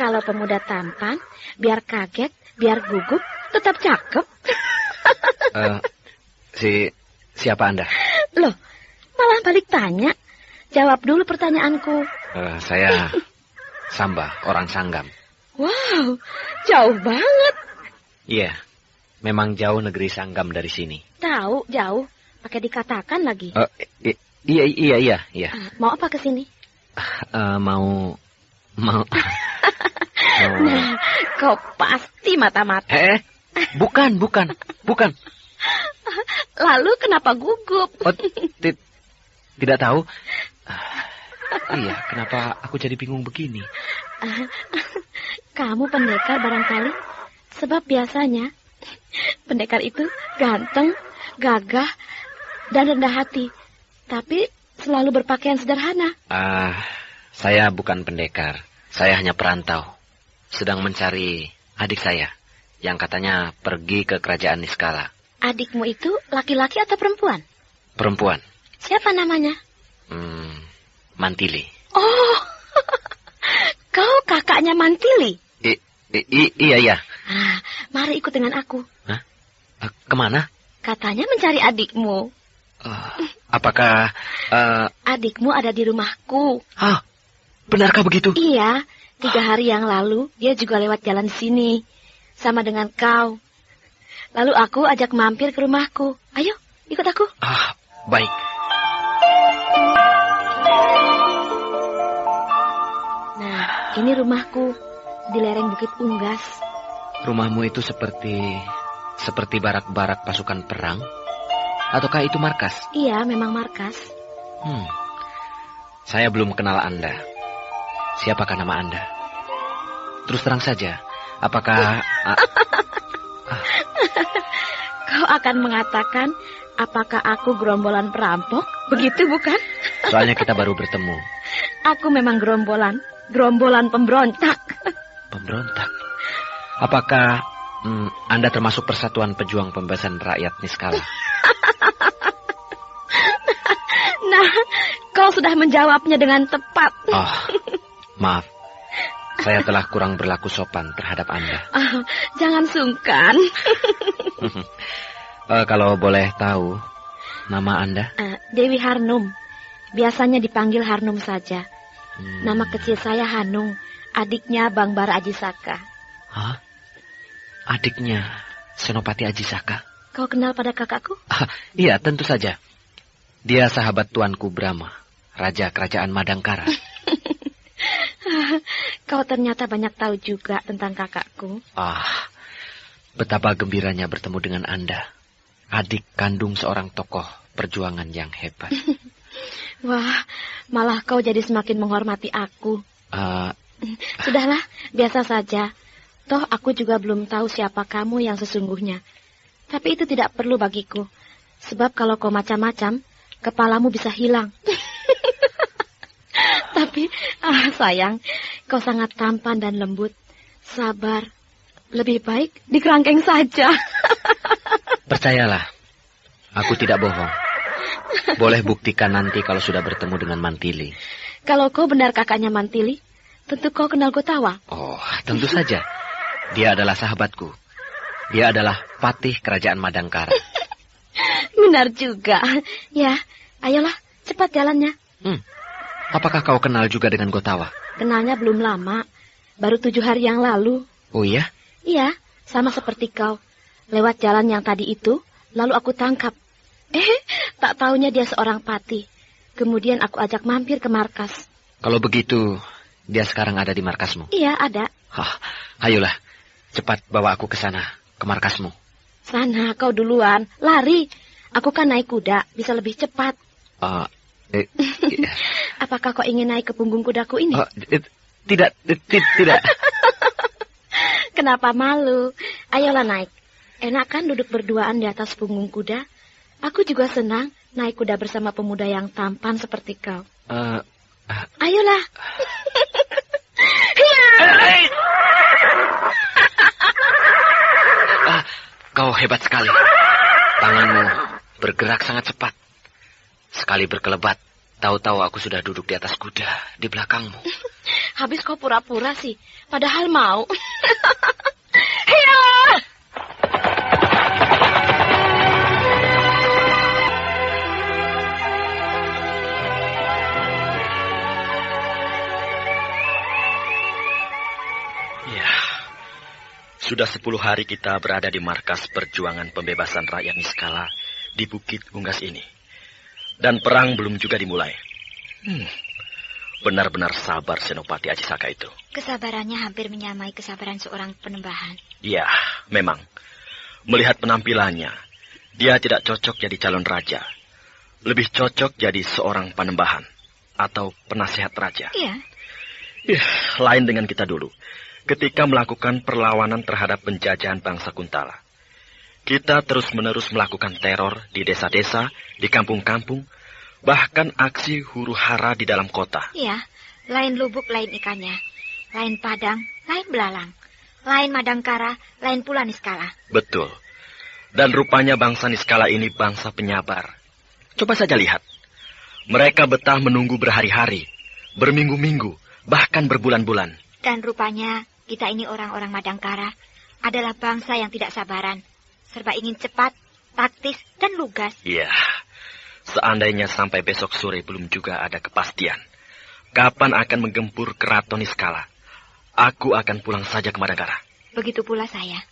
Kalau pemuda tampan, biar kaget, biar gugup, tetap cakep. Siapa Anda? Loh, malah balik tanya. Jawab dulu pertanyaanku. Saya Samba, orang Sanggam. Wow, jauh banget. Iya, memang jauh negeri Sanggam dari sini. Tahu, jauh. Pakai dikatakan lagi. Iya. Mau apa ke sini? Mau. Nah, kau pasti mata-mata. Bukan. Lalu kenapa gugup? Tidak tahu. Iya, kenapa aku jadi bingung begini? Kamu pendekar barangkali? Sebab biasanya pendekar itu ganteng, gagah, dan rendah hati. Tapi selalu berpakaian sederhana. Saya bukan pendekar. Saya hanya perantau. Sedang mencari adik saya yang katanya pergi ke kerajaan Niskala. Adikmu itu laki-laki atau perempuan? Perempuan. Siapa namanya? Mantili. Oh, kau kakaknya Mantili? Iya. Mari ikut dengan aku. Hah? Kemana? Katanya mencari adikmu. Apakah... Adikmu ada di rumahku. Benarkah begitu? Iya, 3 hari yang lalu dia juga lewat jalan sini. Sama dengan kau. Lalu aku ajak mampir ke rumahku. Ayo, ikut aku. Baik. Nah, ini rumahku di lereng Bukit Unggas. Rumahmu itu seperti barak-barak pasukan perang? Ataukah itu markas? Iya, memang markas. Saya belum kenal Anda. Siapakah nama Anda? Terus terang saja, apakah... Kau akan mengatakan, apakah aku gerombolan perampok? Begitu bukan? Soalnya kita baru bertemu. Aku memang gerombolan pemberontak. Pemberontak? Apakah Anda termasuk Persatuan Pejuang Pembebasan Rakyat Niskala? Nah, kau sudah menjawabnya dengan tepat. Maaf. Saya telah kurang berlaku sopan terhadap Anda. Jangan sungkan. Kalau boleh tahu, nama Anda? Dewi Harnum. Biasanya dipanggil Harnum saja. Nama kecil saya Hanung, adiknya Bang Bara Ajisaka. Hah? Adiknya Senopati Ajisaka? Kau kenal pada kakakku? Iya, tentu saja. Dia sahabat tuanku Brahma, Raja Kerajaan Madangkara. Kau ternyata banyak tahu juga tentang kakakku. Betapa gembiranya bertemu dengan Anda. Adik kandung seorang tokoh perjuangan yang hebat. Wah, malah kau jadi semakin menghormati aku. Sudahlah, biasa saja. Toh aku juga belum tahu siapa kamu yang sesungguhnya. Tapi itu tidak perlu bagiku. Sebab kalau kau macam-macam, kepalamu bisa hilang. Tapi, sayang, kau sangat tampan dan lembut. Sabar. Lebih baik dikerangkeng saja. Percayalah, aku tidak bohong. Boleh buktikan nanti kalau sudah bertemu dengan Mantili. Kalau kau benar kakaknya Mantili, tentu kau kenal Gotawa. Oh, tentu saja. Dia adalah sahabatku. Dia adalah patih kerajaan Madangkara. Benar juga. Ya, ayolah, cepat jalannya. Apakah kau kenal juga dengan Gotawa? Kenalnya belum lama, baru 7 hari yang lalu. Oh iya? Iya, sama seperti kau. Lewat jalan yang tadi itu, lalu aku tangkap. Tak taunya dia seorang patih. Kemudian aku ajak mampir ke markas. Kalau begitu, dia sekarang ada di markasmu? Iya, ada. Ayolah, cepat bawa aku ke sana, ke markasmu. Sana, kau duluan. Lari. Aku kan naik kuda, bisa lebih cepat. Apakah kau ingin naik ke punggung kudaku ini? Tidak. Kenapa malu? Ayolah naik. Enak kan duduk berduaan di atas punggung kuda? Aku juga senang naik kuda bersama pemuda yang tampan seperti kau. Ayolah. Kau hebat sekali. Tanganmu bergerak sangat cepat. Sekali berkelebat, tahu-tahu aku sudah duduk di atas kuda di belakangmu. Habis kau pura-pura sih, padahal mau. Sudah 10 hari kita berada di markas perjuangan pembebasan rakyat Niskala di Bukit Unggas ini. Dan perang belum juga dimulai. Benar-benar sabar Senopati Ajisaka itu. Kesabarannya hampir menyamai kesabaran seorang penembahan. Iya, memang. Melihat penampilannya, dia tidak cocok jadi calon raja. Lebih cocok jadi seorang panembahan atau penasehat raja. Iya. Lain dengan kita dulu. Ketika melakukan perlawanan terhadap penjajahan bangsa Kuntala. Kita terus-menerus melakukan teror di desa-desa, di kampung-kampung, bahkan aksi huru-hara di dalam kota. Iya, lain lubuk, lain ikannya. Lain padang, lain belalang. Lain Madangkara, lain pula Niskala. Betul. Dan rupanya bangsa Niskala ini bangsa penyabar. Coba saja lihat. Mereka betah menunggu berhari-hari, berminggu-minggu, bahkan berbulan-bulan. Dan rupanya kita ini orang-orang Madangkara adalah bangsa yang tidak sabaran. Serba ingin cepat, taktis, dan lugas. Iya. Seandainya sampai besok sore belum juga ada kepastian. Kapan akan menggempur keraton Niskala? Aku akan pulang saja ke Madangkara. Begitu pula saya.